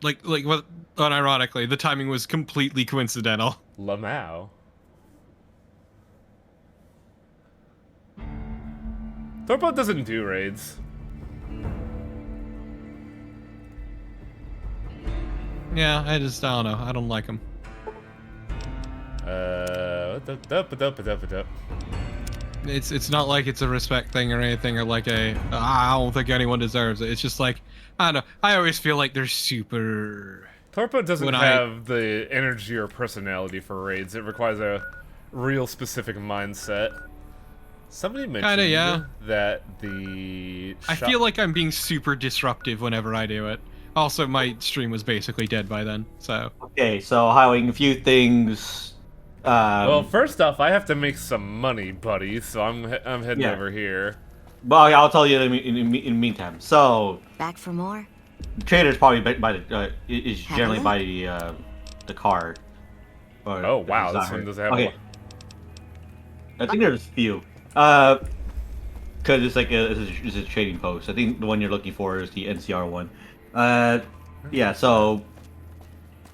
What? Unironically, the timing was completely coincidental. Lamau. Thorpo doesn't do raids. Yeah, I don't know. I don't like him. It's not like it's a respect thing or anything, or like I don't think anyone deserves it. It's just like, I don't know. I always feel like they're super. Torpo doesn't When have the energy or personality for raids. It requires a real specific mindset. Somebody mentioned yeah. that the I feel like I'm being super disruptive whenever I do it. Also, my stream was basically dead by then, so. Okay, so highlighting a few things. Well, first off, I have to make some money, buddy, so I'm heading over here. Well, yeah, I'll tell you in the meantime. So, Back for more? trader's probably by the is generally by the card. Or Oh wow, this desire. one doesn't have. Okay. I think there's a few. Because it's like it's a trading post. I think the one you're looking for is the NCR one. Yeah. So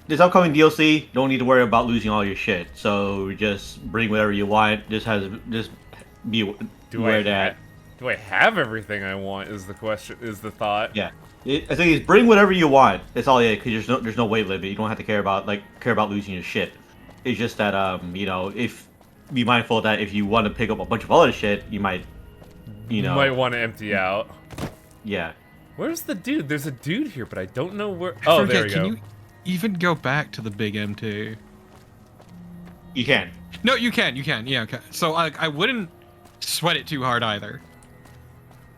this upcoming DLC, don't need to worry about losing all your shit. So just bring whatever you want. Just be aware that. Do I have everything I want? Is the question? Is the thought? Yeah. I think it's bring whatever you want. That's all. Yeah, because there's no weight limit. You don't have to care about losing your shit. It's just that if be mindful that if you want to pick up a bunch of other shit, you might, You might want to empty out. Yeah. Where's the dude? There's a dude here, but I don't know where. Oh, there we go. Can you even go back to the big M2? You can. No, you can. You can. Yeah. Okay. So I wouldn't sweat it too hard either.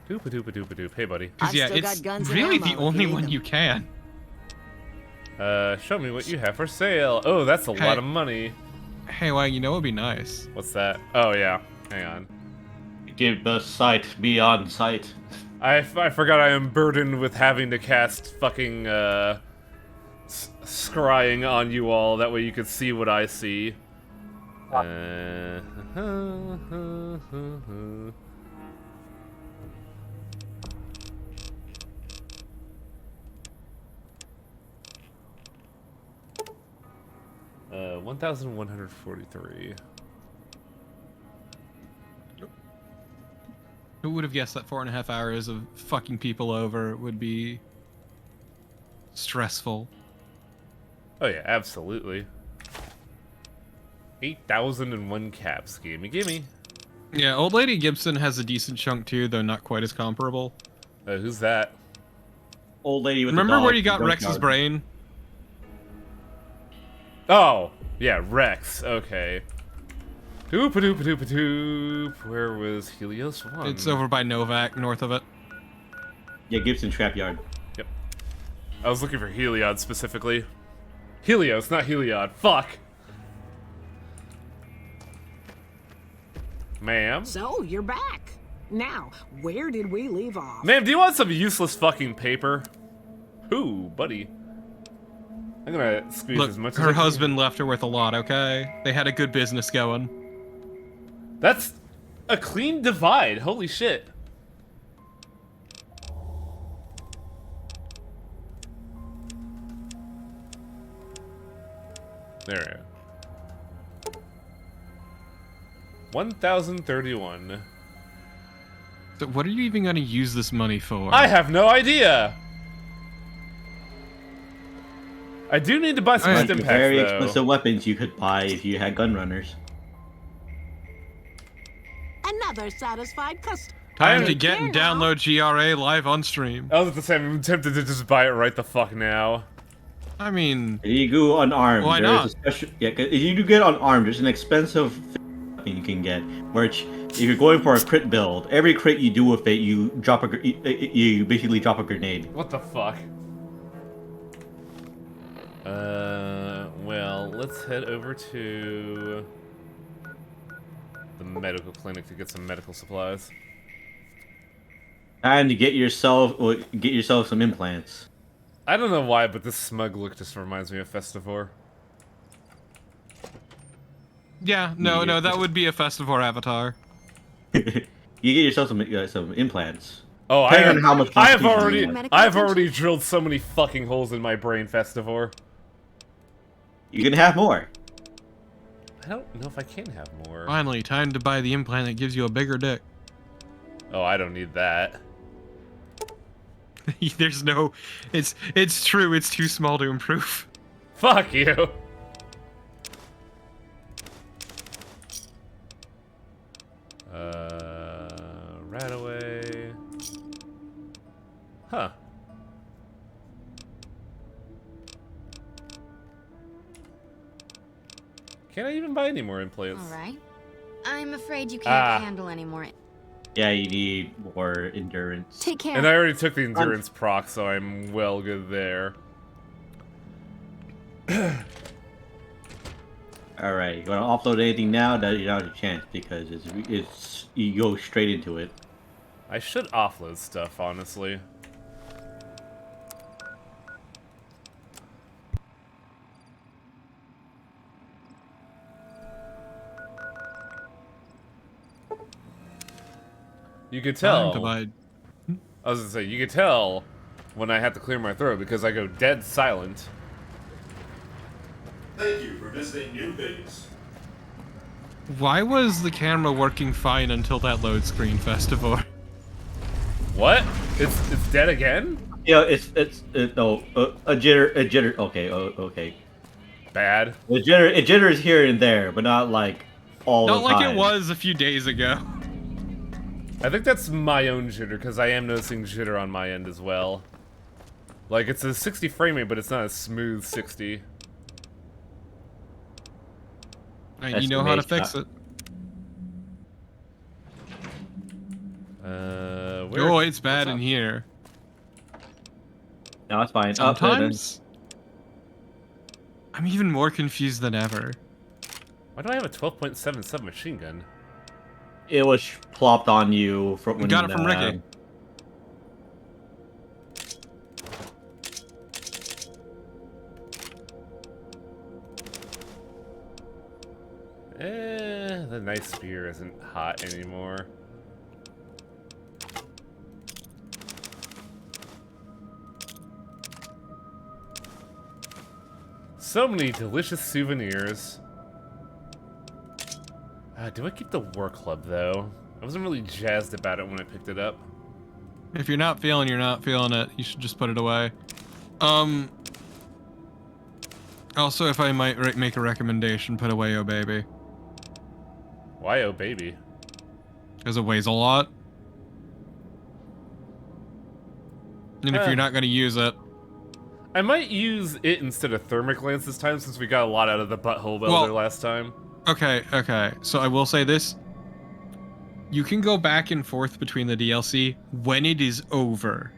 Doopa doopa doopa doop. Hey, buddy. Because yeah, it's really the only one you can. Show me what you have for sale. Oh, that's a lot of money. Hey, well, you know what'd be nice? What's that? Oh yeah. Hang on. Give the sight beyond sight. I forgot I am burdened with having to cast fucking scrying on you all. That way you could see what I see. 1,143. Who would have guessed that 4.5 hours of fucking people over would be stressful? Oh yeah, absolutely. 8,001 caps. Gimme. Yeah, Old Lady Gibson has a decent chunk too, though not quite as comparable. Who's that? Old lady with Remember the dog where you got Rex's brain? Oh, yeah, Rex. Okay. Doop a doop a doop a doop. Where was Helios 1? It's over by Novak, north of it. Yeah, Gibson Scrapyard. Yep. I was looking for Heliod specifically. Helios, not Heliod. Fuck. Ma'am? So, you're back. Now, where did we leave off? Ma'am, do you want some useless fucking paper? Ooh, buddy. I'm gonna squeeze as much as her husband left her with a lot, okay? They had a good business going. That's a clean divide. Holy shit. There we go. 1,031. So what are you even gonna use this money for? I have no idea. I do need to buy some stim packs, very though. expensive weapons you could buy if you had gun runners. Another satisfied customer. Time to get and download GRA live on stream. I was at the same. I'm tempted to just buy it right the fuck now. I mean, if you go unarmed, why not? Yeah, if you do get unarmed, there's an expensive weapon you can get. Which, if you're going for a crit build, every crit you do with it, you basically drop a grenade. What the fuck? Well, let's head over to the medical clinic to get some medical supplies. And to get yourself some implants. I don't know why, but this smug look just reminds me of Festivore. Yeah, no, that would be a Festivore avatar. You get yourself some implants. Oh, Depending on how much constitution you want. I've already drilled so many fucking holes in my brain, Festivore. You can have more. I don't know if I can have more. Finally, time to buy the implant that gives you a bigger dick. Oh, I don't need that. There's no... It's true, it's too small to improve. Fuck you. Right away. Huh. Can't I even buy any more implants? All right. I'm afraid you can't handle any more. Yeah, you need more endurance. Take care. And I already took the endurance proc, so I'm well good there. Alright, you want to offload anything now? That you don't have a chance because it's you go straight into it. I should offload stuff, honestly. You could tell. Time to buy... I was gonna say, you could tell when I have to clear my throat because I go dead silent. Thank you for visiting New Vegas. Why was the camera working fine until that load screen, Festivore? What? It's dead again? Yeah, a jitter. Okay, okay. Bad. A jitter is here and there, but not like all Not the like time. it was a few days ago. I think that's my own jitter because I am noticing jitter on my end as well. Like it's a 60 frame rate, but it's not a smooth 60. And you know how to fix it. Where, Oh, it's bad what's in up? here. No, it's fine. Sometimes. I'm even more confused than ever. Why do I have a 12.7 submachine gun? It was plopped on you from when We got it from Ricky. The nice spear isn't hot anymore. So many delicious souvenirs. Do I keep the war club though? I wasn't really jazzed about it when I picked it up. If you're not feeling it, you should just put it away. Also, if I might make a recommendation, put away Oh Baby. Why oh baby? Because it weighs a lot. And if you're not going to use it... I might use it instead of thermic lance this time since we got a lot out of the butthole welder last time. Okay. So I will say this. You can go back and forth between the DLC when it is over.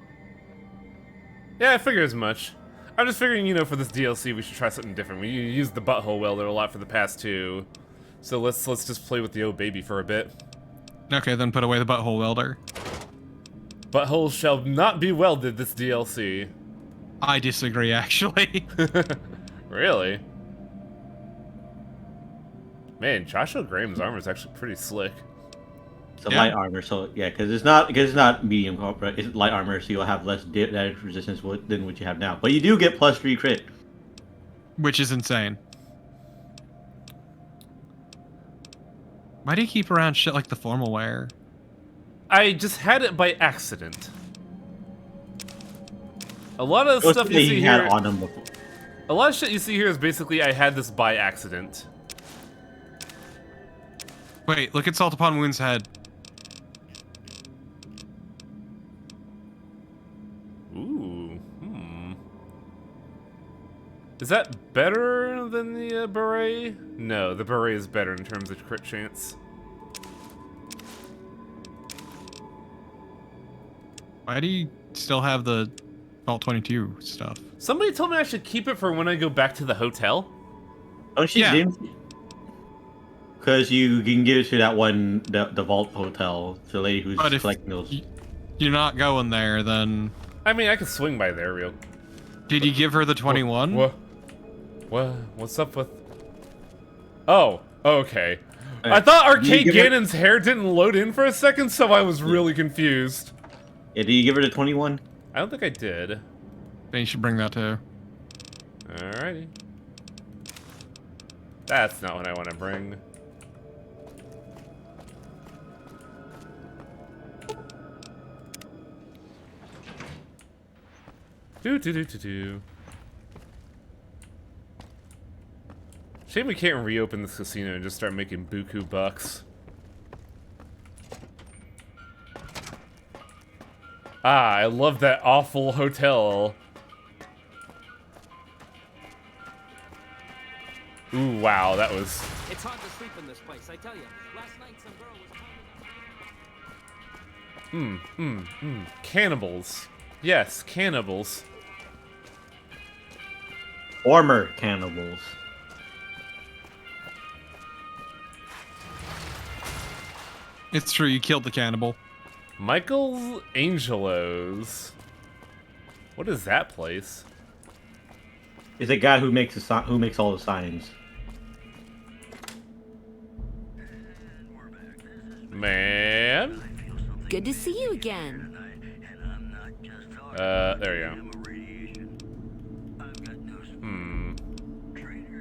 Yeah, I figure as much. I'm just figuring, you know, for this DLC we should try something different. We used the butthole welder a lot for the past two. So let's just play with the oh baby for a bit. Okay, then put away the butthole welder. Buttholes shall not be welded this DLC. I disagree, actually. Really? Man, Joshua Graham's armor is actually pretty slick. It's a light armor, so yeah, because it's not medium, right? It's light armor, so you'll have less damage resistance than what you have now. But you do get +3 crit. Which is insane. Why do you keep around shit like the formal wear? I just had it by accident. A lot of the stuff you see had here, on him before. a lot of shit you see here is basically I had this by accident. Wait, look at Salt Upon Wound's head. Ooh, Is that better than the beret? No, the beret is better in terms of crit chance. Why do you still have the Vault 22 stuff? Somebody told me I should keep it for when I go back to the hotel. Don't she? Yeah. Because you can give it to that one, the Vault Hotel, the lady who's But if collecting those. you're not going there, then... I mean, I could swing by there real. Did you give her the 21? What? What's up with? Oh, okay. I thought Arcade give her- Ganon's hair didn't load in for a second, so I was really confused. Yeah, did you give her the 21? I don't think I did. Then you should bring that too. Alrighty. That's not what I want to bring. Do. Shame we can't reopen this casino and just start making buku bucks. Ah, I love that awful hotel. Ooh, wow, that was... It's hard to sleep in this place, I tell you. Last night some girl was Cannibals. Yes, cannibals. Former cannibals. It's true, you killed the cannibal. Michael's Angelos. What is that place? It's a guy who makes who makes all the signs. Man. Good to see you again. There you go.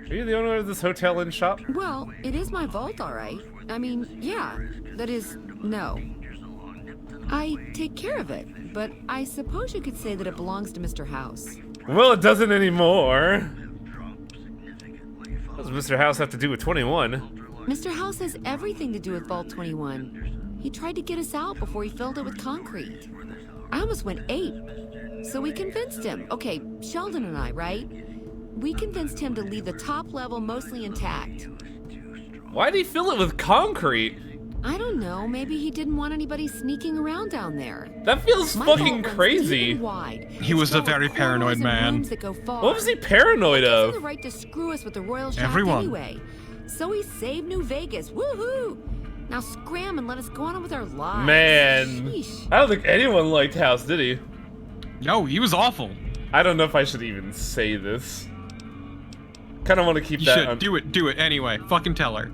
Are you the owner of this hotel and shop? Well, it is my vault, all right. I mean, yeah. That is, no. I take care of it, but I suppose you could say that it belongs to Mr. House. Well, it doesn't anymore. What does Mr. House have to do with 21? Mr. House has everything to do with Vault 21. He tried to get us out before he filled it with concrete. I almost went ape. So we convinced him. Okay, Sheldon and I, right? We convinced him to leave the top level mostly intact. Why'd he fill it with concrete? I don't know, maybe he didn't want anybody sneaking around down there. That feels My fucking vault runs crazy. deep and wide. He was a It's very full of corridors paranoid and man. rooms that go far. What was he paranoid He has of? the right to screw us with the royal shaft Everyone. anyway. So he saved New Vegas. Woohoo! Now scram and let us go on with our lives. Man. Sheesh. I don't think anyone liked House, did he? No, he was awful. I don't know if I should even say this. Kind of want to keep You that should do it anyway. Fucking tell her.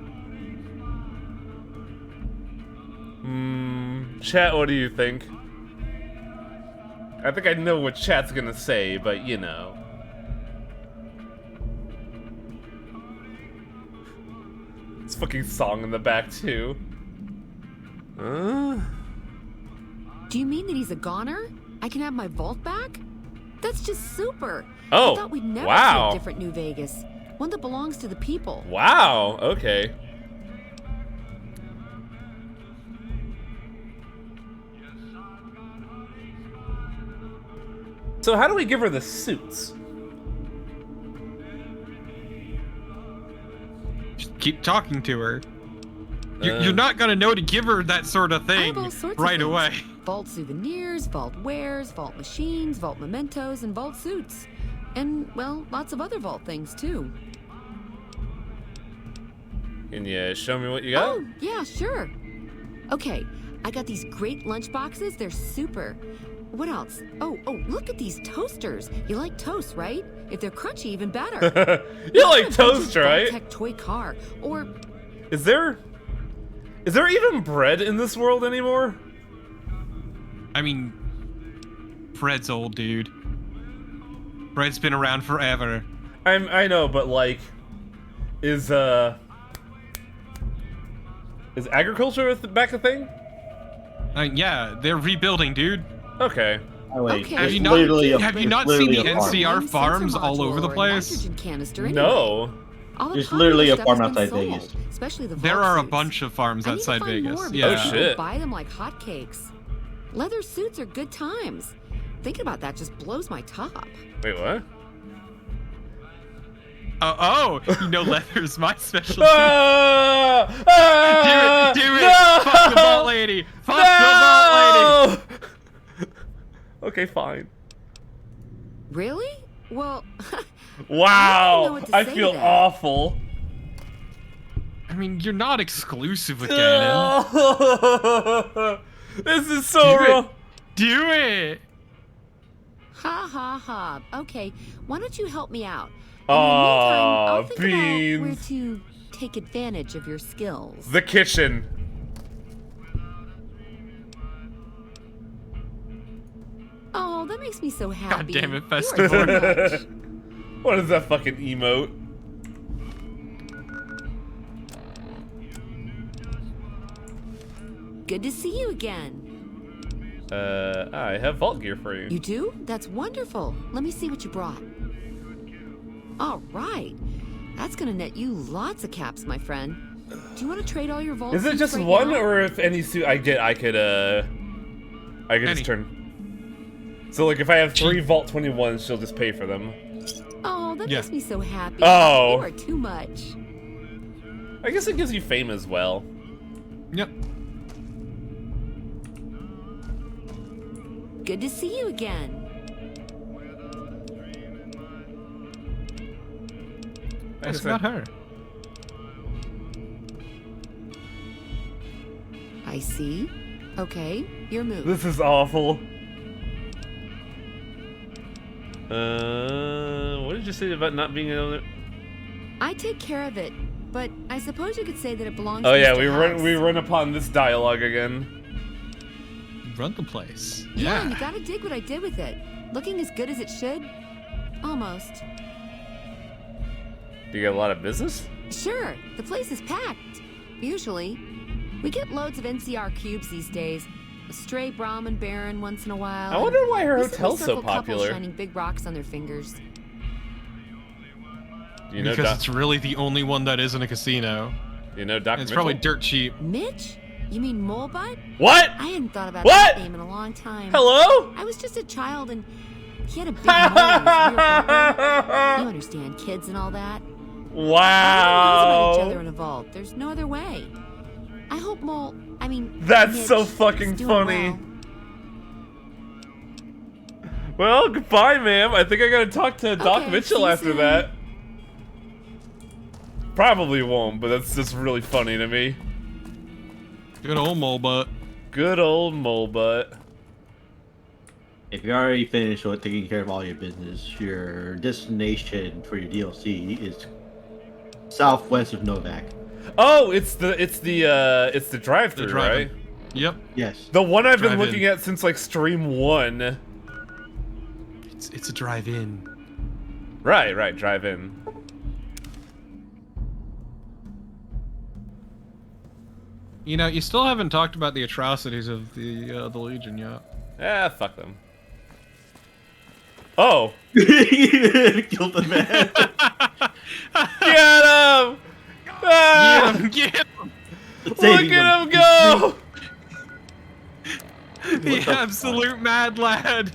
Chat, what do you think? I think I know what chat's gonna say, but you know. This fucking song in the back, too. Do you mean that he's a goner? I can have my vault back? That's just super. Oh, I thought we'd never wow. see a different New Vegas. One that belongs to the people. Wow, okay. So how do we give her the suits? Just keep talking to her. You're not gonna know to give her that sort of I thing have all sorts right of away. things. Vault souvenirs, vault wares, vault machines, vault mementos, and vault suits. And, well, lots of other vault things, too. Can you show me what you got? Oh, yeah, sure. Okay, I got these great lunch boxes. They're super. What else? Oh, look at these toasters. You like toast, right? If they're crunchy, even better. You like toast, right? Tech toy car, or Is there even bread in this world anymore? I mean, bread's old, dude. Bread's been around forever. I know, but like, is agriculture back a thing? Yeah, they're rebuilding, dude. Okay. Oh, wait, Okay. there's Have you not- literally a, have you not there's seen literally the a farm. NCR Sensor farms all module over the or a place? nitrogen canister anyway. No. All the There's popular literally a stuff farm has been outside sold, Vegas. Especially the There vault are a suits. bunch of farms I need to outside find Vegas. more Yeah. Oh, because people shit. buy them like hotcakes. Leather suits are good times. Thinking about that just blows my top. Wait, what? You know, leather's my specialty. Ah! Ah! Do it! No! Fuck the vault lady! Fuck the vault lady! No! Okay, fine. Really? Well, Wow, know what to I say feel to that. awful. I mean, you're not exclusive with Ganon. This is so Do it. wrong. Do it! ha ha ha. Okay, why don't you help me out? In Aw, the meantime, I'll think about where beans. to take advantage of your skills. The kitchen. Oh, that makes me so happy. damn it, You are Festival. too much. What is that fucking emote? Good to see you again. I have vault gear for you. You do? That's wonderful. Let me see what you brought. All right. That's gonna net you lots of caps, my friend. Do you want to trade all your vault Is it suits just right one, now? or if any suit I get, I could Any. just turn. So like, if I have 3 Vault 21s, she'll just pay for them. Oh, that Yeah. makes me so happy. Oh. You are too much. I guess it gives you fame as well. Yep. Good to see you again. That's about her. I see. Okay, your move. This is awful. What did you say about not being able to... I take care of it, but I suppose you could say that it belongs Oh to yeah, Mr. we House. run upon this dialogue again. Run the place. Yeah, Yeah. you gotta dig what I did with it. Looking as good as it should. Almost. Do you get a lot of business? Sure, the place is packed. Usually. We get loads of NCR cubes these days. A stray Brahmin Baron once in a while. I wonder why her We simply hotel's so circle couples popular. shining big rocks on their fingers. Do you know Because Doc? it's really the only one that isn't a casino. You know Doc And it's Mitchell? probably dirt cheap. Mitch? You mean Molebutt? What? I hadn't thought about What? that name in a long time. Hello? I was just a child and he had a big mole in his rear bumper. You understand, kids and all that. Everyone knows about each other Wow. in a vault. There's no other way. I hope That's Mitch so fucking is doing funny. well. Well, goodbye, ma'am. I think I gotta talk to Doc Okay, see Mitchell you after soon. that. Probably won't, but that's just really funny to me. Good old mole butt. Good old mole butt. If you already finished with taking care of all your business, your destination for your DLC is southwest of Novak. Oh, it's the drive-through, The right? drive-in. Yep. Yes. The one I've been Drive-in. looking at since like stream 1. It's a drive-in. Right, drive-in. You know, you still haven't talked about the atrocities of the Legion yet. Ah, fuck them. Oh, Killed the man. get him! Ah! Get him! Look at him go! The absolute mad lad.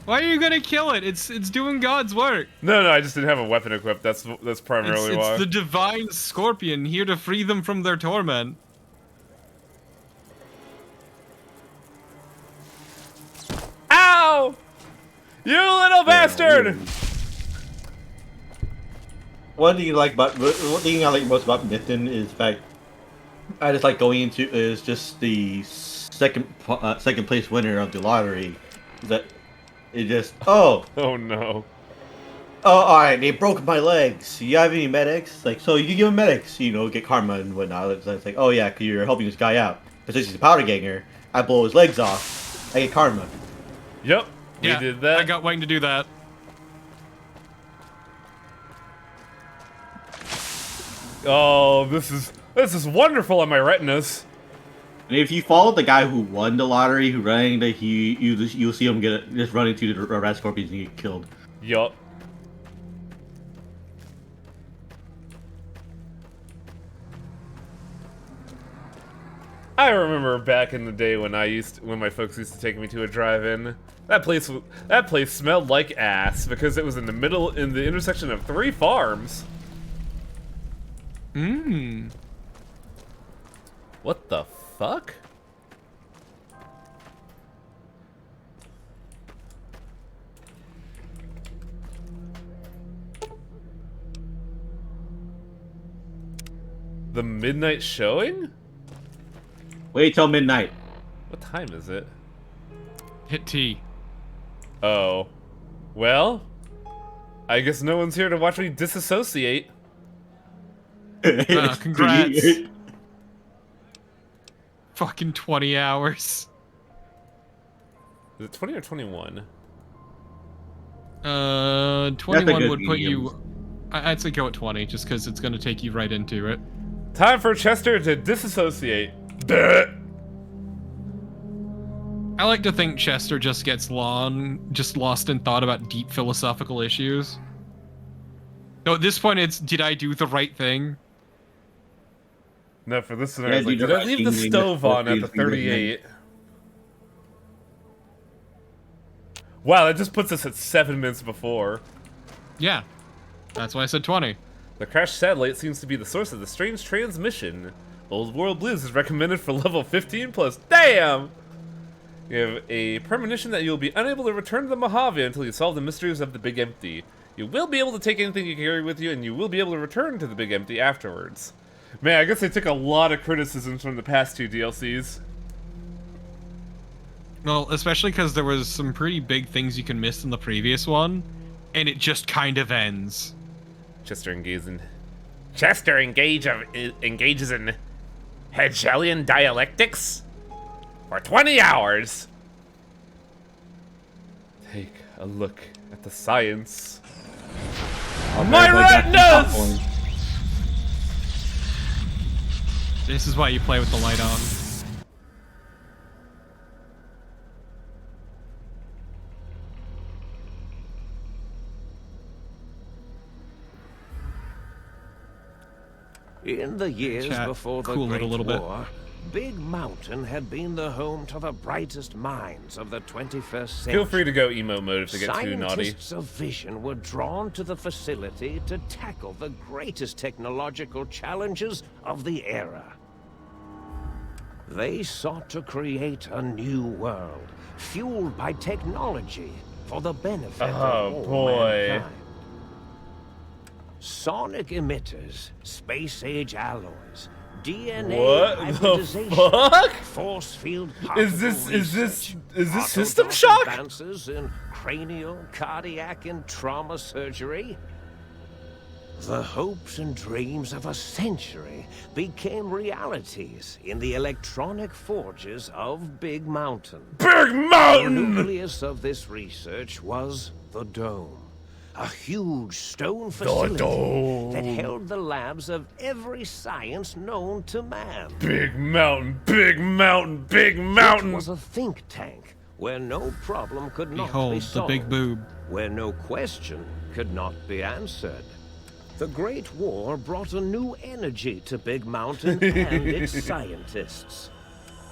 Why are you gonna kill it? It's doing God's work. No, I just didn't have a weapon equipped. That's primarily It's why. the divine scorpion here to free them from their torment. Ow! You little bastard! One thing I like most about Mython is the fact I just like going into is just the second place winner of the lottery. Is that it just Oh no. all right, they broke my legs. You have any medics? Like, so you can give them medics, get karma and whatnot. It's like, oh yeah, 'cause you're helping this guy out. Because he's a powder ganger, I blow his legs off, I get karma. Yep, we Yeah, did that. I got Wayne to do that. Oh, this is wonderful on my retinas. And if you follow the guy who won the lottery, who ran, you'll see him just run into the rat scorpions and get killed. Yup. I remember back in the day when my folks used to take me to a drive-in. That place smelled like ass because it was in the intersection of 3 farms. Mmm. What the fuck? The midnight showing? Wait till midnight. What time is it? Hit T. Oh. Well, I guess no one's here to watch me disassociate. Congrats. Fucking 20 hours. Is it 20 or 21? 21 would put medium. you. I'd say go at 20, just because it's going to take you right into it. Time for Chester to disassociate. Duh. I like to think Chester just gets lost in thought about deep philosophical issues. No, at this point, it's did I do the right thing? No, for this scenario, it's like, dude, did I leave the fucking stove on at the fucking 38? Wow, that just puts us at 7 minutes before. Yeah, that's why I said 20. The crashed satellite seems to be the source of the strange transmission. Old World Blues is recommended for level 15+. Damn! You have a premonition that you'll be unable to return to the Mojave until you solve the mysteries of the Big Empty. You will be able to take anything you carry with you, and you will be able to return to the Big Empty afterwards. Man, I guess they took a lot of criticisms from the past 2 DLCs. Well, especially because there was some pretty big things you can miss in the previous one, and it just kind of ends. Chester engages in Hegelian dialectics for 20 hours. Take a look at the science. My retinas! This is why you play with the light on. In the years Chat, before the cool it a Great little bit. War, Big Mountain had been the home to the brightest minds of the 21st century. Feel free to go emo mode if they get too naughty. Scientists of vision were drawn to the facility to tackle the greatest technological challenges of the era. They sought to create a new world, fueled by technology for the benefit of all boy. mankind. Sonic emitters, space-age alloys, DNA What the hybridization, fuck? force field Is this System autodot Shock? Advances in cranial, cardiac, and trauma surgery. The hopes and dreams of a century became realities in the electronic forges of Big Mountain. Big The Mountain! nucleus of this research was the Dome. A huge stone facility that held the labs of every science known to man. Big Mountain, Big Mountain, Big It Mountain! was a think tank where no problem could not be Behold, the solved, big boob. where no question could not be answered. The Great War brought a new energy to Big Mountain and its scientists.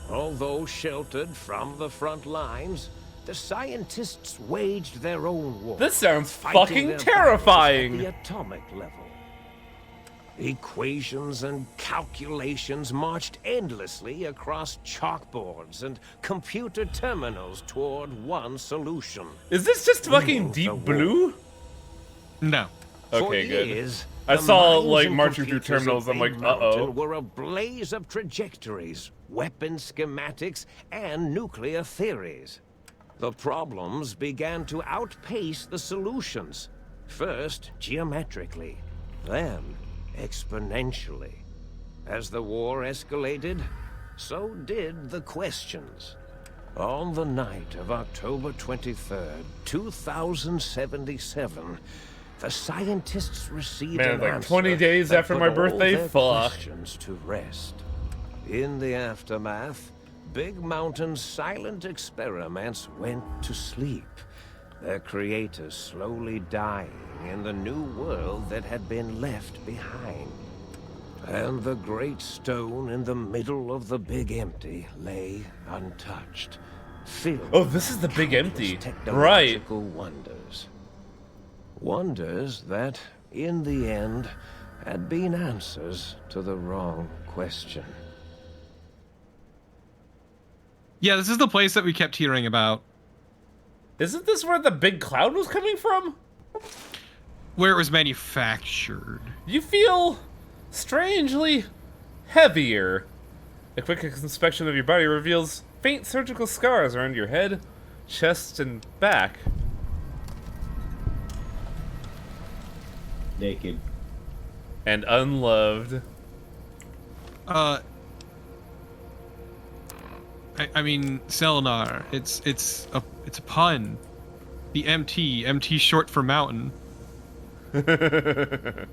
Although sheltered from the front lines, the scientists waged their own war. This sounds fighting fucking their battles terrifying! At the atomic level. Equations and calculations marched endlessly across chalkboards and computer terminals toward one solution. Is this just fucking Winning the Deep war. Blue? No. For Okay, good. years, I the saw, minds like, and marching through computers of terminals, I'm Big like, Mountain uh-oh. were a blaze of trajectories, weapon schematics, and nuclear theories. The problems began to outpace the solutions. First, geometrically, then exponentially. As the war escalated, so did the questions. On the night of October 23rd, 2077, the scientists received Man, an like answer 20 days that after put my all birthday? their Fuck. questions to rest. In the aftermath, Big Mountain's silent experiments went to sleep, their creators slowly dying in the new world that had been left behind. And the great stone in the middle of the Big Empty lay untouched, filled Oh, this is the with Big countless Empty. Right. technological wonders. Wonders that, in the end, had been answers to the wrong question. Yeah, this is the place that we kept hearing about, Isn't this where the big cloud was coming from? where it was manufactured. You feel strangely heavier. A quick inspection of your body reveals faint surgical scars around your head, chest, and back. Naked. And unloved. I mean, Selenar, it's a It's a pun. The MT short for mountain. Look at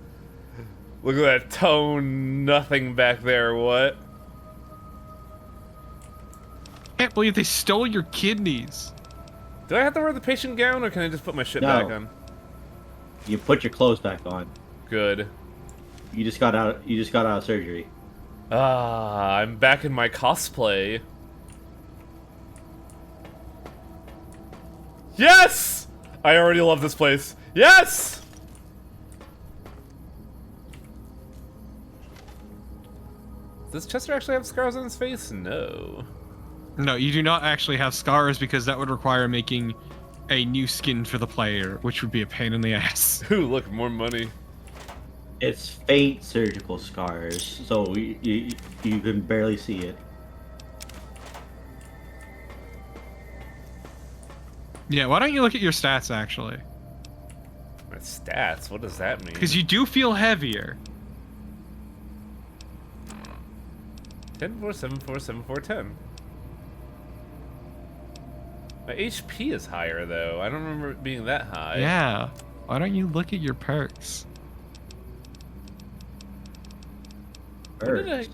that tone nothing back there, what? Can't believe they stole your kidneys. Do I have to wear the patient gown, or can I just put my shit No. back on? You put your clothes back on. Good. You just got out of surgery. Ah, I'm back in my cosplay. Yes! I already love this place. Yes! Does Chester actually have scars on his face? No. No, you do not actually have scars because that would require making a new skin for the player, which would be a pain in the ass. Ooh, look, more money. It's faint surgical scars, so you can barely see it. Yeah, why don't you look at your stats actually? My stats? What does that mean? Because you do feel heavier. 10, 4, 7, 4, 7, 4, 10. My HP is higher though. I don't remember it being that high. Yeah. Why don't you look at your perks? When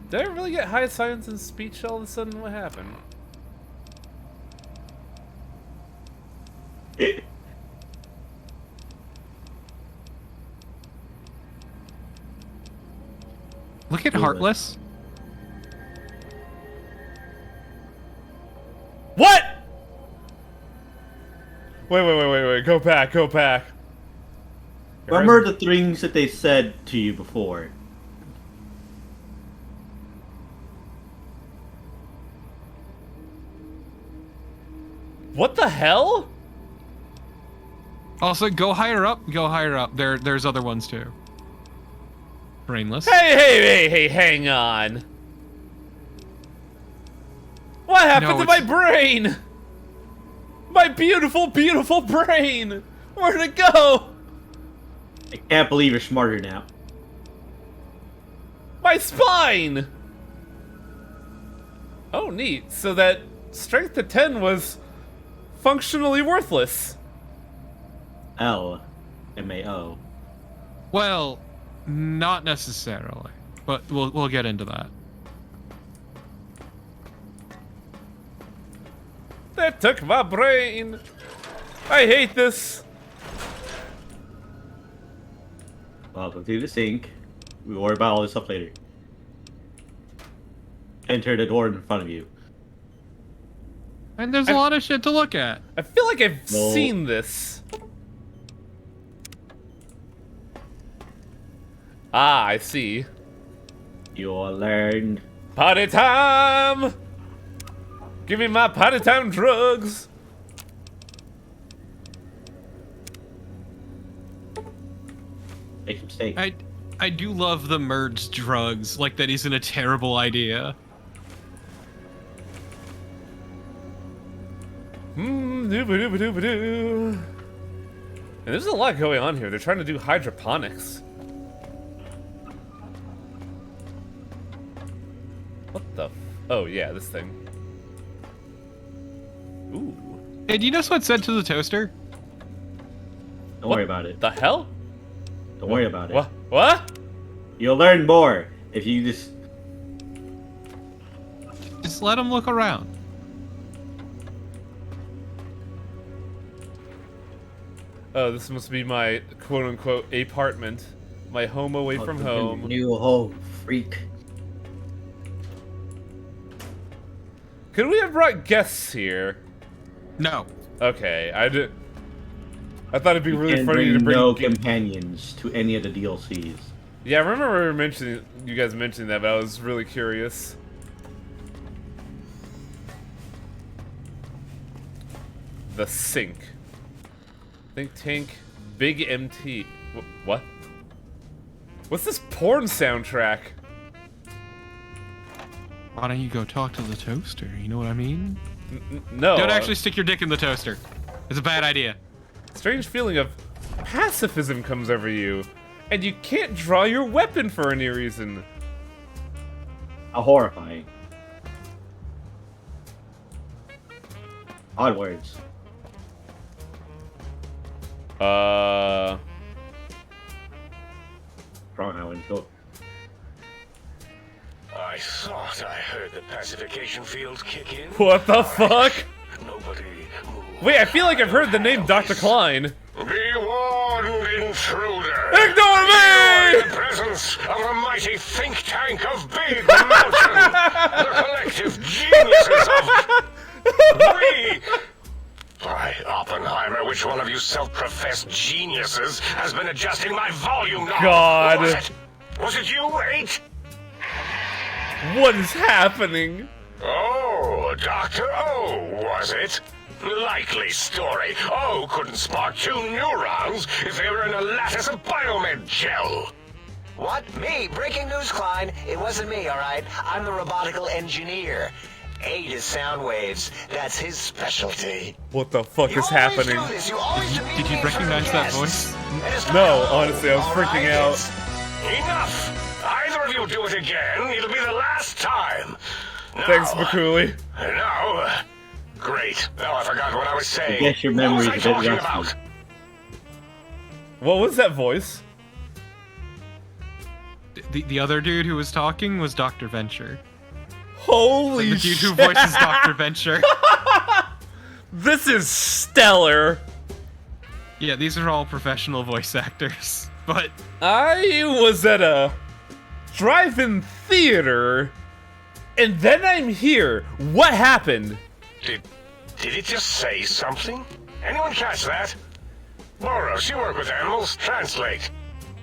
did I really get high science and speech all of a sudden? What happened? Look at Heartless. What? Wait. Go back. Remember the things that they said to you before. What the hell? Also, go higher up. Go higher up. There's other ones too. Brainless. Hey, hang on. What happened No, to my it's- brain? My beautiful, beautiful brain! Where'd it go? I can't believe you're smarter now. My spine! Oh, neat. So that strength to 10 was functionally worthless. LMAO. Well, not necessarily, but we'll get into that. They took my brain. I hate this. Welcome to the sink. We'll worry about all this stuff later. Enter the door in front of you. And there's a lot of shit to look at. I feel like I've No. seen this. Ah, I see. You'll learn. Party time! Give me my party time drugs! Make a mistake. I do love the merged drugs, like that isn't a terrible idea. Doo-ba-doo-ba-doo-ba-doo. And there's a lot going on here. They're trying to do hydroponics. What the f- Oh, yeah, this thing. Ooh. Hey, do you know what's said to the toaster? Don't worry about it. The hell? Don't worry about it. What? What? You'll learn more if you just. Just let them look around. Oh, this must be my quote-unquote apartment. My home away from home. New home, freak. Could we have brought guests here? No. Okay, I thought it'd be really And funny to bring no ge- companions to any of the DLCs. Yeah, I remember mentioning you guys mentioning that, but I was really curious. The sink. Think tank, big MT. What? What's this porn soundtrack? Why don't you go talk to the toaster? You know what I mean? No. Don't actually stick your dick in the toaster. It's a bad idea. Strange feeling of pacifism comes over you, and you can't draw your weapon for any reason. How horrifying. Odd words. Uh. Wrong, Howard. Go. I thought I heard the pacification field kick in. What the fuck? Nobody move. Wait, I feel like I've heard the name Dr. Klein. Be warned, intruder. Ignore me! You are in the presence of the mighty think tank of Big Mountain. The collective geniuses of... We... By Oppenheimer, which one of you self-professed geniuses has been adjusting my volume knob? God. Was it you, 8? What is happening? Oh, Dr. O, was it? Likely story. O couldn't spark 2 neurons if they were in a lattice of biomed gel. What? Me? Breaking news, Klein. It wasn't me, all right? I'm the robotical engineer. 8 is sound waves. That's his specialty. What the fuck is happening? Did you recognize that voice? No, honestly, I was freaking out. Enough! Either of you do it again, it'll be the last time. Now, Thanks, McCooley. Now, great. Now I forgot what I was saying. I guess your What was memory's I a bit talking rusty. about? What was that voice? The other dude who was talking was Dr. Venture. Holy The dude shit! who voices Dr. Venture. This is stellar. Yeah, these are all professional voice actors. But I was at a drive-in theater, and then I'm here. What happened? Did it just say something? Anyone catch that? Boros, you work with animals. Translate.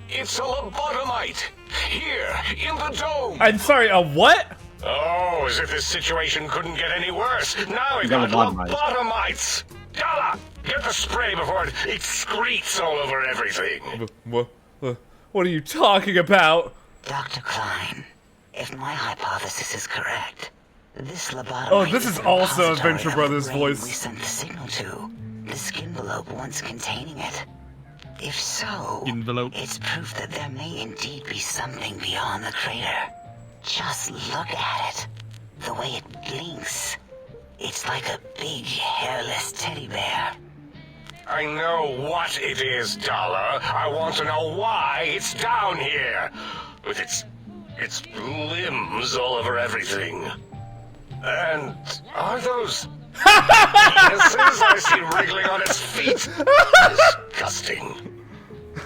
It's a lobotomite. Here, in the dome. I'm sorry, a what? Oh, as if this situation couldn't get any worse. Now we've got got lobotomites. lobotomites. Dalla, get the spray before it excretes all over everything. What are you talking about? Dr. Klein, if my hypothesis is correct, this lobotomite Oh, this is the also a repository Venture of Brothers the brain voice. we sent the signal to, the skinvelope once containing it. If so, Envelope. it's proof that there may indeed be something beyond the crater. Just look at it. The way it blinks. It's like a big, hairless teddy bear. I know what it is, Dalla. I want to know why it's down here. With its limbs all over everything. And are those penises I see wriggling on its feet? Disgusting.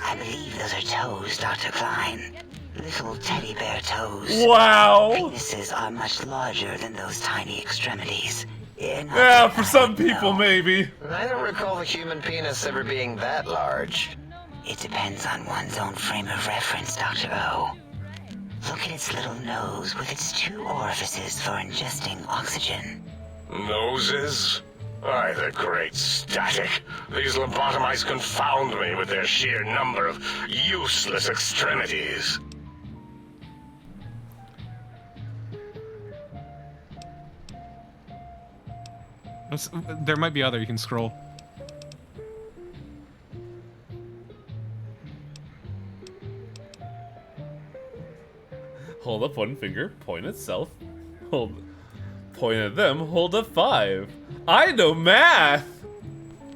I believe those are toes, Dr. Klein. Little teddy bear toes. Wow. Penises are much larger than those tiny extremities. Yeah, for some people, maybe. I don't recall the human penis ever being that large. It depends on one's own frame of reference, Dr. O. Look at its little nose with its 2 orifices for ingesting oxygen. Noses? Why, the great static. These lobotomites confound me with their sheer number of useless extremities. there might be other. You can scroll. Hold up one finger, point at self. Point at them, hold up 5. I know math!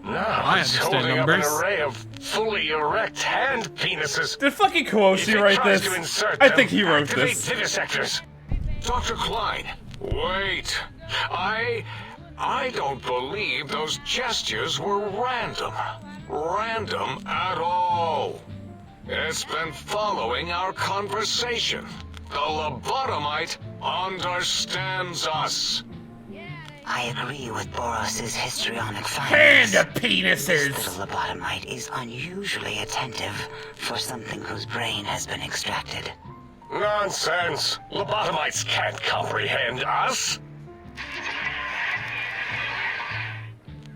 Now I he's understand holding numbers. up an array of fully erect hand penises. Did fucking If Kawoshi it write tries this? to insert I them, think he wrote activate this. vivisectors. Dr. Klein, wait. I don't believe those gestures were random. Random at all. It's been following our conversation. The lobotomite understands us. I agree with Boros's histrionic findings. Hand of penises! This little lobotomite is unusually attentive for something whose brain has been extracted. Nonsense. Lobotomites can't comprehend us.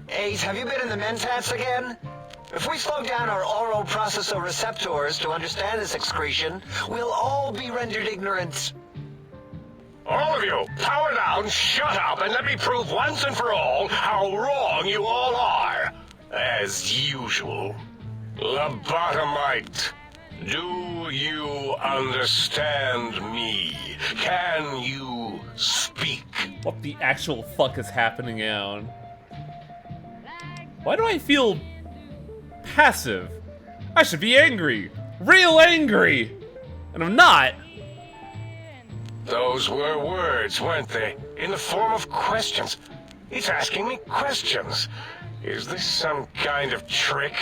8, have you been in the mentats again? If we slow down our oral processoreceptors to understand this excretion, we'll all be rendered ignorant. All of you, power down, shut up, and let me prove once and for all how wrong you all are. As usual. Lobotomite, do you understand me? Can you speak? What the actual fuck is happening on? Why do I feel passive? I should be angry. Real angry! And I'm not. Those were words, weren't they? In the form of questions. He's asking me questions. Is this some kind of trick?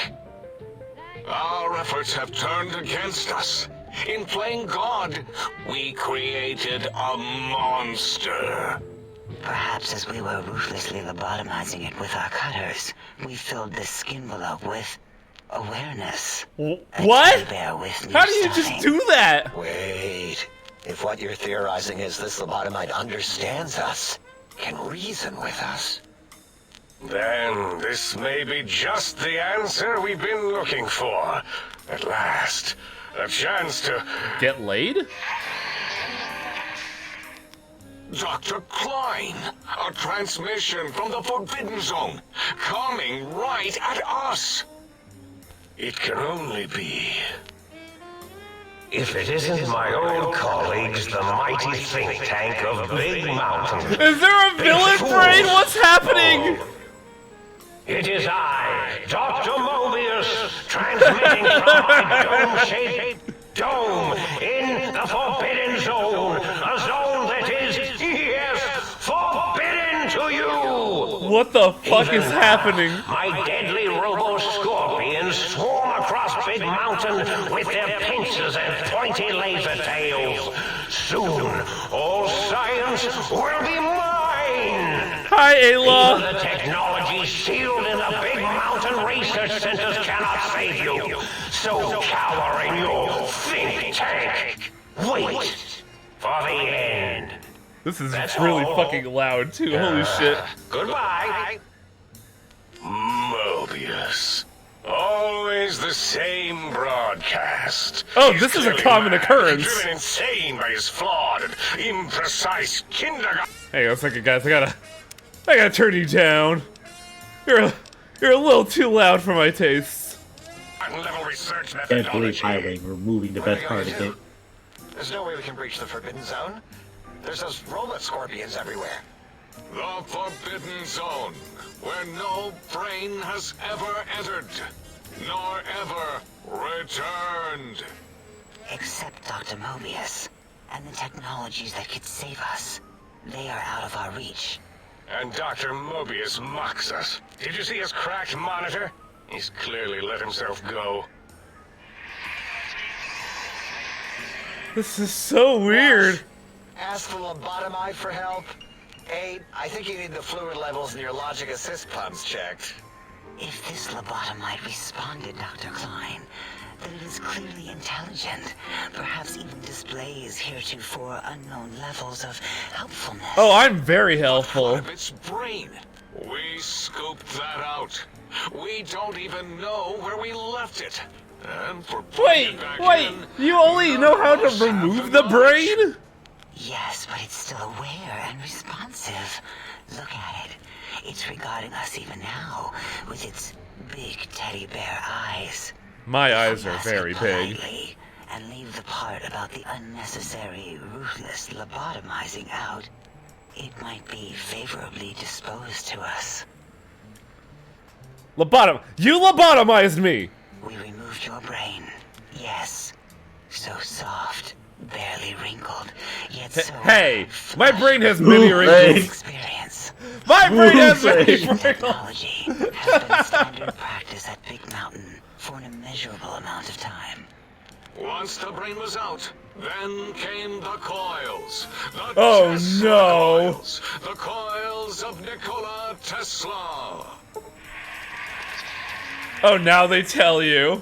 Our efforts have turned against us. In playing God, we created a monster. Perhaps as we were ruthlessly lobotomizing it with our cutters, we filled this skin envelope with awareness. What? How do you just do that? Wait. If what you're theorizing is this lobotomite understands us, can reason with us, then this may be just the answer we've been looking for. At last, a chance to get laid? Dr. Klein, a transmission from the Forbidden Zone, coming right at us. It can only be. If it isn't my old colleagues, the mighty think tank of Big Mountain. Is there a villain brain? What's happening? It is I, Dr. Mobius, transmitting from my dome-shaped dome in the Forbidden Zone. A zone that is, yes, forbidden to you! What the fuck is happening? My deadly robo-scorpions swarm across Big Mountain with their pincers and pointy laser tails. Soon, all science will be mine! Hi, Ayla! Even the technology sealed in the Big Mountain research centers cannot save you. So cower in your think tank. Wait for the end. This is really fucking loud, too. Holy shit. Goodbye. Mobius. Always the same broadcast. Oh, this is a common occurrence. Driven insane by his flawed and imprecise kindergarten. Hang on a second, guys. I gotta turn you down. You're a little too loud for my tastes. Level research Can't believe Highway removing the best part of it. There's no way we can breach the Forbidden Zone. There's those robot scorpions everywhere. The Forbidden Zone, where no brain has ever entered, nor ever returned. Except Dr. Mobius, and the technologies that could save us. They are out of our reach. And Dr. Mobius mocks us. Did you see his cracked monitor? He's clearly let himself go. This is so weird. Ask the lobotomite for help. 8, I think you need the fluid levels in your logic assist pumps checked. If this lobotomite responded, Dr. Klein, then it is clearly intelligent, perhaps even displays heretofore unknown levels of helpfulness. Oh, I'm very helpful. Part of its brain. We scooped that out. We don't even know where we left it. And for Wait, you only know how to remove the brain? Yes, but it's still aware and responsive. Look at it. It's regarding us even now with its big teddy bear eyes. My eyes are very big. And leave the part about the unnecessary, ruthless lobotomizing out. It might be favorably disposed to us. You lobotomized me! We removed your brain. Yes. So soft, barely wrinkled, yet so... Hey, my brain has many wrinkles. Experience. My brain has many wrinkles. Technology has been standard practice at Big Mountain for an immeasurable amount of time. Once the brain was out, then came the coils. The Oh Tesla no! Coils. The coils of Nikola Tesla. Oh, now they tell you.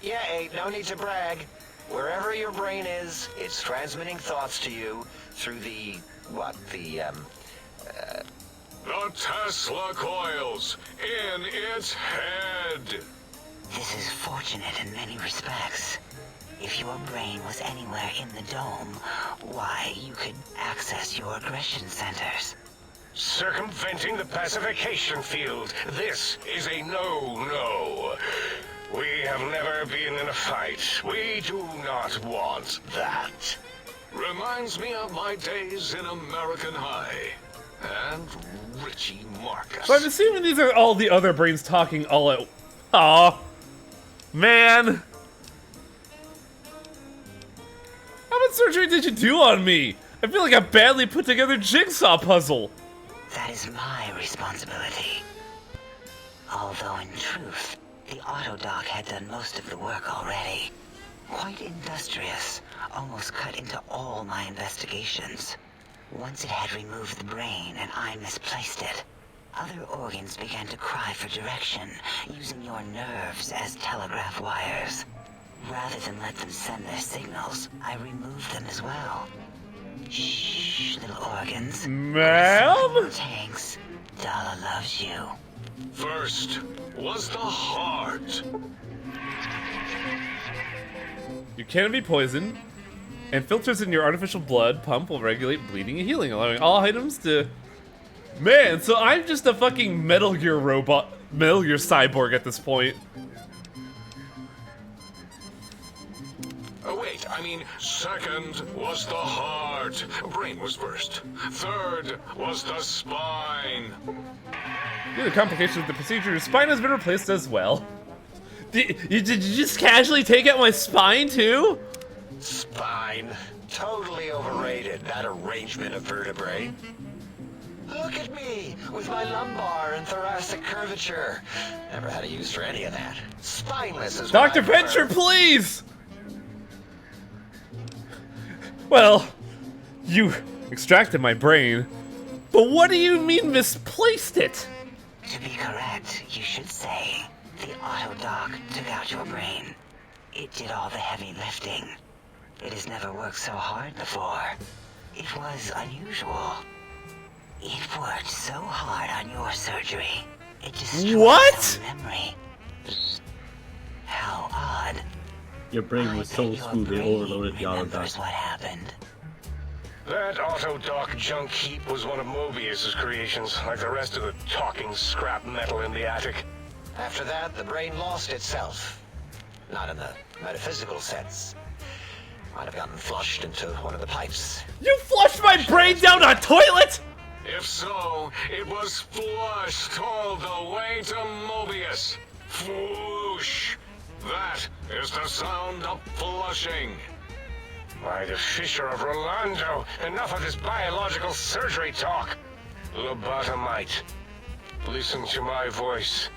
Yeah, Abe, no need to brag. Wherever your brain is, it's transmitting thoughts to you through the Tesla coils in its head. This is fortunate in many respects. If your brain was anywhere in the dome, why, you could access your aggression centers. Circumventing the pacification field. This is a no-no. We have never been in a fight. We do not want that. Reminds me of my days in American High. and Richie Marcus. So I'm assuming these are all the other brains talking all at... Aw. Man. How much surgery did you do on me? I feel like a badly put together jigsaw puzzle. That is my responsibility. Although in truth, the Autodoc had done most of the work already. Quite industrious, almost cut into all my investigations. Once it had removed the brain and I misplaced it, other organs began to cry for direction, using your nerves as telegraph wires. Rather than let them send their signals, I removed them as well. Shh, little organs. Ma'am? Tanks, Dala loves you. First was the heart. You can be poisoned, and filters in your artificial blood pump will regulate bleeding and healing, allowing all items to... Man, so I'm just a fucking Metal Gear robot, Metal Gear cyborg at this point. Oh wait, I mean, second was the heart. Brain was first. Third was the spine. Due to the complications of the procedure, your spine has been replaced as well. Did you just casually take out my spine too? Spine. Totally overrated, that arrangement of vertebrae. Look at me, with my lumbar and thoracic curvature. Never had a use for any of that. Spineless is Dr. Venture, please! Well, you extracted my brain, but what do you mean misplaced it? To be correct, you should say, the Autodoc took out your brain. It did all the heavy lifting. It has never worked so hard before. It was unusual. It worked so hard on your surgery. It destroyed some memory. How odd. Your brain was so smooth they overloaded the Autodoc. What happened? That Autodoc junk heap was one of Mobius's creations, like the rest of the talking scrap metal in the attic. After that, the brain lost itself. Not in the metaphysical sense. Might have gotten flushed into one of the pipes. You flushed my brain down a toilet?! If so, it was flushed all the way to Mobius. Floosh. That is the sound of flushing. By the Fisher of Rolando, enough of this biological surgery talk. Lobotomite, listen to my voice.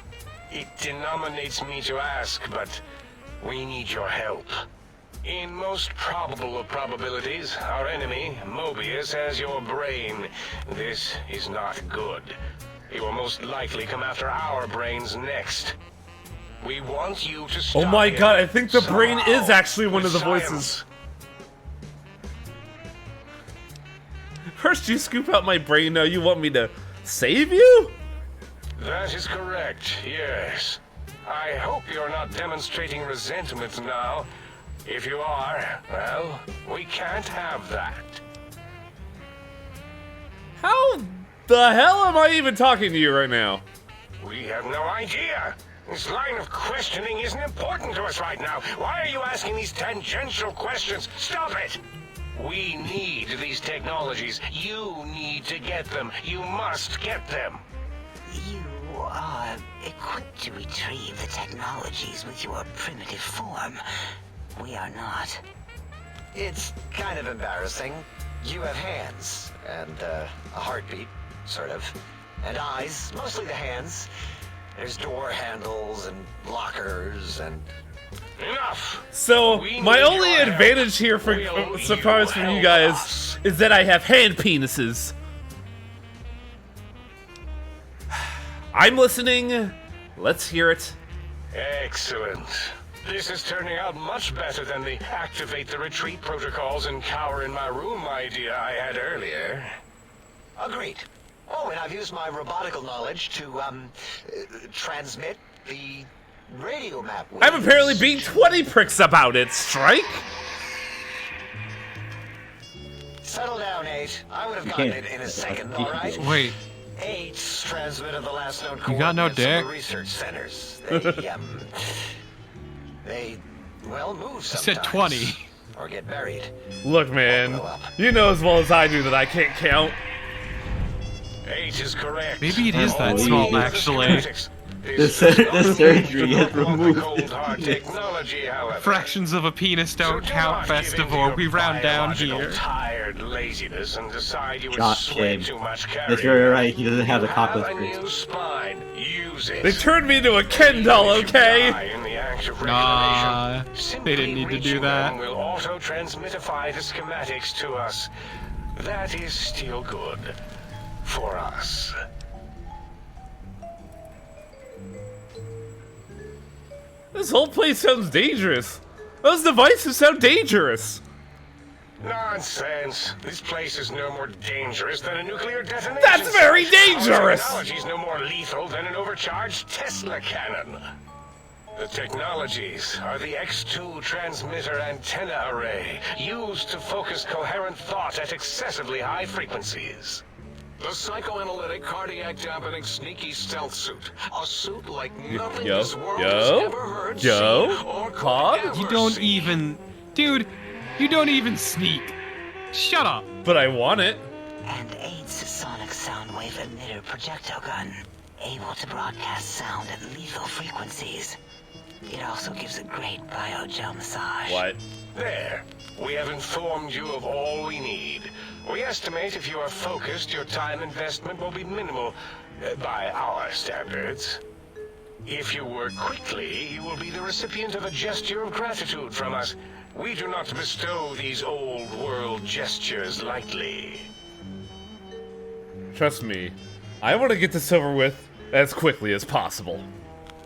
It denominates me to ask, but we need your help. In most probable of probabilities, our enemy, Mobius, has your brain. This is not good. He will most likely come after our brains next. We want you to stop Oh my him god, I think the brain somehow is actually one of with the voices. science. First you scoop out my brain, now you want me to save you? That is correct, yes. I hope you're not demonstrating resentment now. If you are, well, we can't have that. How the hell am I even talking to you right now? We have no idea. This line of questioning isn't important to us right now. Why are you asking these tangential questions? Stop it! We need these technologies. You need to get them. You must get them. You are equipped to retrieve the technologies with your primitive form. We are not. It's kind of embarrassing. You have hands, and a heartbeat, sort of. And eyes, mostly the hands. There's door handles and lockers and... Enough! So, We my need only your advantage here for Will surprise from you guys us? is that I have hand penises. I'm listening. Let's hear it. Excellent. This is turning out much better than the activate the retreat protocols and cower in my room idea I had earlier. Agreed. Oh, and I've used my robotical knowledge to, transmit the radio map. I'm apparently being 20 pricks about it, Strike. Settle down, 8. I would have gotten it in a second, all right? Wait. 8's transmitted the last known You got no coordinates of the dick? research centers. They well, move I sometimes. said 20. Or get buried. Look, man, you know as well as I do that I can't count. 8 is correct. Maybe it is that small, actually. The surgery is removed. Technology, however. Fractions of a penis don't count, Festival. We round down here. Tired laziness and decide you would Shame. sweat too much carrying. That's very right. He doesn't have the Have cockless a face. new spine. Use it. They turned me into a Ken doll, okay? In the act of Nah, regulation, they didn't need to do reaching that. them will auto-transmitify the schematics to us. That is still good for us. This whole place sounds dangerous. Those devices sound dangerous. Nonsense. This place is no more dangerous than a nuclear detonation. That's very dangerous! Our technology is no more lethal than an overcharged Tesla cannon. The technologies are the X2 transmitter antenna array, used to focus coherent thought at excessively high frequencies. The psychoanalytic, cardiac dampening, sneaky stealth suit. A suit like nothing this world has ever heard, seen, or could ever You don't see. even... Dude, you don't even sneak. Shut up. But I want it. And 8's sonic sound wave emitter projectile gun, able to broadcast sound at lethal frequencies. It also gives a great biogel massage. What? There. We have informed you of all we need. We estimate if you are focused, your time investment will be minimal by our standards. If you work quickly, you will be the recipient of a gesture of gratitude from us. We do not bestow these old world gestures lightly. Trust me, I want to get this over with as quickly as possible.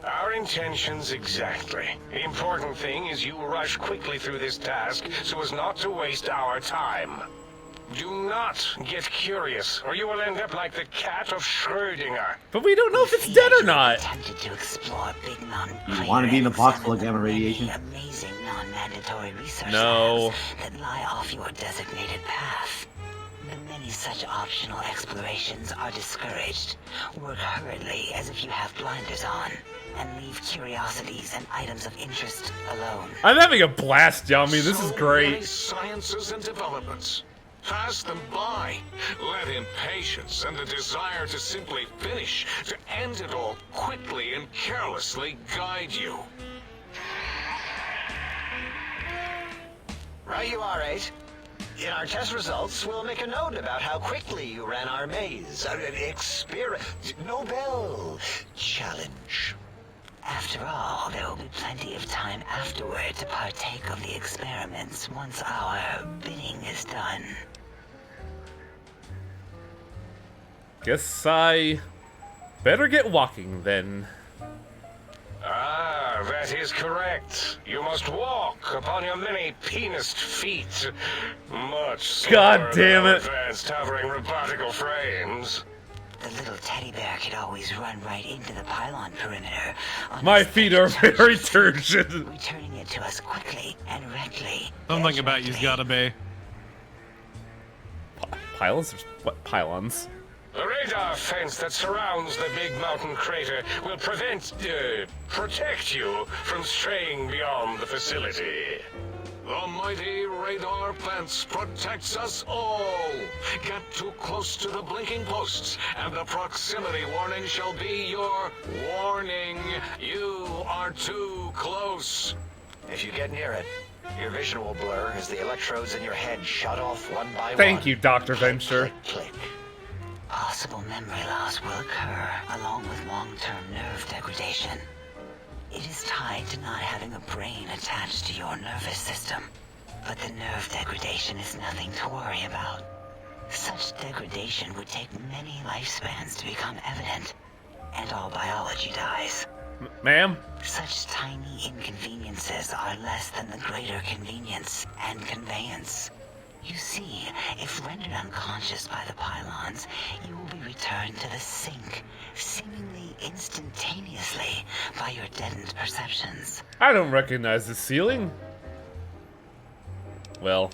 Our intentions exactly. The important thing is you rush quickly through this task so as not to waste our time. Do not get curious, or you will end up like the cat of Schrödinger. But we don't know if it's dead or not. Attempted to explore Big Mountain You want to be in a box full of gamma radiation? amazing non-mandatory research No. labs that lie off your designated path. Many such optional explorations are discouraged. Work hurriedly as if you have blinders on, and leave curiosities and items of interest alone. I'm having a blast, Yami. This is So great. many sciences and developments. Pass them by. Let impatience and the desire to simply finish, to end it all quickly and carelessly guide you. Right you are, 8. In our test results, we'll make a note about how quickly you ran our maze. Nobel challenge. After all, there will be plenty of time afterward to partake of the experiments once our bidding is done. Guess I better get walking then. Ah, that is correct. You must walk upon your many penised feet. Much God slower damn than it. advanced hovering robotical frames. The little teddy bear could always run right into the pylon perimeter. on My its feet are turgid very toes, turgid. returning it to us quickly and rectly. Something about you's gotta be. Pylons? What pylons? The radar fence that surrounds the big mountain crater will protect you from straying beyond the facility. The mighty radar fence protects us all. Get too close to the blinking posts, and the proximity warning shall be your warning. You are too close. If you get near it, your vision will blur as the electrodes in your head shut off one by one. Thank you, Dr. Venture. Click. Possible memory loss will occur, along with long-term nerve degradation. It is tied to not having a brain attached to your nervous system. But the nerve degradation is nothing to worry about. Such degradation would take many lifespans to become evident, and all biology dies. Ma'am? Such tiny inconveniences are less than the greater convenience and conveyance. You see, if rendered unconscious by the pylons, you will be returned to the sink, seemingly instantaneously by your deadened perceptions. I don't recognize this ceiling. Well,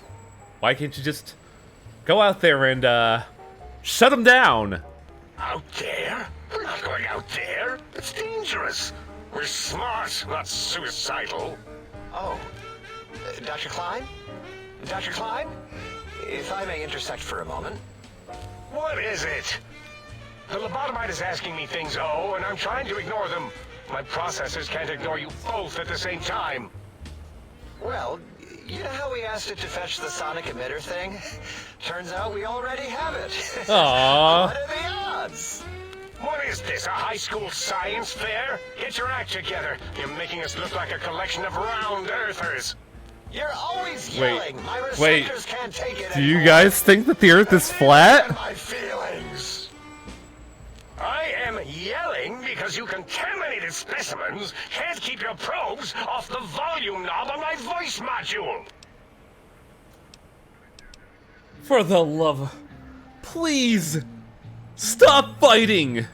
why can't you just go out there and, shut them down? Out there? We're not going out there. It's dangerous. We're smart, not suicidal. Oh, Dr. Klein? Dr. Klein? If I may intersect for a moment. What is it? The lobotomite is asking me things, oh, and I'm trying to ignore them. My processors can't ignore you both at the same time. Well, you know how we asked it to fetch the sonic emitter thing? Turns out we already have it. Aww. What are the odds? What is this, a high school science fair? Get your act together. You're making us look like a collection of round earthers. You're always yelling. My Wait. receptors can't take it Do you anymore. guys think that the Earth is flat? My feelings. I am yelling because you contaminated specimens can't keep your probes off the volume knob on my voice module. For the love, please stop fighting.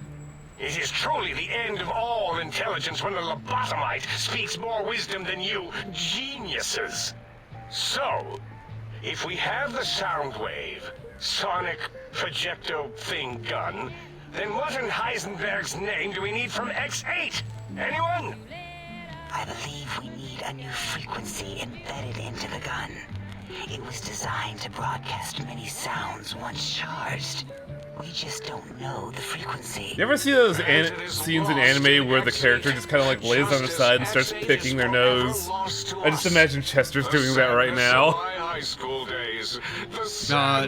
It is truly the end of all intelligence when the lobotomite speaks more wisdom than you geniuses. So, if we have the sound wave, sonic projecto thing gun, then what in Heisenberg's name do we need from X8? Anyone? I believe we need a new frequency embedded into the gun. It was designed to broadcast many sounds once charged. We just don't know the frequency. You ever see those scenes in anime where the character just kind of like lays on their side and starts picking their nose? I just imagine Chester's doing that right now.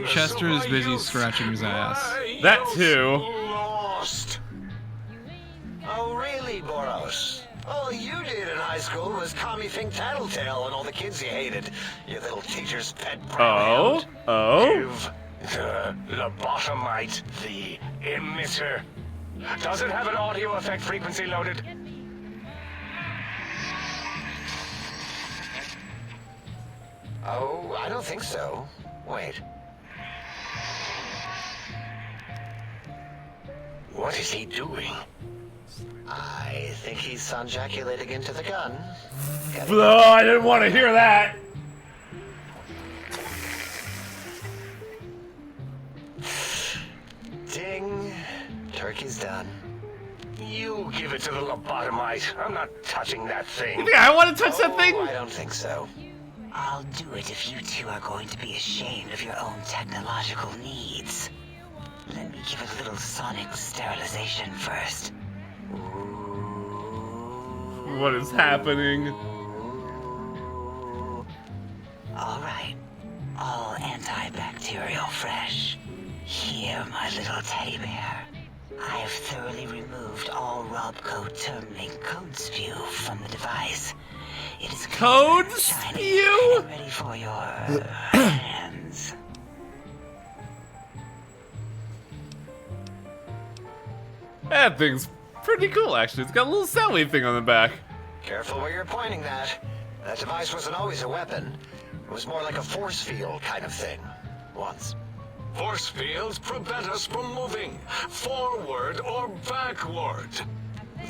Chester is busy scratching his ass. That too. Oh, really, Boros? All you did in high school was call me Fink Tattletale and all the kids you hated. You little teacher's pet Oh? Give the lobotomite the emitter. Does it have an audio effect frequency loaded? Oh, I don't think so. Wait. What is he doing? I think he's sonjaculating into the gun. Oh, I didn't want to hear that. Ding. Turkey's done. You give it to the lobotomite. I'm not touching that thing. You think I want to touch that thing? I don't think so. I'll do it if you two are going to be ashamed of your own technological needs. Let me give it a little sonic sterilization first. What is happening? All right. All antibacterial fresh. Here, my little teddy bear. I have thoroughly removed all Robco terminate code spew from the device. It is Code shiny, spew? and ready for your hands. That thing's pretty cool, actually. It's got a little sound wave thing on the back. Careful where you're pointing that. That device wasn't always a weapon. It was more like a force field kind of thing. Once. Force fields prevent us from moving forward or backward.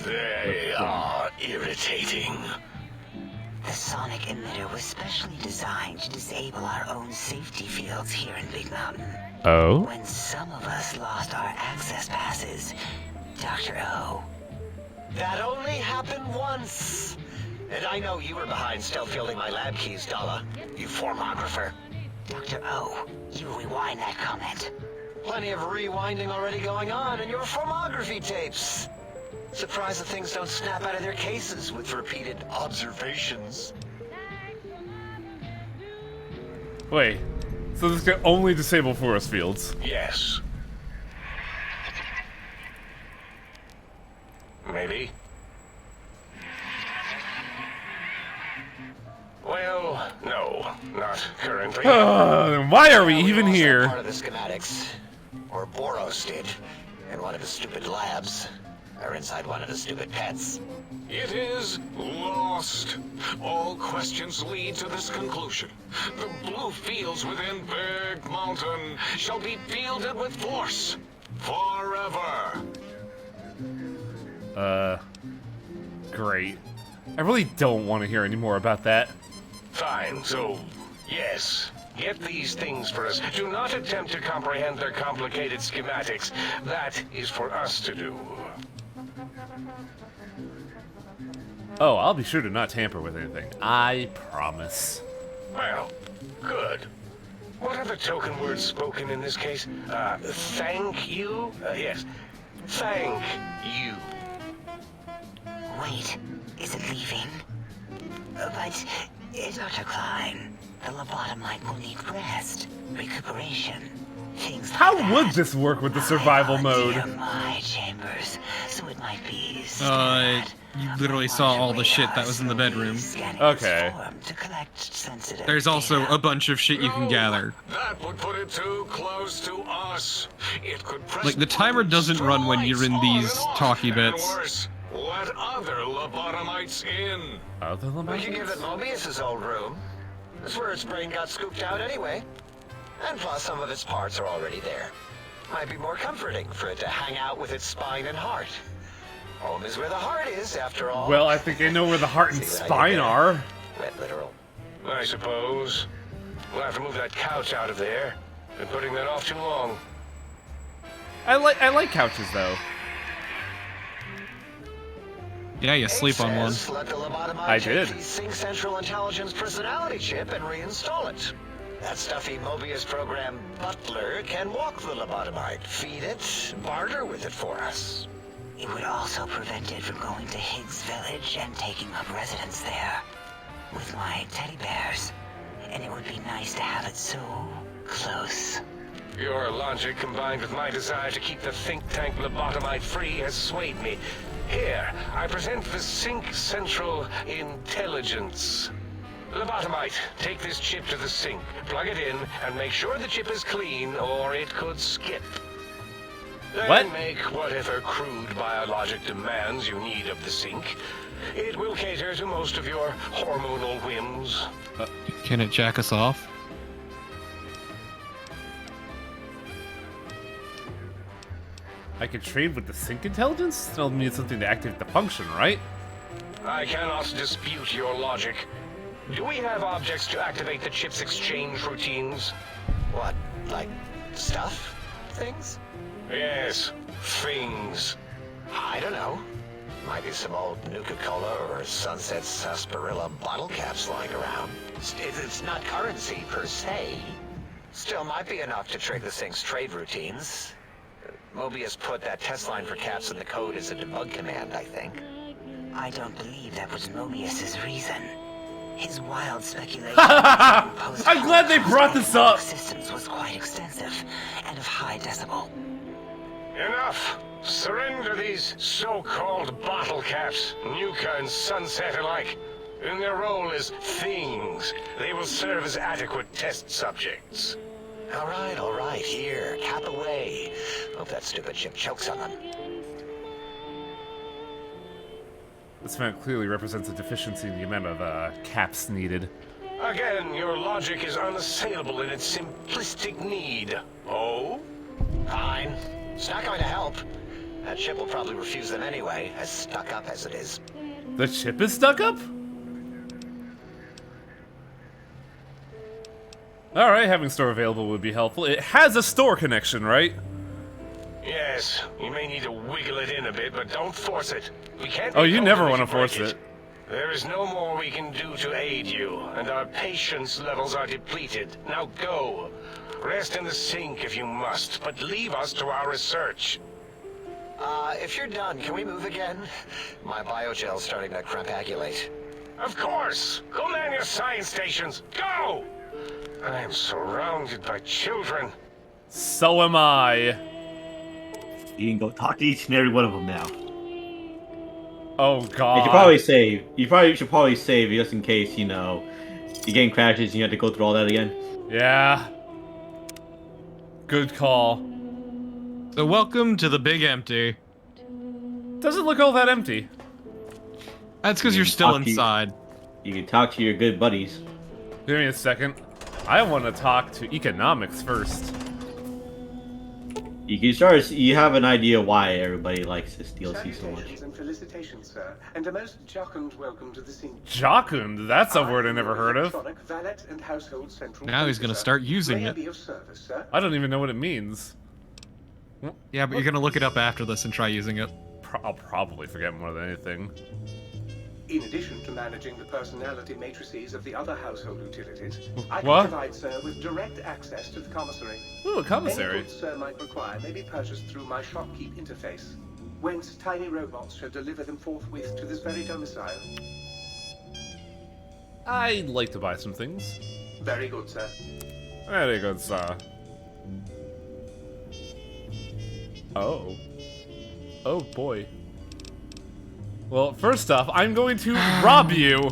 They are irritating. The sonic emitter was specially designed to disable our own safety fields here in Big Mountain. Oh? When some of us lost our access passes, Dr. O. That only happened once. And I know you were behind stealth fielding my lab keys, Dala. You formographer. Dr. O, you rewind that comment. Plenty of rewinding already going on in your formography tapes. Surprised that things don't snap out of their cases with repeated observations. Wait. So this can only disable force fields? Yes. Maybe. Well, no, not currently. Then why are we even here? Part of the schematics, or Boros did, in one of his stupid labs, or inside one of his stupid pets. It is lost. All questions lead to this conclusion. The blue fields within Big Mountain shall be fielded with force. Forever. Great. I really don't want to hear any more about that. Fine, so, yes. Get these things for us. Do not attempt to comprehend their complicated schematics. That is for us to do. Oh, I'll be sure to not tamper with anything. I promise. Well, good. What are the token words spoken in this case? Thank you? Yes. Thank you. Wait, is it leaving? But, Dr. Klein, the lobotomite will need rest, recuperation, things like How that. would this work with the survival mode? Near my chambers, so it might be You literally saw all the shit that was in the bedroom. Okay. There's also a bunch of shit you can gather. That would put it too close to us. It could press Like, the timer doesn't run when you're in these talky bits. worse, let other lobotomites in. Other We can give it Mobius's old room. That's where its brain got scooped out anyway. And plus, some of its parts are already there. Might be more comforting for it to hang out with its spine and heart. Home is where the heart is, after all. Well, I think I know where the heart and See what I did spine there? are. Wet literal. I suppose. We'll have to move that couch out of there. Been putting that off too long. I like couches though. Yeah, you sleep on one. Let the lobotomite I take did. the Sync Central Intelligence personality chip and reinstall it. That stuffy Mobius program butler can walk the lobotomite, feed it, barter with it for us. It would also prevent it from going to Higgs Village and taking up residence there with my teddy bears. And it would be nice to have it so close. Your logic combined with my desire to keep the think tank lobotomite free has swayed me. Here, I present the Sync Central Intelligence. Lobotomite, take this chip to the sink, plug it in, and make sure the chip is clean, or it could skip. Then What? make whatever crude biologic demands you need of the sink. It will cater to most of your hormonal whims. Can it jack us off? I could trade with the sync intelligence? That'll need something to activate the function, right? I cannot dispute your logic. Do we have objects to activate the chip's exchange routines? What, like stuff? Things? Yes, things. I don't know. Might be some old Nuka-Cola or Sunset Sarsaparilla bottle caps lying around. It's not currency per se. Still might be enough to trigger the Sync's trade routines. Mobius put that test line for caps in the code as a debug command, I think. I don't believe that was Mobius's reason. His wild speculation. I'm glad they brought this up. Systems was quite extensive and of high decibel. Enough! Surrender these so-called bottle caps, Nuka and Sunset alike. In their role as things, they will serve as adequate test subjects. All right, here, cap away. Hope that stupid chip chokes on them. This vent clearly represents a deficiency in the amount of caps needed. Again, your logic is unassailable in its simplistic need. Oh? Fine. It's not going to help. That chip will probably refuse them anyway, as stuck up as it is. The chip is stuck up? Alright, having store available would be helpful. It has a store connection, right? Yes, you may need to wiggle it in a bit, but don't force it. We can't. Oh, you never want want to force it. There is no more we can do to aid you, and our patience levels are depleted. Now go. Rest in the sink if you must, but leave us to our research. If you're done, can we move again? My biogel's starting to crampagulate. Of course! Go man your science stations! Go! I am surrounded by children. So am I. You can go talk to each and every one of them now. Oh god. You should probably save. You should probably save just in case, you know, the game crashes and you have to go through all that again. Yeah. Good call. So welcome to the big empty. Doesn't look all that empty. That's because you're still inside. You can talk to your good buddies. Give me a second. I want to talk to economics first. You can start. You have an idea why everybody likes this DLC so much. And felicitations, sir, and a most jocund welcome to the scene. Jocund? That's a word I never heard of. Valet and household central Now he's gonna start using May I it. be of service, sir? I don't even know what it means. Yeah, but you're gonna look it up after this and try using it. I'll probably forget more than anything. In addition to managing the personality matrices of the other household utilities, I can What? provide Sir with direct access to the commissary. Ooh, a commissary. Any goods Sir might require may be purchased through my shopkeep interface, whence tiny robots shall deliver them forthwith to this very domicile. I'd like to buy some things. Very good, sir. Very good, sir. Oh. Oh, boy. Well, first off, I'm going to rob you.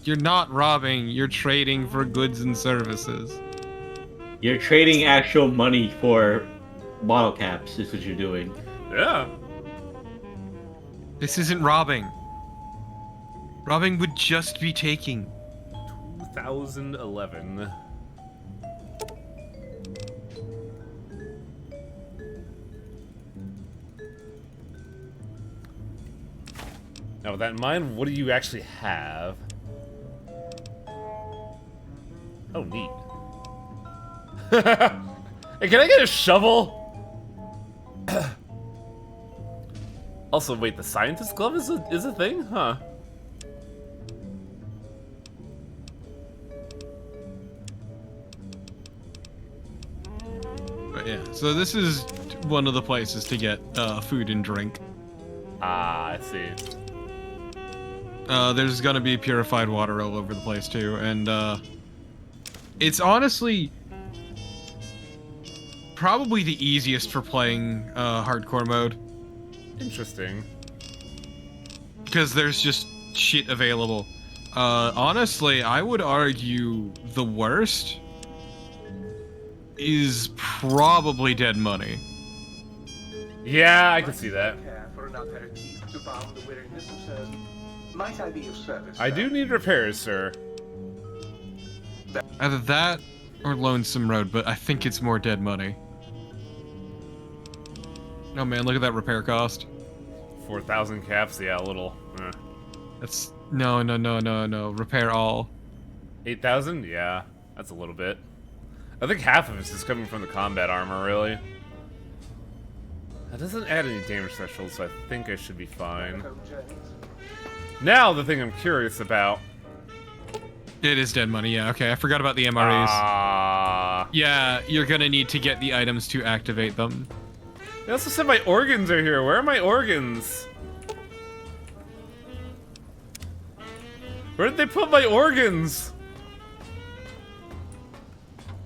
You're not robbing, you're trading for goods and services. You're trading actual money for bottle caps, is what you're doing. Yeah. This isn't robbing. Robbing would just be taking. 2011. Now, with that in mind, what do you actually have? Oh, neat. Hey, can I get a shovel? Also, wait, the scientist glove is a thing? Huh. But yeah, so this is one of the places to get food and drink. Ah, I see. There's gonna be purified water all over the place too, and it's honestly probably the easiest for playing hardcore mode. Interesting. Because there's just shit available. Honestly, I would argue the worst is probably Dead Money. Yeah, I can see that. Care for an aperitif to balm the weariness of sirs. Might I be of service? I sir? do need repairs, sir. Either that or Lonesome Road, but I think it's more Dead Money. Oh man, look at that repair cost. 4,000 caps, yeah, a little. That's no. Repair all. 8,000? Yeah, that's a little bit. I think half of it's just coming from the combat armor, really. That doesn't add any damage threshold, so I think I should be fine. Now, the thing I'm curious about. It is Dead Money, yeah. Okay, I forgot about the MREs. Yeah, you're gonna need to get the items to activate them. They also said my organs are here. Where are my organs? Where did they put my organs?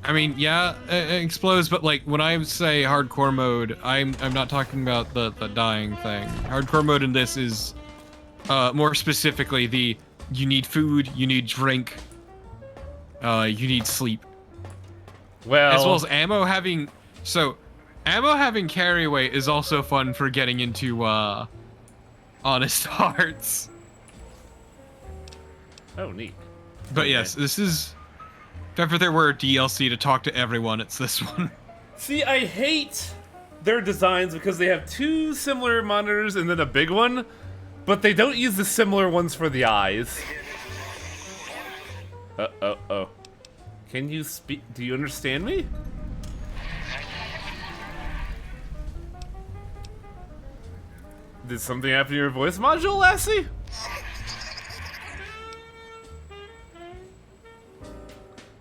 I mean, yeah, it explodes, but like when I say hardcore mode, I'm not talking about the dying thing. Hardcore mode in this is more specifically the you need food, you need drink, you need sleep. Well, as well as ammo having carry weight is also fun for getting into honest hearts. Oh, neat. But Okay. yes, this is. If ever there were a DLC to talk to everyone, it's this one. See, I hate their designs because they have two similar monitors and then a big one, but they don't use the similar ones for the eyes. Oh. Can you speak? Do you understand me? Did something happen to your voice module, Lassie?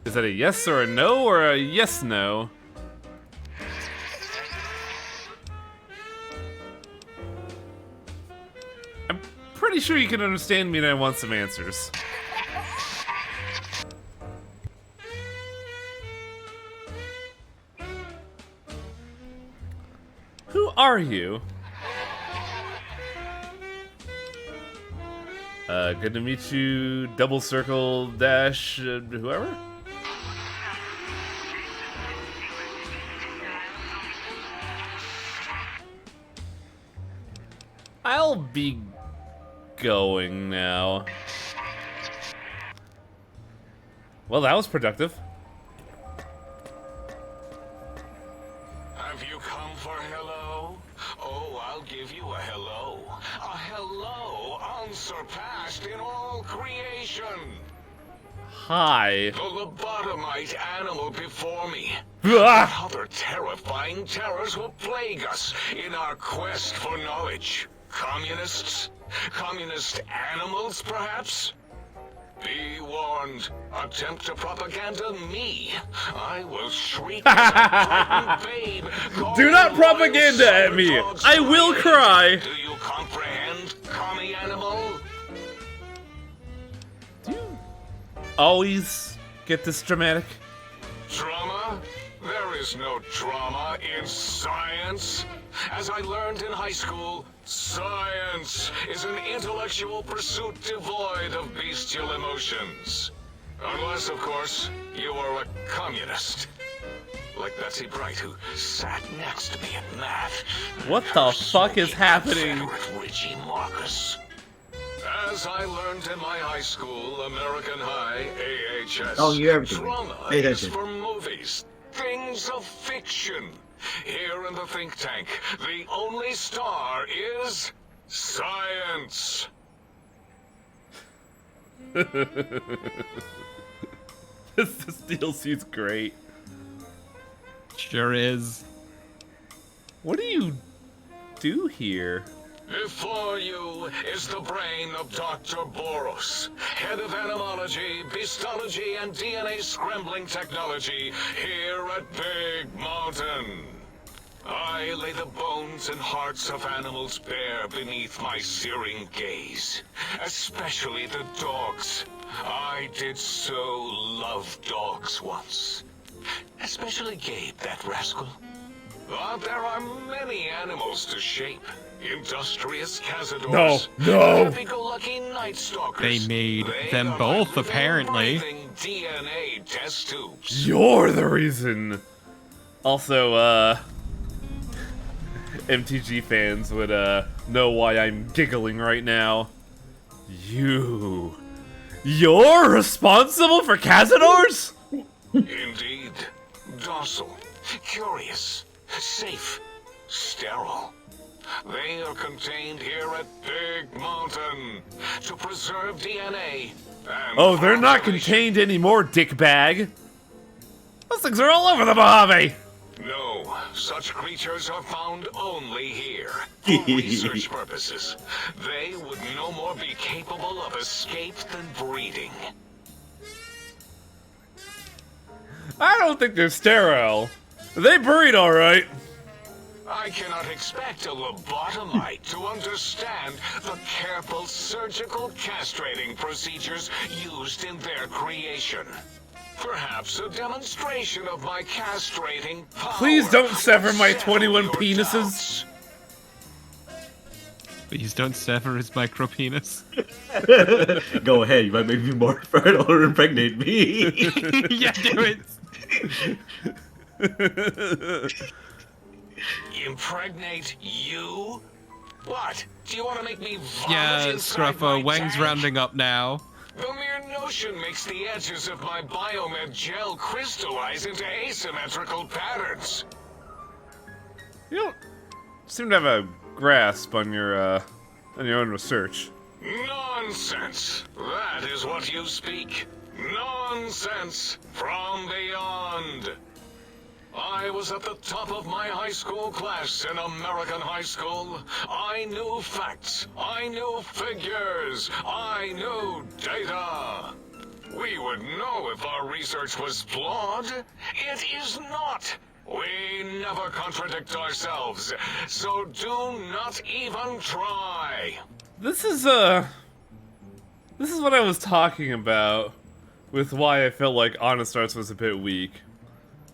Is that a yes or a no or a yes-no? I'm pretty sure you can understand me and I want some answers. Who are you? Good to meet you, double circle dash, whoever? I'll be going now. Well, that was productive. Have you come for hello? Oh, I'll give you a hello. A hello unsurpassed in all creation. Hi. The lobotomite animal before me. Ah! Other terrifying terrors will plague us in our quest for knowledge. communists? Communist animals, perhaps? Be warned. Attempt to propaganda me. I will shriek as a frightened babe. Do not propaganda at me. I will cry. Do you comprehend, commie animal? Always get this dramatic. Drama? There is no drama in science. As I learned in high school, science is an intellectual pursuit devoid of bestial emotions. Unless, of course, you are a communist. Like Betsy Bright, who sat next to me in math. What the fuck is happening? Richie Marcus. As I learned in my high school, American High, AHS, Oh, you're drama Pay is attention. for movies, things of fiction. Here in the think tank, the only star is science. This DLC's great. Sure is. What do you do here? Before you is the brain of Dr. Boros, head of animology, beastology, and DNA scrambling technology here at Big Mountain. I lay the bones and hearts of animals bare beneath my searing gaze, especially the dogs. I did so love dogs once. Especially Gabe, that rascal. But there are many animals to shape. Industrious cazadors. No. Happy-go-lucky night stalkers. They made them are both, living, apparently. breathing DNA test tubes. You're the reason. Also, MTG fans would know why I'm giggling right now. You're responsible for cazadors? Indeed. Docile, curious, safe, sterile. They are contained here at Big Mountain to preserve DNA. And Oh, they're not population. contained anymore, dickbag. Those things are all over the Mojave. No, such creatures are found only here for research purposes. They would no more be capable of escape than breeding. I don't think they're sterile. They breed all right. I cannot expect a lobotomite to understand the careful surgical castrating procedures used in their creation. Perhaps a demonstration of my castrating power. Please don't sever will my settle 21 your penises. doubts. Please don't sever his micro penis. Go ahead, you might make me more fertile or impregnate me. Yeah, do it. Impregnate you? What? Do you want to make me vomit Yeah, inside Scruffo, my Wang's tank? rounding up now. The mere notion makes the edges of my biomed gel crystallize into asymmetrical patterns. You don't seem to have a grasp on your own research. Nonsense! That is what you speak. Nonsense from beyond. I was at the top of my high school class in American high school. I knew facts. I knew figures. I knew data. We would know if our research was flawed. It is not. We never contradict ourselves, so do not even try. This is what I was talking about with why I felt like Honest Arts was a bit weak.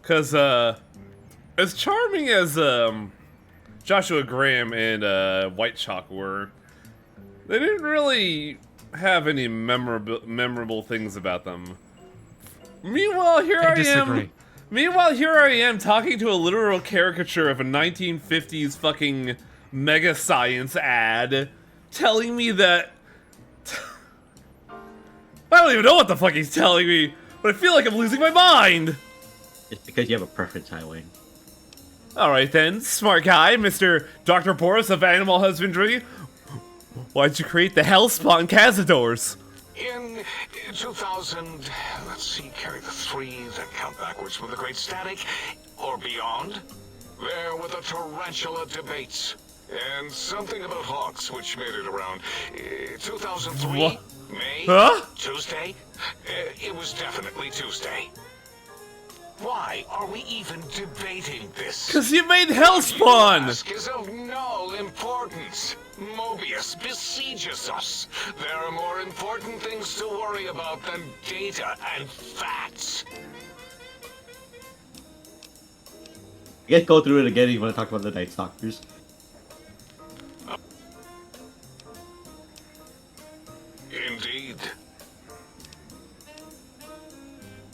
Cause as charming as Joshua Graham and White Chalk were, they didn't really have any memorable things about them. Meanwhile, here I disagree. am talking to a literal caricature of a 1950s fucking Mega Science ad, telling me that I don't even know what the fuck he's telling me, but I feel like I'm losing my mind. It's because you have a preference, Highway. Alright then, smart guy, Mr. Dr. Boris of Animal Husbandry. Why'd you create the Hellspawn Cazadors? In 2000, let's see, carry the 3, then count backwards with the Great Static, or beyond, there were the Tarantula debates. And something about Hawks, which made it around 2003, What? May, Huh? Tuesday. It was definitely Tuesday. Why are we even debating this? Because you made Hellspawn! Task is of no importance. Mobius besieges us. There are more important things to worry about than data and facts. I guess go through it again if you want to talk about the Night Stalkers. Indeed.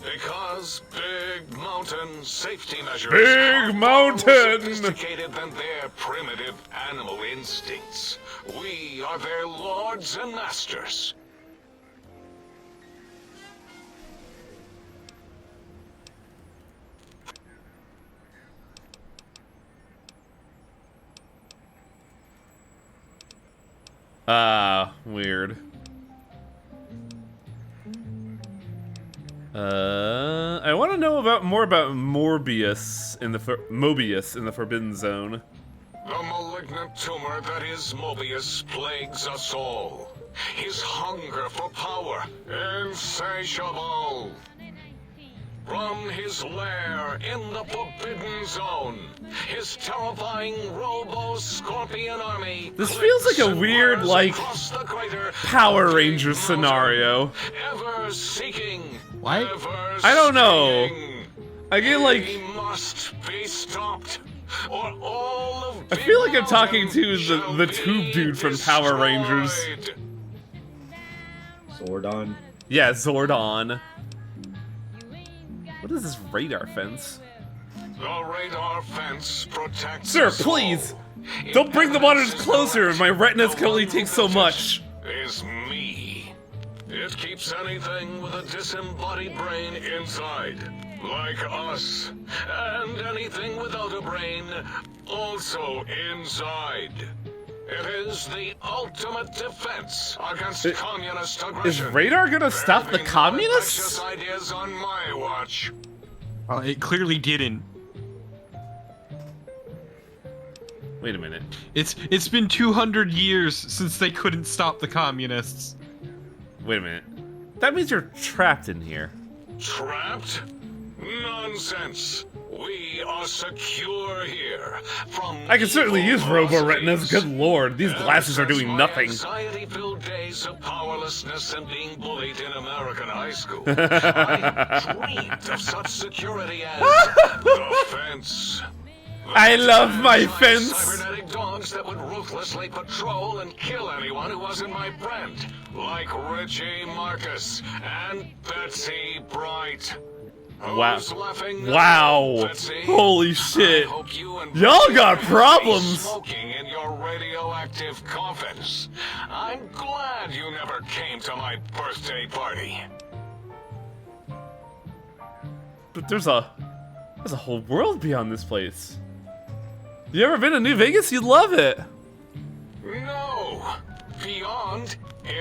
Because Big Mountain safety measures are Big more Mountain! sophisticated than their primitive animal instincts. We are their lords and masters. Weird. I want to know more about Mobius in the Forbidden Zone. The malignant tumor that is Mobius plagues us all. His hunger for power, insatiable. From his lair in the Forbidden Zone, his terrifying Robo-Scorpion army. This feels like a weird, like, across the crater, Power Rangers scenario. ever seeking. What? Ever I don't know. seeking. I get like, He must be stopped, or all of I feel like I'm Big talking Mountain to shall the be tube dude from Power Rangers. destroyed. Zordon. Yeah, Zordon. What is this radar fence? The radar fence protects Sir, us please! all. Don't bring the monitors Evidence is closer! correct. My retinas The can only one take so who much! is me. It keeps anything with a disembodied brain inside, like us. And anything without a brain, also inside. It is the ultimate defense against communist Is aggression. radar gonna stop the There have been no communists? infectious ideas on my watch. It clearly didn't. Wait a minute. It's been 200 years since they couldn't stop the communists. Wait a minute. That means you're trapped in here. Trapped? Nonsense. We are secure here. From I can certainly use evil robo-retinas, velocities. good lord. These glasses are Ever since doing my nothing. Anxiety-filled days of powerlessness and being bullied in American high school, I dreamed of such security as the fence. I love my Like fence! cybernetic dogs that would ruthlessly patrol and kill anyone who wasn't my friend, like Richie Marcus and Betsy Bright. Wow. Who's laughing now, Wow. Betsy? Holy shit. I hope you and Y'all Betsy got will be problems. Smoking in your radioactive coffins. I'm glad you never came to my birthday party. But there's a whole world beyond this place. You ever been to New Vegas? You'd love it. No. Beyond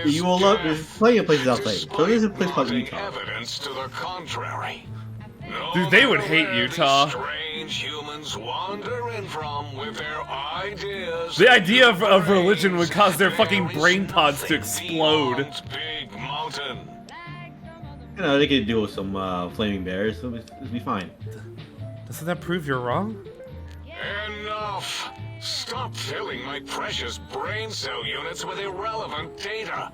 is You will love. death. There's plenty of places outside. So there's a place called Mounting Utah. evidence to the contrary. No Dude, they would matter hate where Utah. these strange humans wander in from with their ideas. The idea of and religion would cause their there fucking is brain pods to nothing explode. beyond Big Mountain. You know, they could deal with some flaming bears, so it'll be fine. Doesn't that prove you're wrong? Enough! Stop filling my precious brain cell units with irrelevant data.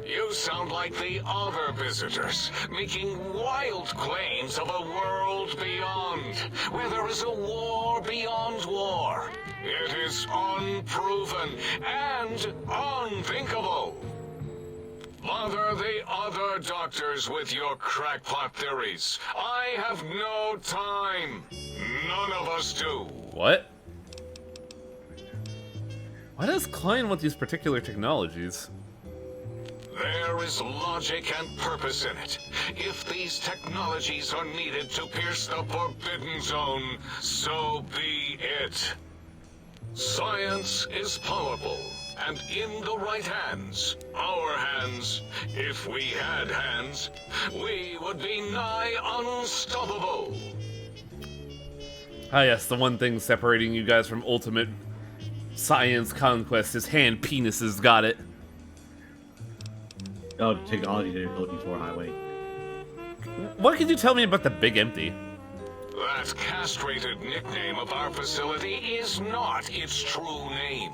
You sound like the other visitors, making wild claims of a world beyond, where there is a war beyond war. It is unproven and unthinkable. Bother the other doctors with your crackpot theories. I have no time. None of us do. What? Why does Klein want these particular technologies? There is logic and purpose in it. If these technologies are needed to pierce the Forbidden Zone, so be it. Science is powerful, and in the right hands, our hands, if we had hands, we would be nigh unstoppable. Ah yes, the one thing separating you guys from ultimate Science conquest, his hand penises got it. Oh, technology they're looking for highway. What could you tell me about the Big Empty? That castrated nickname of our facility is not its true name.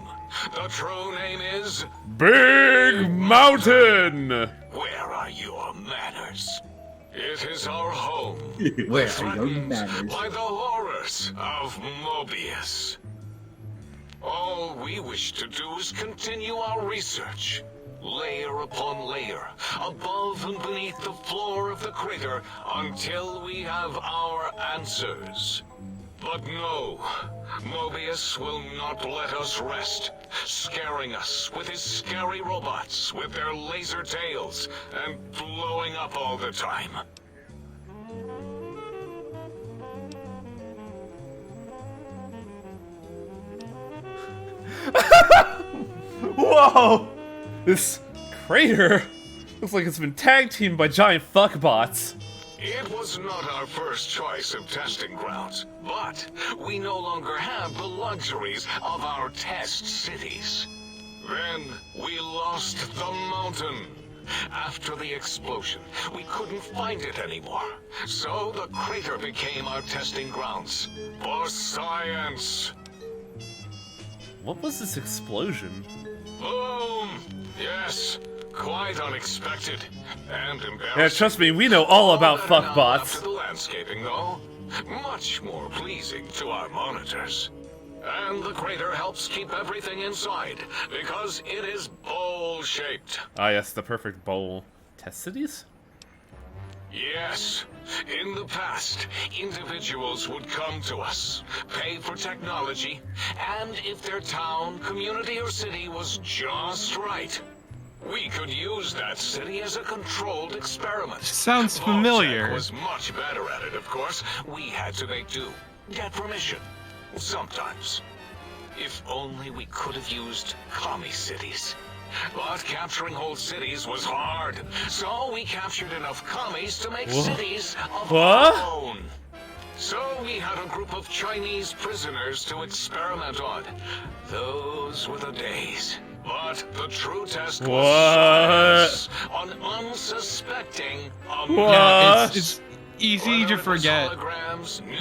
The true name is... Big Mountain! Where are your manners? It is our home. Where are your threatened manners? by the horrors of Mobius. All we wish to do is continue our research, layer upon layer, above and beneath the floor of the crater, until we have our answers. But no, Mobius will not let us rest, scaring us with his scary robots with their laser tails and blowing up all the time. Whoa! This crater looks like it's been tag teamed by giant fuckbots. It was not our first choice of testing grounds, but we no longer have the luxuries of our test cities. Then we lost the mountain. After the explosion, we couldn't find it anymore. So the crater became our testing grounds for science. What was this explosion? Boom! Yes, quite unexpected and embarrassing. Yeah, trust me, we know all about Better now fuckbots. after the landscaping, though, much more pleasing to our monitors. And the crater helps keep everything inside because it is bowl-shaped. Ah, yes, the perfect bowl. Test cities? Yes. In the past, individuals would come to us, pay for technology, and if their town, community, or city was just right, we could use that city as a controlled experiment. Sounds Vault familiar. Tech was much better at it, of course. We had to make do. Get permission. Sometimes. If only we could have used commie cities. But capturing whole cities was hard, so we captured enough commies to make cities of What? our own. So we had a group of Chinese prisoners to experiment on. Those were the days. But the true test was science on unsuspecting Yeah, Americans. it's easy to forget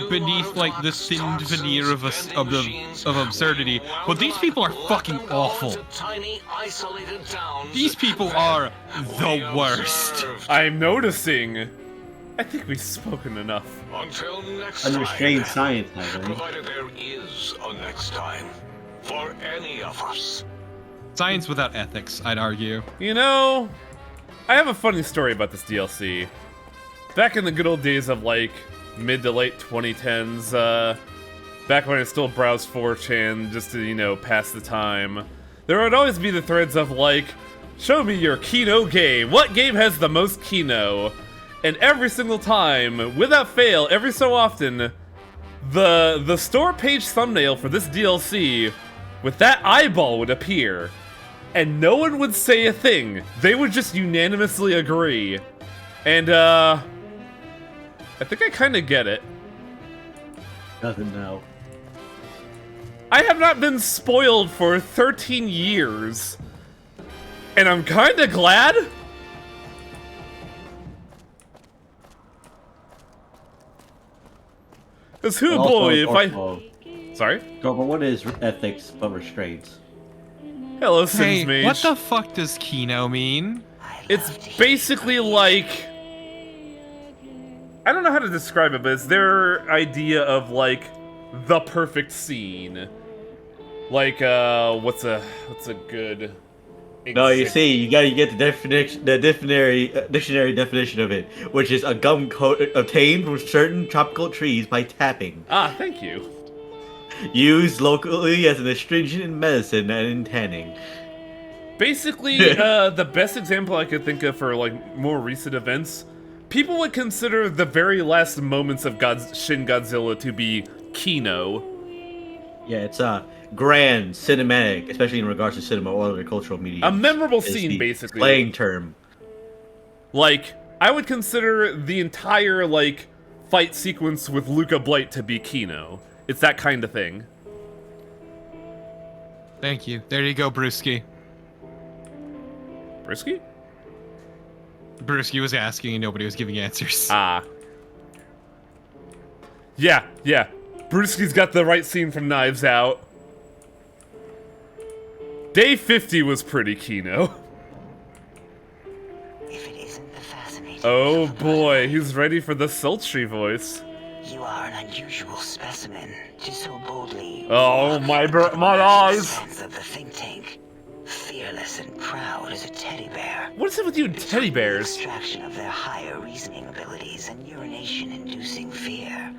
beneath like the thin veneer of absurdity. But these people are fucking awful. These people are the worst. I'm noticing. I think we've spoken enough. Until next Unrestrained time, science, highway. provided there is a next time for any of us. Science without ethics, I'd argue. You know, I have a funny story about this DLC. Back in the good old days of like mid to late 2010s, back when I still browsed 4chan just to, you know, pass the time, there would always be the threads of like, show me your Kino game. What game has the most Kino? And every single time, without fail, every so often, the store page thumbnail for this DLC with that eyeball would appear. And no one would say a thing. They would just unanimously agree. And, I think I kind of get it. Doesn't know. I have not been spoiled for 13 years. And I'm kind of glad. Because who boy, if I... Sorry? But what is ethics but restraints? Hello, Hey, Sims Mage. what the fuck does Kino mean? It's basically like... I don't know how to describe it, but it's their idea of, like, the perfect scene. Like, what's a good... No, you see, you gotta get the dictionary definition of it, which is a gum coat obtained from certain tropical trees by tapping. Ah, thank you. Used locally as an astringent in medicine and in tanning. Basically, the best example I could think of for, like, more recent events, people would consider the very last moments of Shin Godzilla to be Kino. Yeah, it's grand, cinematic, especially in regards to cinema or other cultural media. A memorable is scene, the basically. Slang term. Like, I would consider the entire, like, fight sequence with Luca Blight to be Kino. It's that kind of thing. Thank you. There you go, Brewski. Brisky? Brewski was asking and nobody was giving answers. Ah. Yeah. Brewski's got the right scene from Knives Out. Day 50 was pretty Kino. If it isn't the fascinating... Oh boy, he's ready for the sultry voice. You are an unusual specimen to so boldly... Oh, my eyes! ...sense of the think tank. Fearless and proud as a teddy bear. What is it with you and teddy bears? Extraction of their higher reasoning abilities and urination-inducing fear.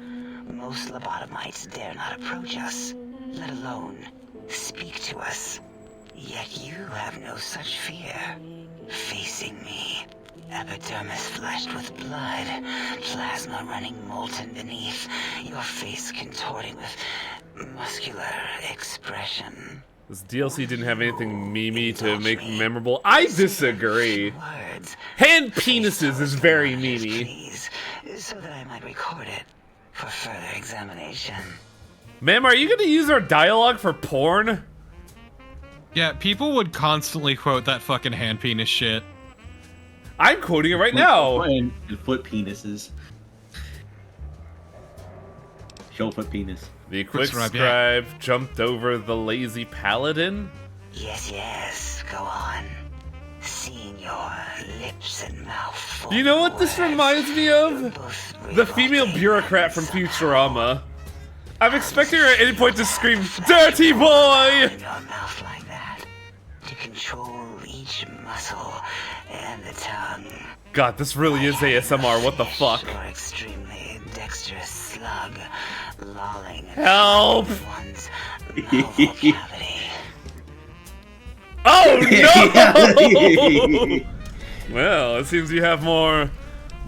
Most lobotomites dare not approach us, let alone speak to us. Yet you have no such fear. Facing me, epidermis flushed with blood, plasma running molten beneath, your face contorting with muscular expression. This DLC didn't have anything memey to make memorable. I disagree. Hand penises is very memey. Please, so that I might record it for further examination. Ma'am, are you gonna use our dialogue for porn? Yeah, people would constantly quote that fucking hand penis shit. I'm quoting it right now. And foot penises. Show foot penis. The quick scribe jumped over the lazy paladin? Yes, go on. Seeing your lips and mouth. You know what this reminds me of? The female bureaucrat from Futurama. I'm expecting her at any point to scream, "Dirty boy!" Your mouth like that. To control each muscle and the tongue. God, this really is ASMR, what the fuck? Your extremely dexterous slug, lolling Help! one's mouth cavity. Oh no! Well, it seems you have more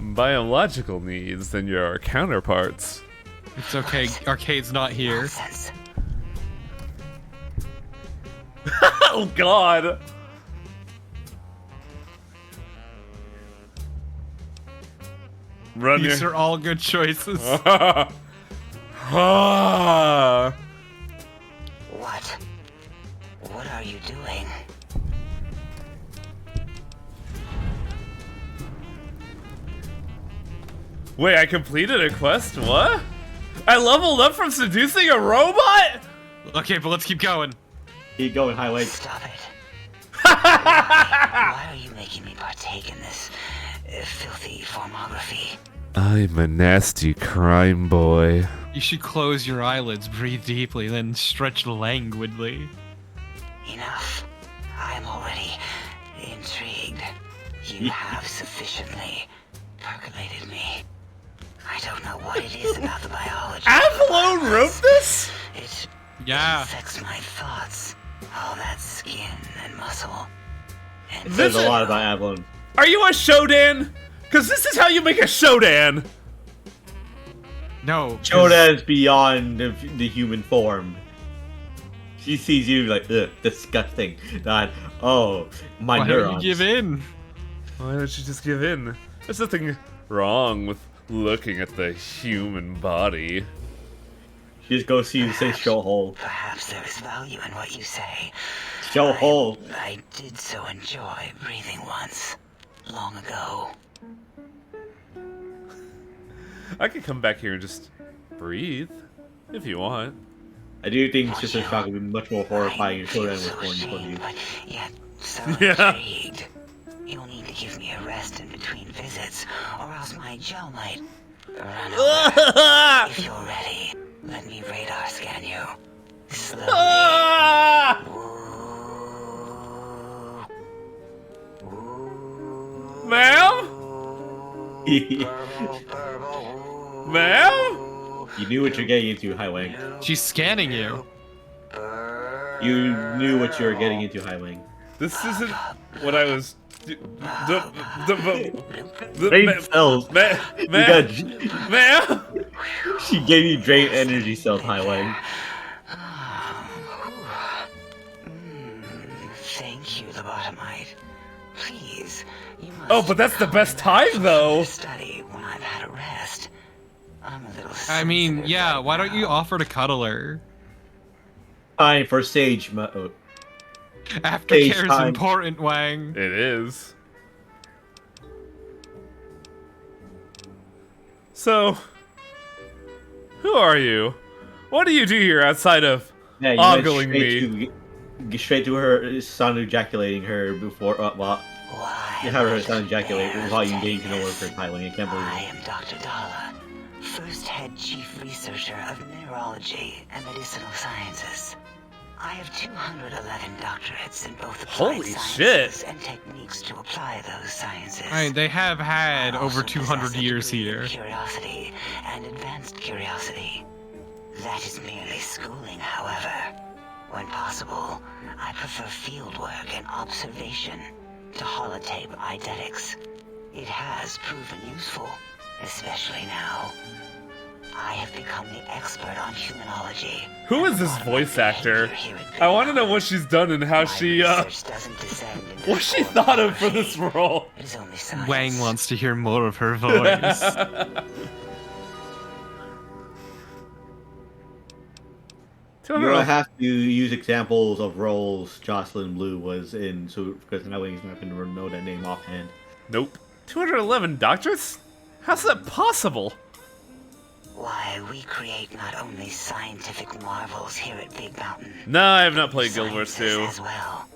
biological needs than your counterparts. It's okay, Arcade's not here. Oh god! Run These your... are all good choices. What? What are you doing? Wait, I completed a quest? What? I leveled up from seducing a robot? Okay, but let's keep going. Keep going, Highway. Stop it. Why are you making me partake in this filthy formography? I'm a nasty crime boy. You should close your eyelids, breathe deeply, then stretch languidly. Enough. I'm already intrigued. You have sufficiently percolated me. I don't know what it is about the biology. Avalon wrote this? It Yeah. affects my thoughts. All that skin and muscle. And There's a lot about Avalon. Are you a Shodan? Because this is how you make a Shodan. No. Shoda is beyond the human form. She sees you like, ugh, disgusting. Not, oh, my Why neurons. don't you give in? Why don't you just give in? There's nothing wrong with looking at the human body. She just goes see you and say, show hole. Perhaps there is value in what you say. Show hole. I did so enjoy breathing once, long ago. I could come back here and just breathe, if you want. I do think Sister Shock would be much more horrifying if Shodan was born before you. But yet so Yeah. intrigued. You'll need to give me a rest in between visits, or else my gel might run over. If you're ready, let me radar scan you. Slowly. Ma'am? Ma'am? You knew what you're getting into, Highway. She's scanning you. You knew what you were getting into, Highway. This isn't what I was... Drain cells. Ma'am? She gave you drain energy cells, Highway. Thank you, lobotomite. Please, you must... Oh, but that's the best time, though. Study when I've had a rest. I'm a little... I mean, yeah, why don't you offer to cuddle her? Time for sage mode. Aftercare is time. important, Wang. It is. So, who are you? What do you do here outside of Yeah, you ogling went me? straight to her son ejaculating her before, well, you have her son ejaculate while you getting to know her for tiling. I can't believe I it. am Dr. Dala, first head chief researcher of mineralogy and medicinal sciences. I have 211 doctorates in both applied Holy sciences shit. and techniques to apply those sciences. I mean, they have had I over also 200 possess a years degree in here. Curiosity and advanced curiosity. That is merely schooling, however. When possible, I prefer fieldwork and observation to holotape eidetics. It has proven useful, especially now. I have become the expert on humanology. Who is this voice actor? I want to know what she's done and how she, what she thought of for this role. Wang wants to hear more of her voice. You're gonna have to use examples of roles Jocelyn Blue was in, so because now he's not gonna know that name offhand. Nope. 211 doctors? How's that possible? Why, we create not only scientific marvels here at Big Mountain. No, I have not played Guild Wars 2. As well.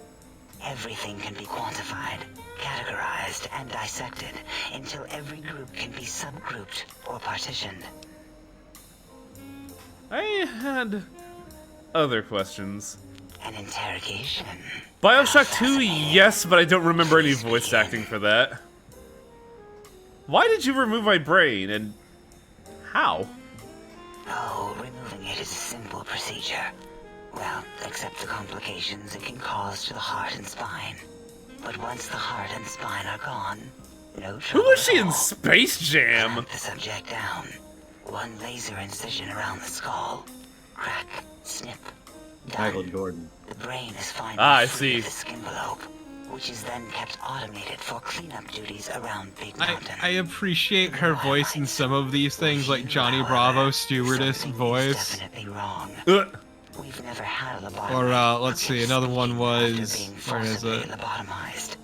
Everything can be quantified, categorized, and dissected until every group can be subgrouped or partitioned. I had other questions. An interrogation. Bioshock 2, yes, but I don't remember any voice acting for that. Why did you remove my brain, and how? Oh, removing it is a simple procedure. Well, except the complications it can cause to the heart and spine. But once the heart and spine are gone, no trouble. Who was she at in all. Space Jam? Clamp the subject down. One laser incision around the skull. Crack, snip, Michael done. Jordan. The brain is finally I free see. of the skin envelope, which is then kept automated for cleanup duties around Big Mountain. I appreciate her voice in some of these things, like Johnny Bravo stewardess voice. Definitely wrong. We've never had a lobotomy. Or let's see, another one was, where is it? Lobotomized.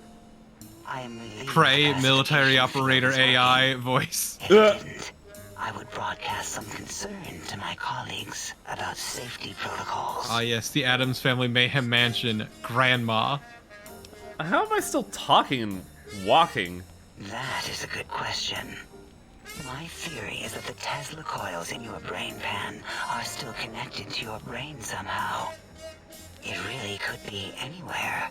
I am relieved Prey that military investigation operator field is AI working. voice. If it didn't, I would broadcast some concern to my colleagues about safety protocols. Ah yes, the Addams Family Mayhem Mansion, Grandma. How am I still talking and walking? That is a good question. My theory is that the Tesla coils in your brain pan are still connected to your brain somehow. It really could be anywhere.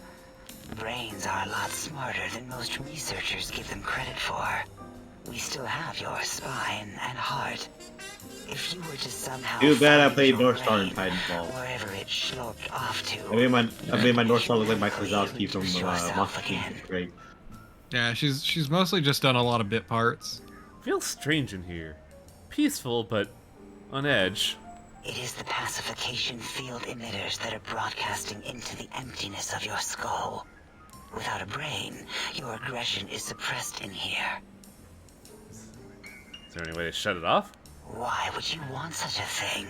Brains are a lot smarter than most researchers give them credit for. We still have your spine and heart. If you were to somehow Too bad I find played your North Star in brain, Titanfall. wherever it sloped off to, I made my North Star look like Mike quickly Wazowski from reduce yourself Monster again. Inc. Great. Yeah, she's mostly just done a lot of bit parts. Feels strange in here. Peaceful, but on edge. It is the pacification field emitters that are broadcasting into the emptiness of your skull. Without a brain, your aggression is suppressed in here. Is there any way to shut it off? Why would you want such a thing?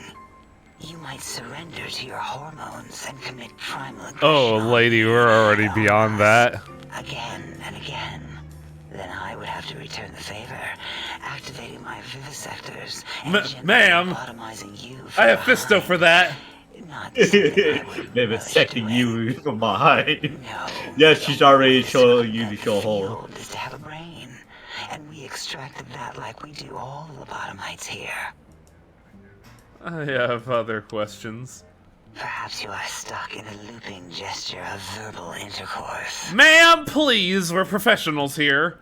You might surrender to your hormones and commit primal aggression. Oh, lady, we're already beyond that. Again and again. Then I would have to return the favor, activating my vivisectors and gently Ma'am, lobotomizing you I have from Fisto for that. Not something I would Vivisecting you from behind. No. Yes, she's already showing you the show hole. Field is to have a brain, and we extracted that like we do all the lobotomites here. I have other questions. Perhaps you are stuck in a looping gesture of verbal intercourse. Ma'am, please, we're professionals here.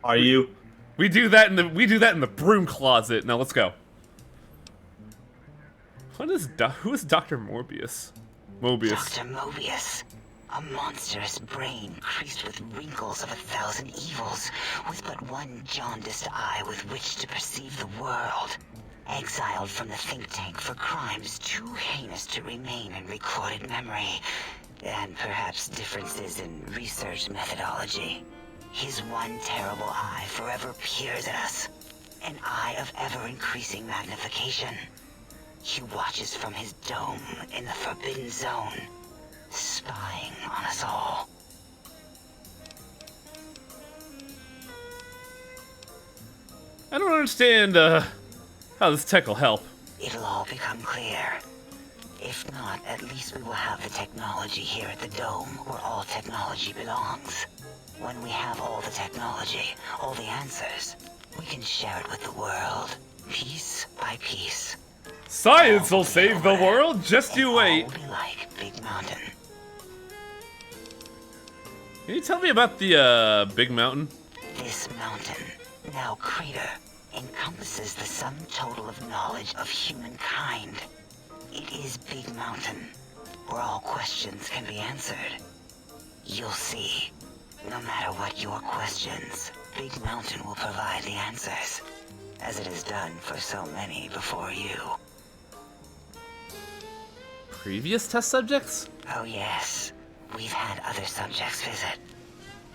Are you? We do that in the broom closet. Now let's go. Who is Dr. Morbius? Dr. Mobius. A monstrous brain creased with wrinkles of 1,000 evils, with but one jaundiced eye with which to perceive the world. Exiled from the think tank for crimes too heinous to remain in recorded memory, and perhaps differences in research methodology. His one terrible eye forever peers at us, an eye of ever-increasing magnification. He watches from his dome in the Forbidden Zone. spying on us all. I don't understand, how this tech will help. It'll all become clear. If not, at least we will have the technology here at the Dome, where all technology belongs. When we have all the technology, all the answers, we can share it with the world, piece by piece. Science will save the world, just you wait. All will be like Big Mountain. Can you tell me about the, Big Mountain? This mountain, now crater, encompasses the sum total of knowledge of humankind. It is Big Mountain, where all questions can be answered. You'll see. No matter what your questions, Big Mountain will provide the answers, as it has done for so many before you. Previous test subjects? Oh yes, we've had other subjects visit.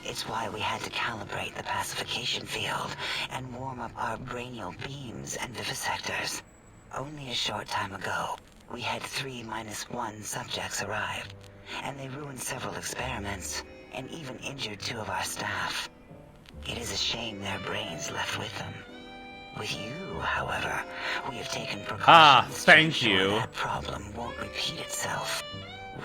It's why we had to calibrate the pacification field and warm up our brainial beams and vivisectors. Only a short time ago, we had 3-1 subjects arrive, and they ruined several experiments, and even injured 2 of our staff. It is a shame their brains left with them. With you, however, we have taken precautions to ensure that problem won't repeat itself.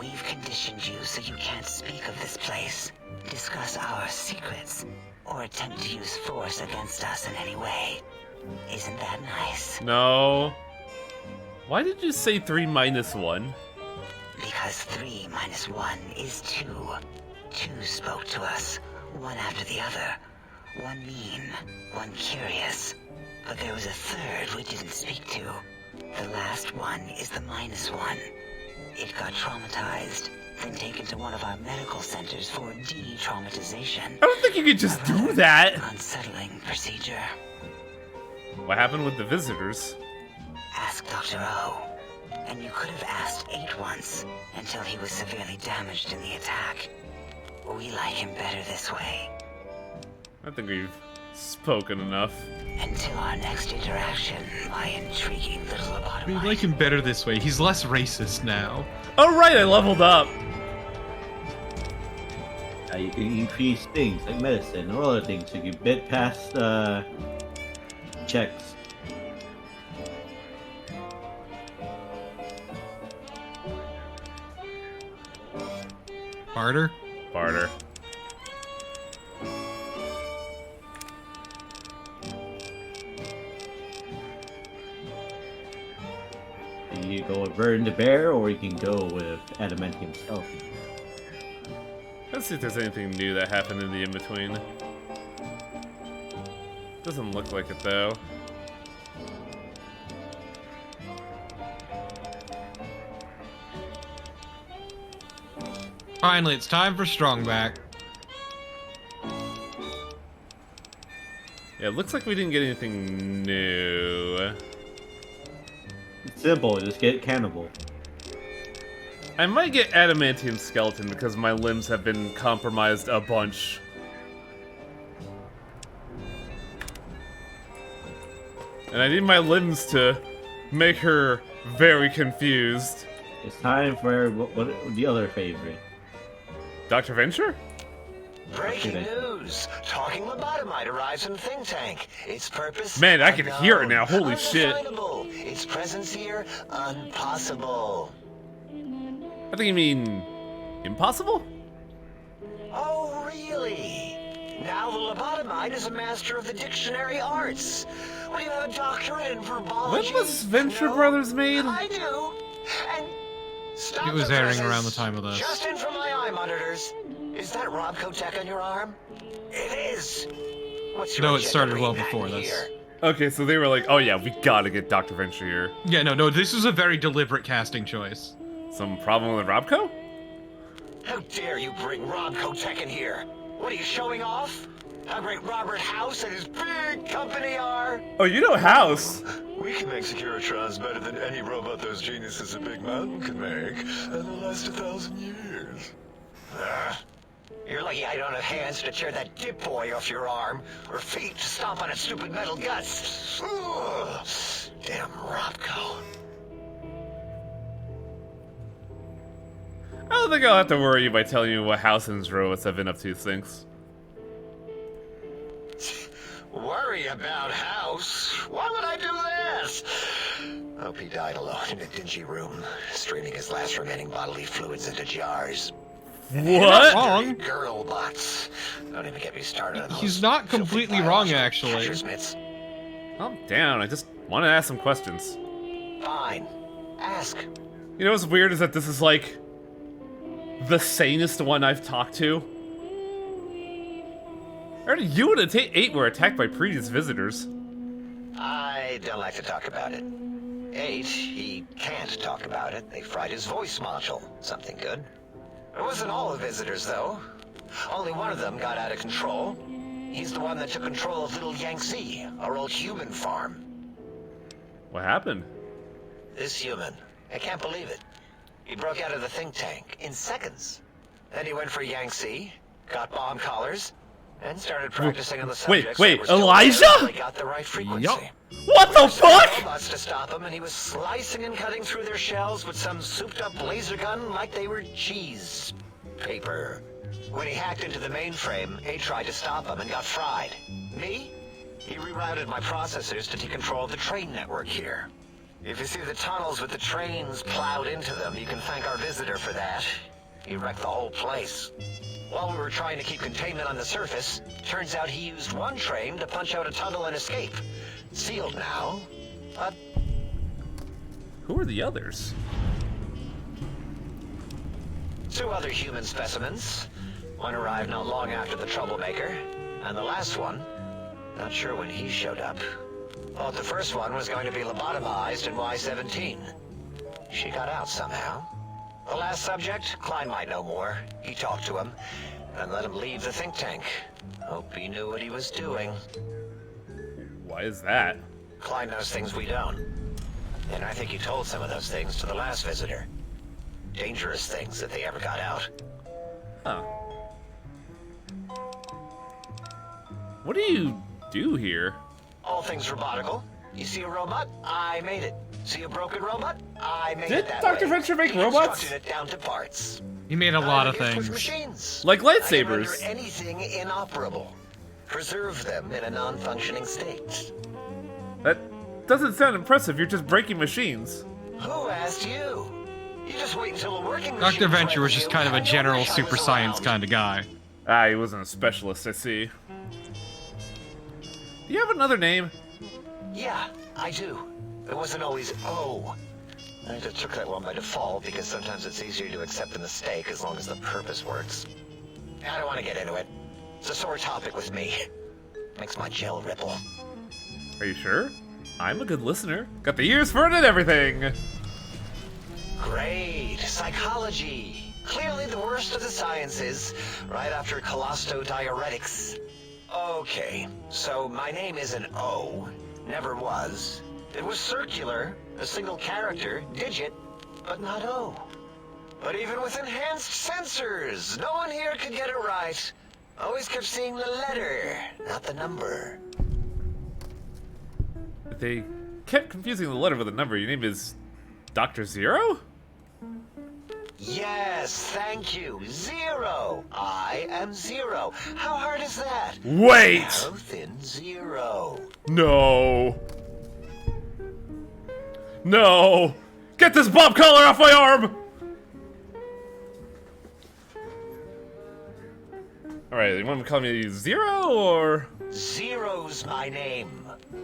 We've conditioned you so you can't speak of this place, discuss our secrets, or attempt to use force against us in any way. Isn't that nice? No. Why did you say 3-1? Because 3-1 is 2. 2 spoke to us, one after the other. One mean, one curious. But there was a third we didn't speak to. The last one is the -1. It got traumatized, then taken to one of our medical centers for de-traumatization. I don't think you could just do that. Unsettling procedure. What happened with the visitors? Ask Dr. O. And you could have asked 8 once, until he was severely damaged in the attack. We like him better this way. I think we've spoken enough. Until our next interaction, my intriguing little lobotomite. We like him better this way. He's less racist now. Oh right, I leveled up. You can increase things like medicine or other things so you can bit past checks. Barter? Barter. You can go with Burn the Bear, or you can go with Adamantium Skeleton. Let's see if there's anything new that happened in the in-between. Doesn't look like it, though. Finally, it's time for Strongback. Yeah, it looks like we didn't get anything new. It's simple, just get Cannibal. I might get Adamantium Skeleton because my limbs have been compromised a bunch. And I need my limbs to make her very confused. It's time for what the other favorite. Dr. Venture? Breaking news! Talking lobotomite arrives in the think tank. Its purpose? Man, I can hear it now. Holy shit. Undefinable. Its presence here? Impossible. I think you mean impossible? Oh, really? Now the lobotomite is a master of the dictionary arts. We have a doctorate in verbology. When was Venture Brothers made? I do. And stop It was the airing presses. around the time of this. Just in from my eye monitors. Is that Robco Tech on your arm? It is. What's your No, it agenda started well bringing before back this. here? Okay, so they were like, oh yeah, we gotta get Dr. Venture here. Yeah, no, this was a very deliberate casting choice. Some problem with Robco? How dare you bring Robco Tech in here? What are you showing off? How great Robert House and his big company are? Oh, you know House. We can make Securitrons better than any robot those geniuses at Big Mountain can make, and they'll last 1,000 years. You're lucky I don't have hands to tear that dip boy off your arm, or feet to stomp on its stupid metal guts. Ugh. Damn Robco. I don't think I'll have to worry you by telling you what Howson's robots have been up to since. Worry about House? Why would I do this? Hope he died alone in a dingy room, straining his last remaining bodily fluids into jars. What? Wrong. Girl bots. Don't even get me started on those. He's not completely wrong, actually. Calm down. I just want to ask some questions. Fine. Ask. You know what's weird is that this is like the sanest one I've talked to. Already, you and 8 were attacked by previous visitors. I don't like to talk about it. 8, he can't talk about it. They fried his voice module. Something good. It wasn't all the visitors, though. Only one of them got out of control. He's the one that took control of Little Yangtze, our old human farm. What happened? This human. I can't believe it. He broke out of the think tank in seconds. Then he went for Yangtze, got bomb collars, and started practicing on the subjects. Wait, that were still Elijah? there until he got the right frequency. Yup. What the fuck? Robots to stop him, and he was slicing and cutting through their shells with some souped-up laser gun like they were cheese paper. When he hacked into the mainframe, A tried to stop him and got fried. Me? He rerouted my processors to take control of the train network here. If you see the tunnels with the trains plowed into them, you can thank our visitor for that. He wrecked the whole place. While we were trying to keep containment on the surface, turns out he used one train to punch out a tunnel and escape. Sealed now, but... Who are the others? 2 other human specimens. One arrived not long after the troublemaker, and the last one, not sure when he showed up. Thought the first one was going to be lobotomized in Y-17. She got out somehow. The last subject, Klein might know more. He talked to him, and let him leave the think tank. Hope he knew what he was doing. Why is that? Klein knows things we don't. And I think he told some of those things to the last visitor. Dangerous things if they ever got out. Huh. What do you do here? All things robotical. You see a robot? I made it. See a broken robot? I made it that Dr. way. Venture make robots? Constructed it down to parts. He made a lot of With things. machines. Like I can lightsabers. render anything inoperable. Preserve them in a non-functioning state. That doesn't sound impressive. You're just breaking machines. Who asked you? You just wait until a working machine Dr. Venture was threatens just you, kind of a and you'll general wish I super was science around. kind of guy. Ah, he wasn't a specialist, I see. Do you have another name? Yeah, I do. It wasn't always O. I just took that one by default because sometimes it's easier to accept a mistake as long as the purpose works. I don't want to get into it. It's a sore topic with me. Makes my gel ripple. Are you sure? I'm a good listener. Got the ears for it and everything. Great. Psychology. Clearly the worst of the sciences, right after colostodiuretics. Okay, so my name is an O. Never was. It was circular, a single character, digit, but not O. But even with enhanced sensors, no one here could get it right. Always kept seeing the letter, not the number. They kept confusing the letter with a number. Your name is Dr. Zero? Yes, thank you. 0. I am 0. How hard is that? Wait! Narrow, thin 0. No. No! Get this bob collar off my arm! Alright, you want to call me Zero, or...? Zero's my name.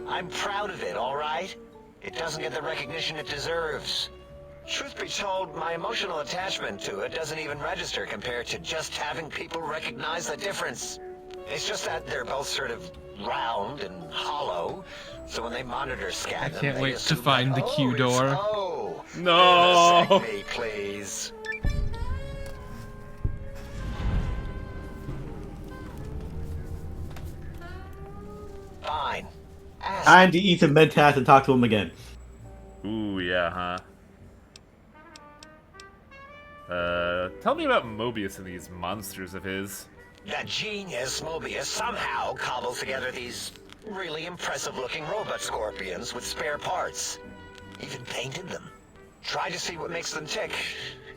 I'm proud of it, all right? It doesn't get the recognition it deserves. Truth be told, my emotional attachment to it doesn't even register compared to just having people recognize the difference. It's just that they're both sort of round and hollow, so when they monitor scan them, Can't they wait to assume find that, the Q it's door. O. No. Vivisect me, please. Fine. Ask. Time to eat some Mentats and talk to him again. Ooh, yeah, huh? Tell me about Mobius and these monsters of his. That genius Mobius somehow cobbles together these really impressive-looking robot scorpions with spare parts. Even painted them. Tried to see what makes them tick.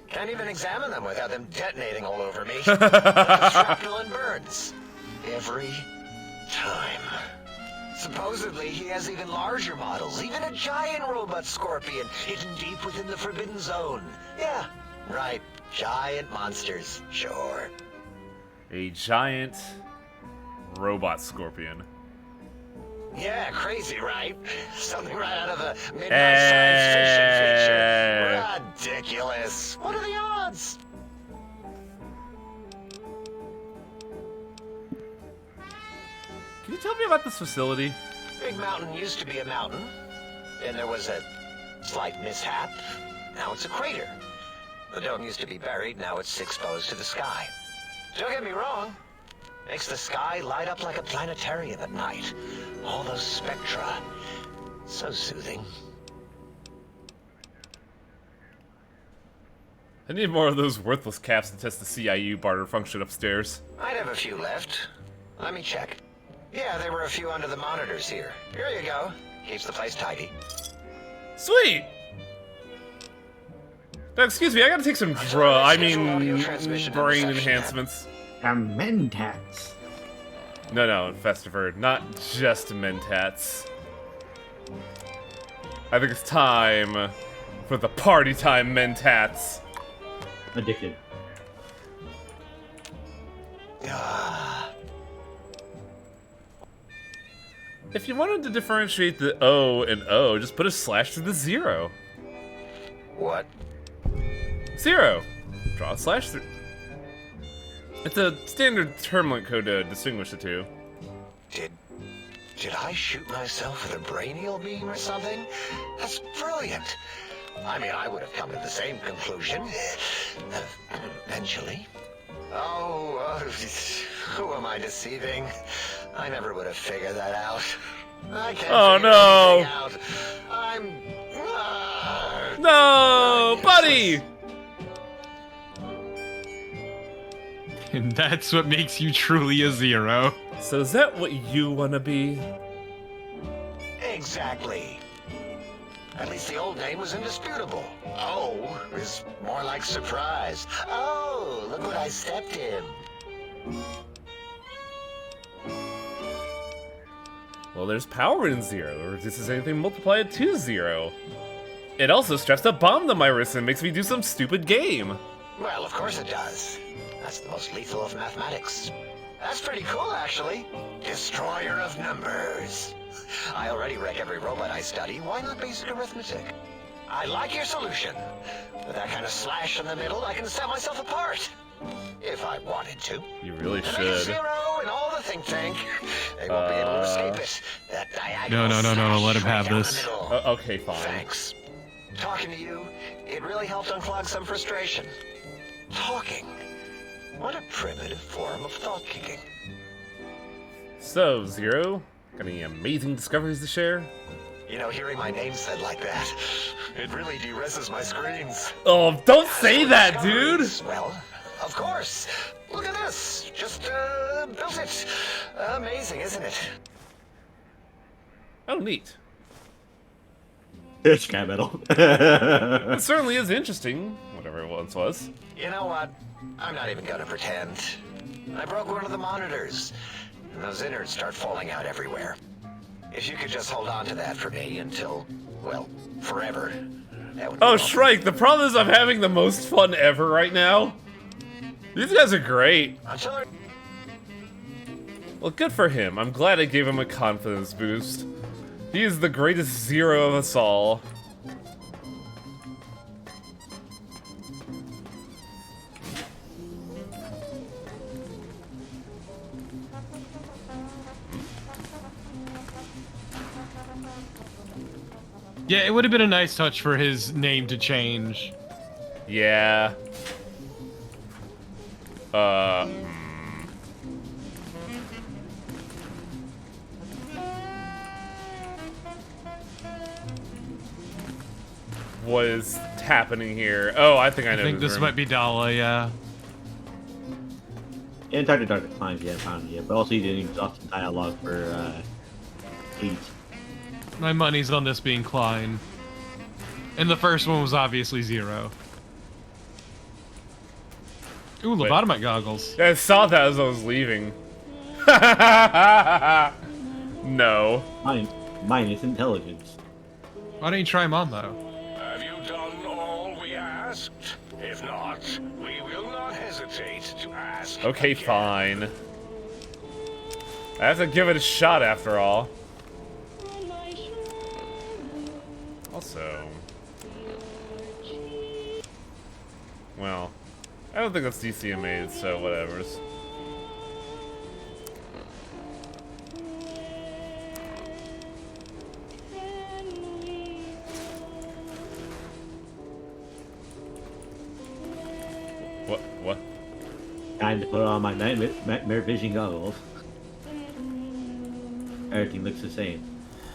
Can't even examine them without them detonating all over me. Shrapnel and burns. Every time. Supposedly, he has even larger models, even a giant robot scorpion hidden deep within the Forbidden Zone. Yeah, right. Giant monsters, sure. A giant robot scorpion. Yeah, crazy, right? Something right out of a midnight science fiction feature. Ridiculous. What are the odds? Can you tell me about this facility? Big Mountain used to be a mountain. Then there was a slight mishap. Now it's a crater. The dome used to be buried, now it's exposed to the sky. Don't get me wrong. Makes the sky light up like a planetarium at night. All those spectra. So soothing. I need more of those worthless caps to test the CIU barter function upstairs. I'd have a few left. Let me check. Yeah, there were a few under the monitors here. Here you go. Keeps the place tidy. Sweet! Now, excuse me, I gotta take some brain enhancements. Mentats. No, Festiver, not just Mentats. I think it's time for the party time Mentats. Addicted. If you wanted to differentiate the O and O, just put a slash through the 0. What? 0. Draw a slash through. It's a standard termlet code to distinguish the two. Did I shoot myself with a brainial beam or something? That's brilliant. I mean, I would have come to the same conclusion. Eventually. Oh, who am I deceiving? I never would have figured that out. I can't figure anything out. No, buddy! And that's what makes you truly a zero. So is that what you want to be? Exactly. At least the old name was indisputable. Oh is more like surprise. Oh, look what I stepped in. Well, there's power in 0. Reduces anything multiplied to 0. It also straps a bomb to my wrist and makes me do some stupid game. Well, of course it does. That's the most lethal of mathematics. That's pretty cool, actually. Destroyer of numbers. I already wreck every robot I study. Why not basic arithmetic? I like your solution. With that kind of slash in the middle, I can set myself apart. If I wanted to. You really and should. 0 and all the think tank. They won't be able to escape it. That diagonal No, let him have this. Okay, fine. Thanks. Talking to you, it really helped unclog some frustration. Talking. What a primitive form of thought kicking. So, 0, got any amazing discoveries to share? You know, hearing my name said like that, it really de-reses my screens. Oh, don't say that, dude! Well, of course. Look at this. Just, built it. Amazing, isn't it? Oh, neat. It's cat metal. It certainly is interesting, whatever it once was. You know what? I'm not even gonna pretend. I broke one of the monitors, and those innards start falling out everywhere. If you could just hold on to that for me until, well, forever. That would be awesome. Shrike, the problem is I'm having the most fun ever right now. These guys are great. Well, good for him. I'm glad I gave him a confidence boost. He is the greatest 0 of us all. Yeah, it would have been a nice touch for his name to change. Yeah. What is happening here? Oh, I think I know. I think this might be Dala, yeah. In Dark to Dark Times, yeah, found it, but also you didn't exhaust the dialogue for 8. My money's on this being Klein. And the first one was obviously 0. Ooh, lobotomite goggles. Yeah, I saw that as I was leaving. No. Mine is intelligence. Why don't you try them on, though? Have you done all we asked? If not, we will not hesitate to ask. Okay, again. fine. I have to give it a shot after all. Also... Well, I don't think that's DCMA, so whatevers. What? Time to put on my night vision goggles. Everything looks the same.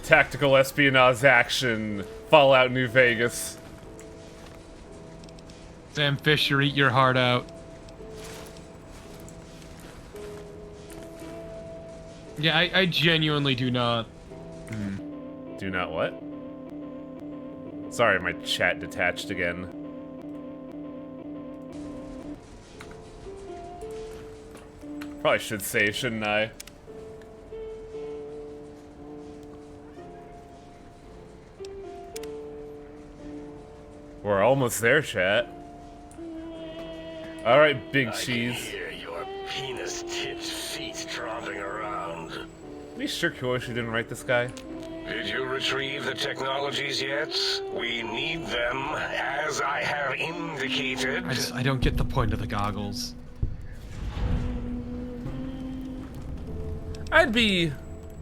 Tactical espionage action. Fallout New Vegas. Sam Fisher, eat your heart out. Yeah, I genuinely do not. Do not what? Sorry, my chat detached again. Probably should save, shouldn't I? We're almost there, chat. Alright, Big Cheese. I hear your penis-tipped feet tromping around. Are we sure Kyoshi didn't write this guy? Did you retrieve the technologies yet? We need them, as I have indicated. I don't get the point of the goggles. I'd be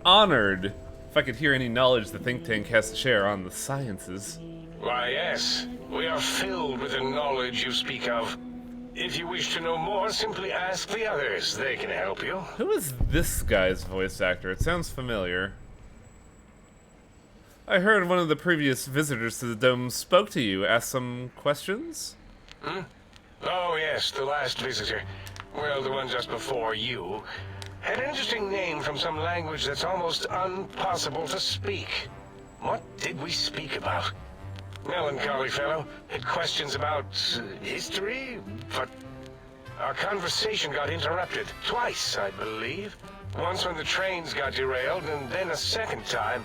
honored if I could hear any knowledge the think tank has to share on the sciences. Why, yes. We are filled with the knowledge you speak of. If you wish to know more, simply ask the others. They can help you. Who is this guy's voice actor? It sounds familiar. I heard one of the previous visitors to the dome spoke to you, asked some questions? Hmm? Oh, yes, the last visitor. Well, the one just before you. Had an interesting name from some language that's almost impossible to speak. What did we speak about? Melancholy fellow. Had questions about history, but our conversation got interrupted twice, I believe. Once when the trains got derailed, and then a second time.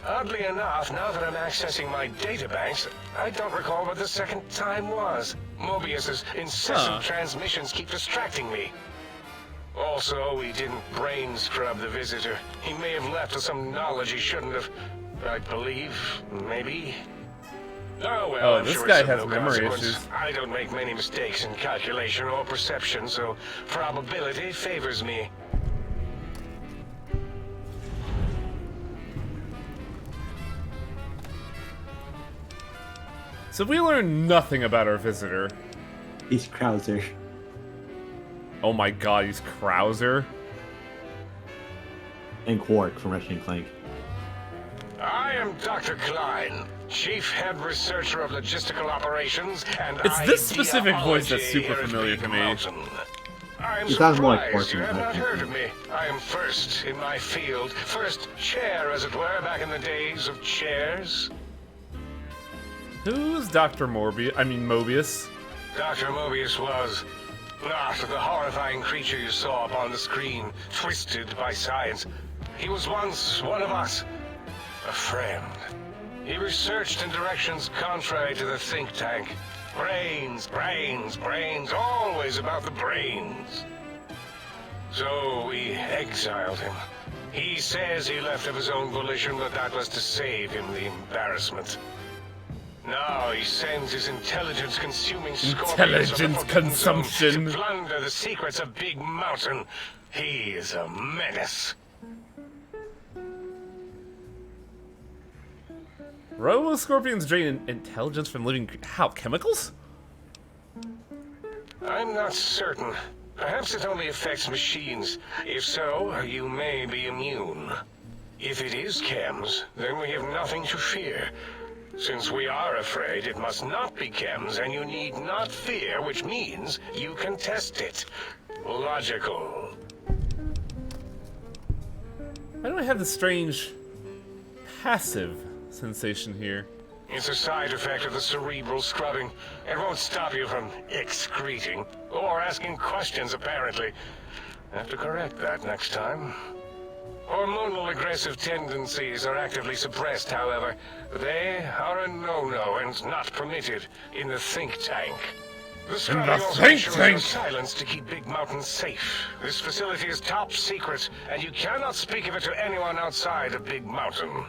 Oddly enough, now that I'm accessing my databanks, I don't recall what the second time was. Mobius's incessant transmissions keep distracting me. Also, we didn't brain scrub the visitor. He may have left us some knowledge he shouldn't have. I believe, maybe. Oh well, I'm this sure guy it's of has no memory consequence. issues. I don't make many mistakes in calculation or perception, so probability favors me. So we learned nothing about our visitor. He's Krauser. Oh my god, he's Krauser? And Quark from Ratchet and Clank. I am Dr. Klein, Chief Head Researcher of Logistical Operations, and It's this specific voice that's super familiar to me. I'm It sounds more like surprised Quark you than have not Ratchet. heard of me. I am first in my field, first chair, as it were, back in the days of chairs. Who's Dr. Mobius? Dr. Mobius was not the horrifying creature you saw upon the screen, twisted by science. He was once one of us, a friend. He researched in directions contrary to the think tank. Brains, brains, brains, always about the brains. So we exiled him. He says he left of his own volition, but that was to save him the embarrassment. Now he sends his intelligence-consuming scorpions of the Intelligence Forbidden Zone consumption. to plunder the secrets of Big Mountain. He is a menace. Robo-scorpions drain intelligence from living... How? Chemicals? I'm not certain. Perhaps it only affects machines. If so, you may be immune. If it is chems, then we have nothing to fear. Since we are afraid, it must not be chems, and you need not fear, which means you can test it. Logical. Why do I have this strange... passive sensation here? It's a side effect of the cerebral scrubbing. It won't stop you from excreting. Or asking questions, apparently. Have to correct that next time. Hormonal aggressive tendencies are actively suppressed, however. They are a no-no and not permitted in the think tank. The scrubbing also ensures your silence to keep Big Mountain safe. This facility is top secret, and you cannot speak of it to anyone outside of Big Mountain.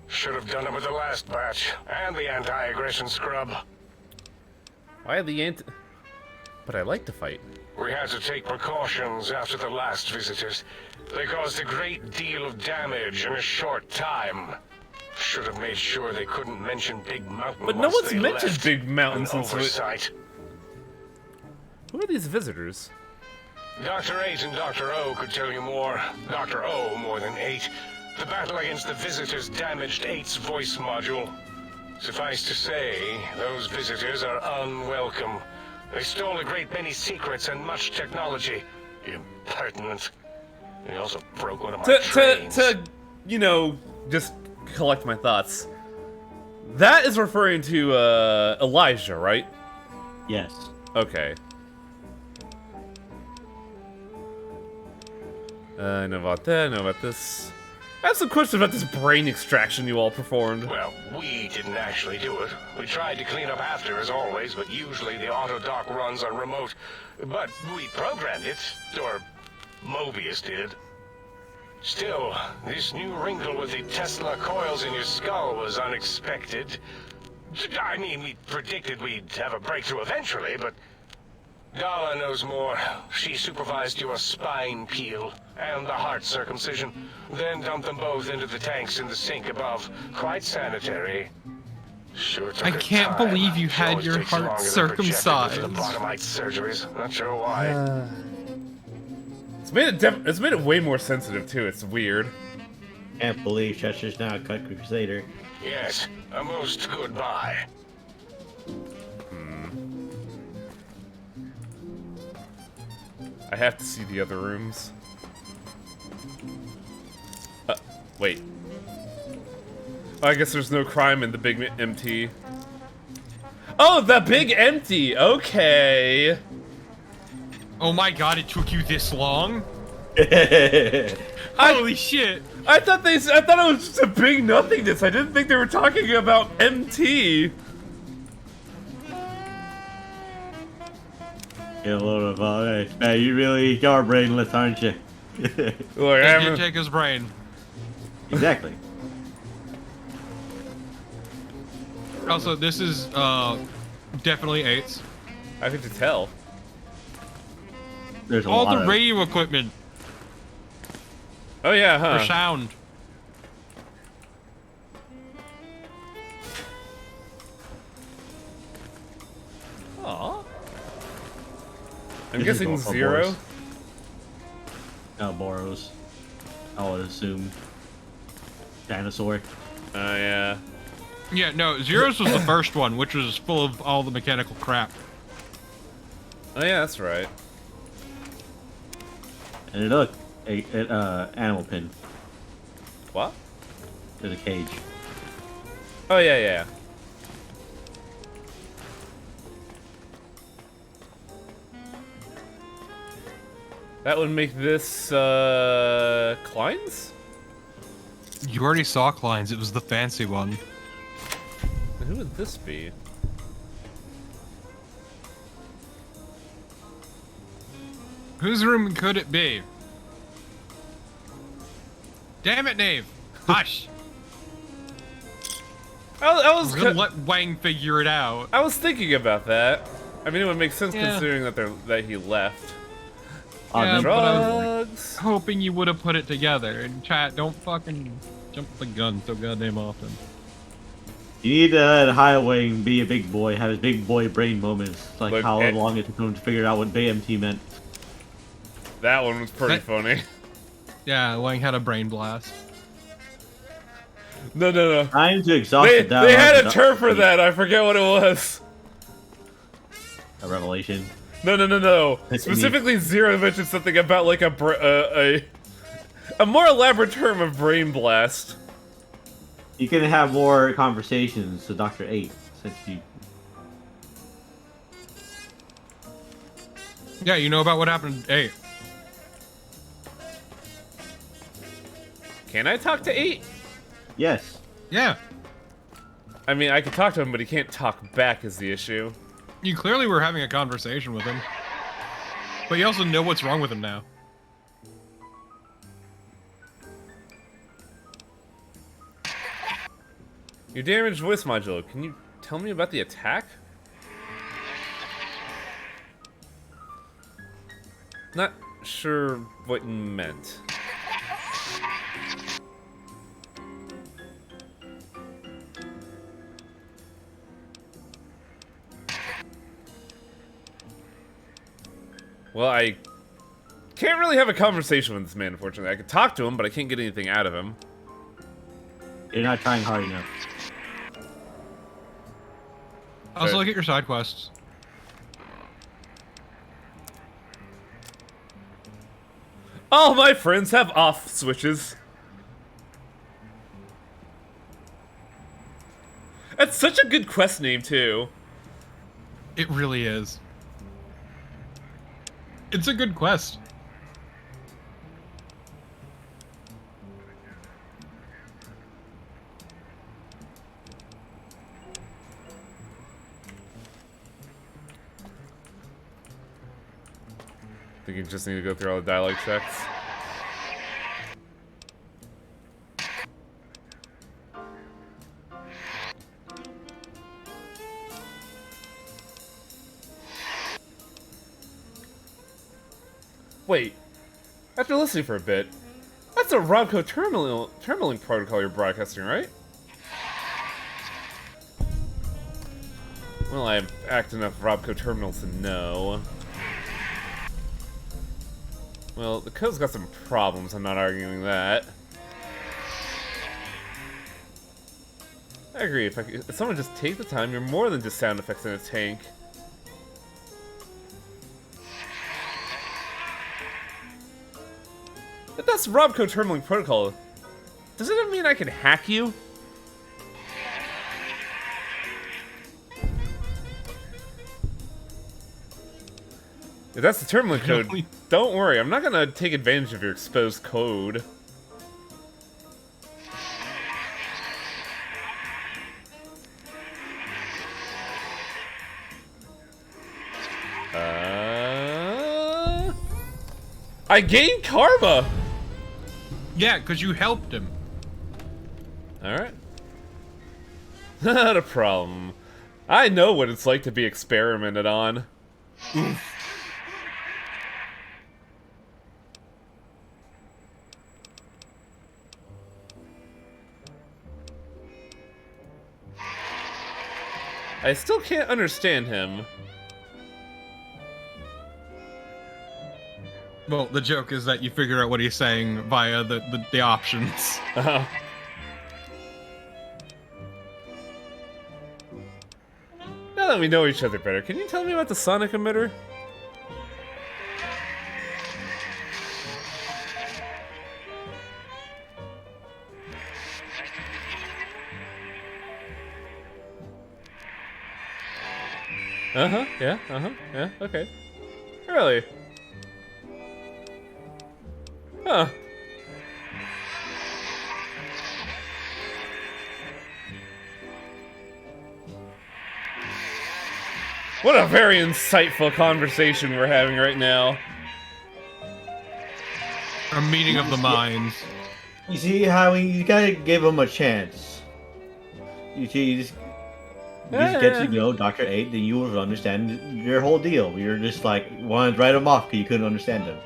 Should have done it with the last batch, and the anti-aggression scrub. Why the anti... But I like to fight. We had to take precautions after the last visitors. They caused a great deal of damage in a short time. Should have made sure they couldn't mention Big Mountain. But no once one's they mentioned left. Big Mountain An since oversight. Who are these visitors? Dr. 8 and Dr. O could tell you more. Dr. O more than 8. The battle against the visitors damaged 8's voice module. Suffice to say, those visitors are unwelcome. They stole a great many secrets and much technology. Impertinent. They also broke one of my trains. You know, just collect my thoughts. That is referring to Elijah, right? Yes. Okay. I know about that, I know about this. I have some questions about this brain extraction you all performed. Well, we didn't actually do it. We tried to clean up after, as always, but usually the auto dock runs are remote. But we programmed it, or Mobius did. Still, this new wrinkle with the Tesla coils in your skull was unexpected. I mean, we predicted we'd have a breakthrough eventually, but Dala knows more. She supervised your spine peel and the heart circumcision, then dumped them both into the tanks in the sink above. Quite sanitary. Sure took I her can't time. believe you She had always your takes heart longer than projected circumcised. with the lobotomite surgeries. Not sure why. It's made it way more sensitive too. It's weird. Can't believe Chester's now a cut crusader. Yes, a most goodbye. I have to see the other rooms. Wait. Oh, I guess there's no crime in the big empty. Oh, the big empty. Okay. Oh my god, it took you this long? Holy shit! I thought it was just a big nothingness. I didn't think they were talking about MT. Get a load of man, you really are brainless, aren't you? Look, They did take his brain. Exactly. Also, this is definitely 8's. I could tell. There's a all lot the of radio equipment Oh yeah, huh? for sound. Aw. I'm This is guessing all for Zero. Boros. I would assume. Dinosaur. Oh yeah. Yeah, no, Zero's was the first one, which was full of all the mechanical crap. Oh yeah, that's right. And look, animal pin. What? There's a cage. Oh yeah, yeah. That would make this Klein's? You already saw Klein's, it was the fancy one. Who would this be? Whose room could it be? Damn it, Nave! Hush! I was We're gonna let Wang figure it out. I was thinking about that. I mean, it would make sense Yeah. considering that he left. Yeah, but I was Drugs. hoping you would have put it together. And chat, don't fucking jump the gun so goddamn often. You need to let Highway be a big boy, have his big boy brain moments, like Look, how long it took him to figure out what BMT meant. That one was pretty That- funny. Yeah, Wang had a brain blast. No. Trying to exhaust They the had a term for that. I forget what it was. A revelation. No. Specifically, Zero mentioned something about like a more elaborate term of brain blast. You can have more conversations to Dr. 8, since you... Yeah, you know about what happened. Hey, Can I talk to 8? Yes. yeah, I mean, I can talk to him, but he can't talk back is the issue. you clearly were having a conversation with him. But you also know what's wrong with him now. Your damaged voice module. Can you tell me about the attack? Not sure what you meant. Well, I can't really have a conversation with this man, unfortunately. I could talk to him, but I can't get anything out of him. You're not trying hard enough. Also, look at your side quests. All my friends have off switches. That's such a good quest name, too. It really is. It's a good quest. I think you just need to go through all the dialogue checks. Wait, after listening for a bit, that's a Robco terminaling protocol you're broadcasting, right? Well, I've hacked enough Robco terminals to know. Well, the code's got some problems, I'm not arguing that. I agree, if someone just take the time, you're more than just sound effects in a tank. If that's Robco terminaling protocol, does it mean I can hack you? If that's the terminal code, don't worry, I'm not gonna take advantage of your exposed code. I gained karma! Yeah, because you helped him. Alright. Not a problem. I know what it's like to be experimented on. Oof. I still can't understand him. Well, the joke is that you figure out what he's saying via the options. Uh-huh. Now that we know each other better, can you tell me about the sonic emitter? Uh-huh, yeah, okay. Really? Huh. What a very insightful conversation we're having right now. A meeting of the minds. You see how you gotta give him a chance. You see, you just get to know Dr. 8, then you will understand your whole deal. You're just like, wanted to write him off because you couldn't understand him.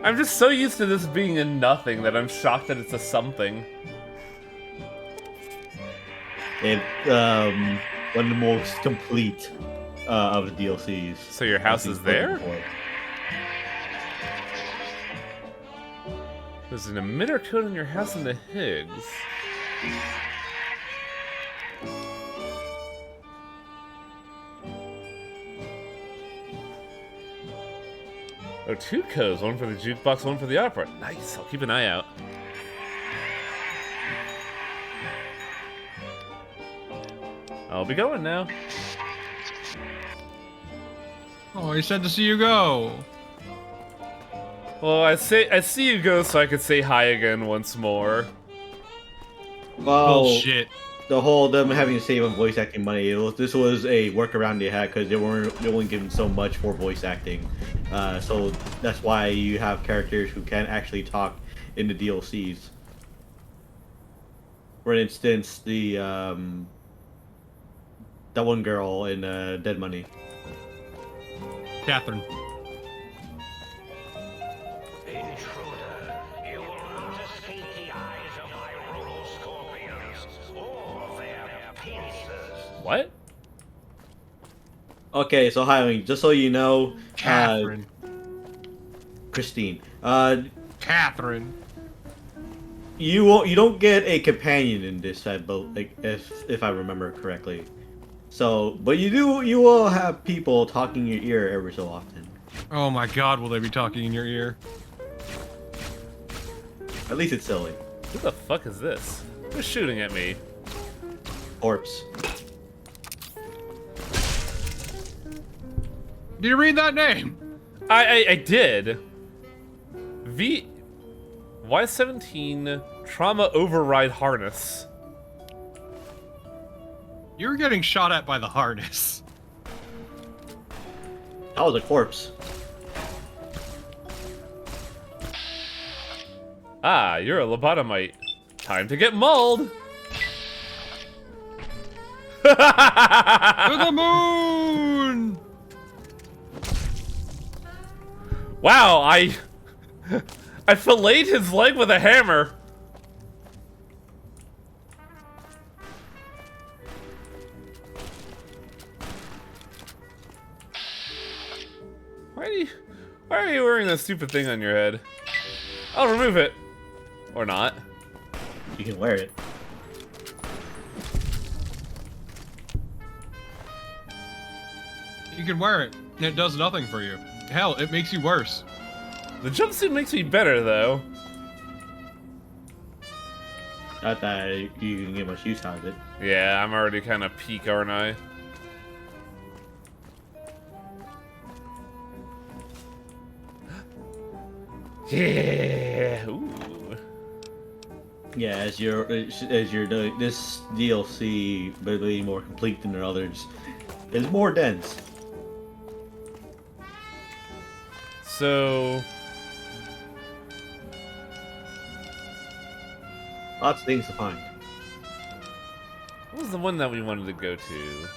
I'm just so used to this being a nothing that I'm shocked that it's a something. It, one of the most complete of the DLCs. So your house is there? There's an emitter code in your house in the Higgs. Oh, 2 codes. One for the jukebox, one for the opera. Nice. I'll keep an eye out. I'll be going now. Oh, he said to see you go. Well, I see you go so I could say hi again once more. Well, Bullshit. the whole them having to save on voice acting money. This was a workaround they had because they only given so much for voice acting. So that's why you have characters who can actually talk in the DLCs. For instance, the that one girl in Dead Money. Catherine. Intruder, you will not escape the eyes of my royal scorpions or their penises. What? Okay, so Highwing, just so you know, Catherine. Christine. Catherine. You don't get a companion in this, I like if I remember correctly. So, but you will have people talking in your ear every so often. Oh my god, will they be talking in your ear? At least it's silly. Who the fuck is this? Who's shooting at me? Corpse. Did you read that name? I did. Y17 Trauma Override Harness. You're getting shot at by the harness. That was a corpse. Ah, you're a lobotomite. Time to get mauled. To the moon! Wow, I filleted his leg with a hammer. Why are you wearing that stupid thing on your head? I'll remove it. Or not. You can wear it. You can wear it, and it does nothing for you. Hell, it makes you worse. The jumpsuit makes me better, though. Not that you can get much use out of it. Yeah, I'm already kind of peak, aren't I? Yeah. Ooh. Yeah, as you're doing this DLC, being more complete than the others, is more dense. So, lots of things to find. What was the one that we wanted to go to?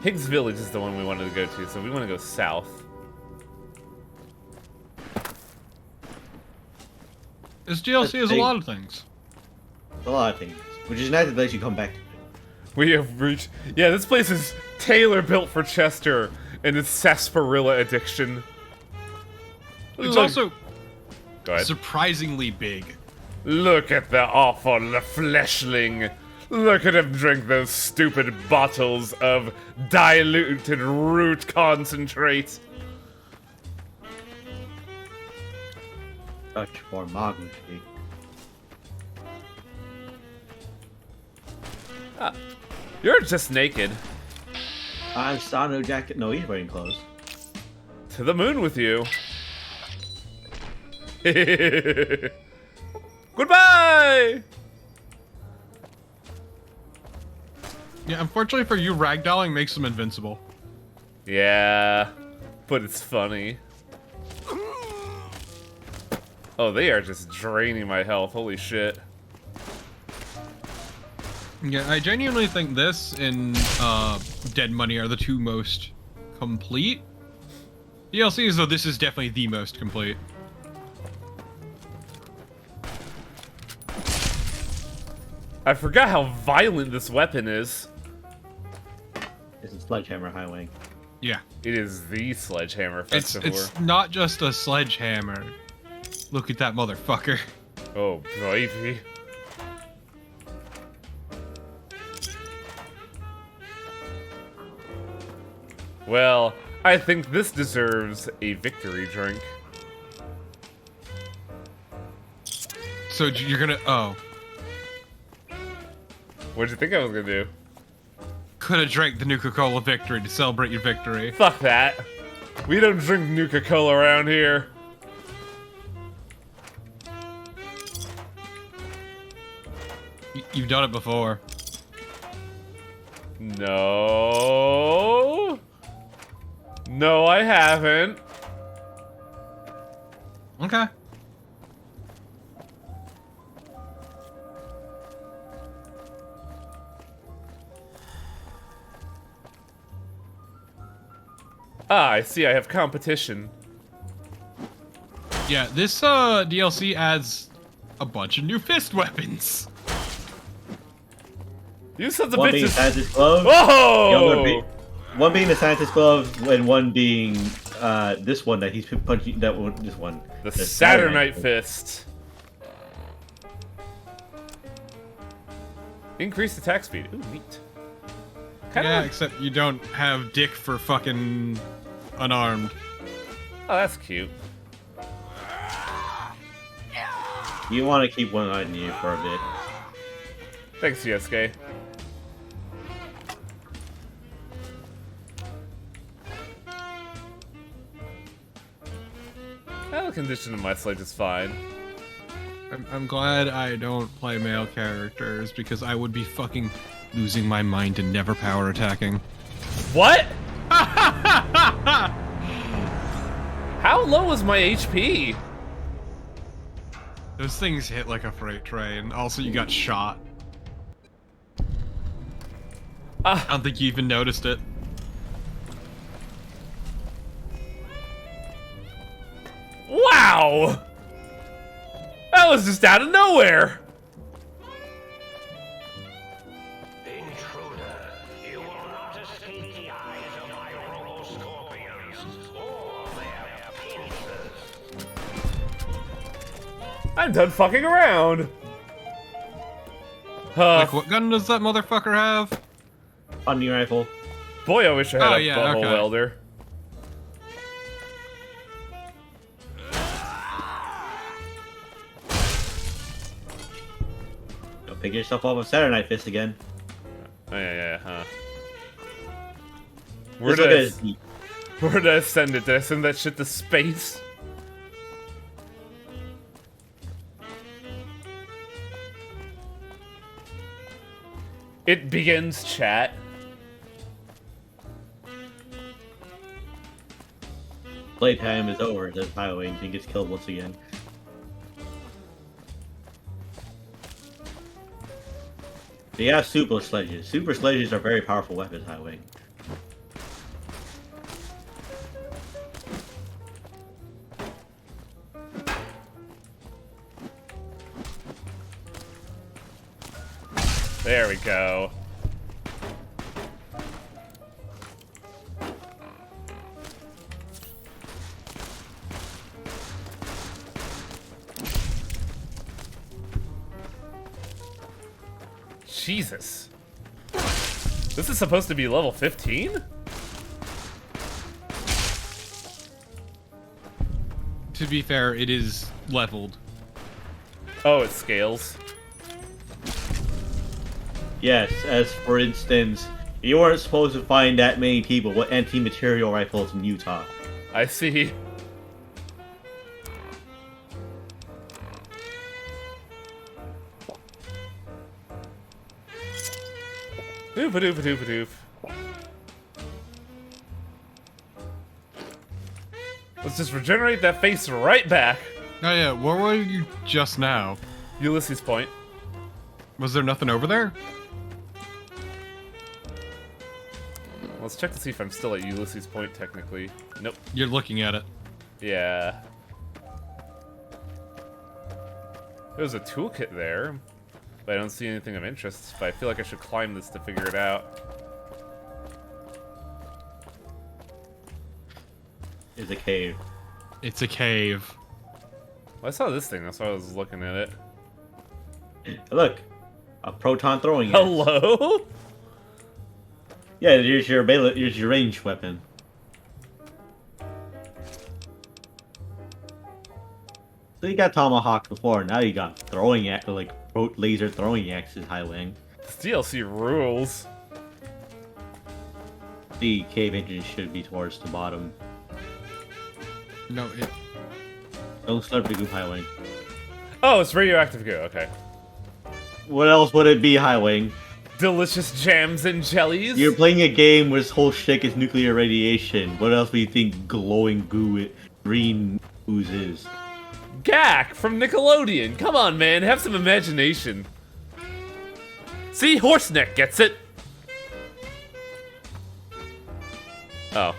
Higgs Village is the one we wanted to go to, so we want to go south. This DLC is a lot of things. A lot of things. Which is nice that lets you come back to it. We have reached... Yeah, this place is tailor-built for Chester and his sarsaparilla addiction. It's also Go ahead. surprisingly big. Look at the awful fleshling. Look at him drink those stupid bottles of diluted root concentrate. Such pornography. Ah, you're just naked. I saw no jacket. No, he's wearing clothes. To the moon with you. Goodbye! Yeah, unfortunately for you, ragdolling makes them invincible. Yeah, but it's funny. Oh, they are just draining my health. Holy shit. Yeah, I genuinely think this and Dead Money are the two most complete DLCs, though this is definitely the most complete. I forgot how violent this weapon is. It's a sledgehammer, Highwing. Yeah. It is the sledgehammer festival. It's not just a sledgehammer. Look at that motherfucker. Oh, baby. Well, I think this deserves a victory drink. So you're gonna... Oh. What'd you think I was gonna do? could have drank the Nuka-Cola victory to celebrate your victory. Fuck that. We don't drink Nuka-Cola around here. You've done it before. No. No, I haven't. Okay. Ah, I see. I have competition. Yeah, this DLC adds a bunch of new fist weapons. You sons of One being bitches. Santa's glove. Whoa! One being the Santa's glove, and one being this one that he's punching. That one, this one. The Saturnite fist. Increased attack speed. Ooh, neat. Yeah, except you don't have dick for fucking unarmed. Oh, that's cute. You want to keep one eye on you for a bit. Thanks, Yusuke. The condition of my slate is fine. I'm glad I don't play male characters because I would be fucking losing my mind and never power attacking. What? How low is my HP? Those things hit like a freight train. Also, you got shot. I don't think you even noticed it. Wow! That was just out of nowhere! Intruder, you will not escape the eyes of my Robo-Scorpions or their pincers. I'm done fucking around! Like, what gun does that motherfucker have? Hunting rifle. Boy, I wish I had Oh, a yeah, butthole okay. welder. Go pick yourself up with Saturnite fist again. Oh, yeah, huh. This one is deep. Where did I send it? Did I send that shit to space? It begins, chat. Playtime is over, says Highway, and he gets killed once again. They have super sledges. Super sledges are very powerful weapons, Highway. There we go. Jesus. This is supposed to be level 15? To be fair, it is leveled. Oh, it scales. Yes, as for instance, you weren't supposed to find that many people with anti-material rifles in Utah. I see. Doop-a-doop-a-doop-a-doop. Let's just regenerate that face right back. Oh yeah, where were you just now? Ulysses Point. Was there nothing over there? Let's check to see if I'm still at Ulysses Point, technically. Nope. You're looking at it. Yeah. There's a toolkit there, but I don't see anything of interest, but I feel like I should climb this to figure it out. It's a cave. It's a cave. Well, I saw this thing, that's why I was looking at it. Look, a proton throwing axe. Hello? Yeah, here's your ranged weapon. So you got tomahawk before, now you got throwing laser throwing axes, High Wing. This DLC rules. the cave engine should be towards the bottom. No, it... Don't start the Goop Highway. Oh, it's radioactive goo. Okay. What else would it be, Highwing? Delicious jams and jellies. You're playing a game where this whole shtick is nuclear radiation. What else do you think glowing goo, green ooze is? Gak from Nickelodeon. Come on, man. Have some imagination. See, Horseneck gets it. Oh.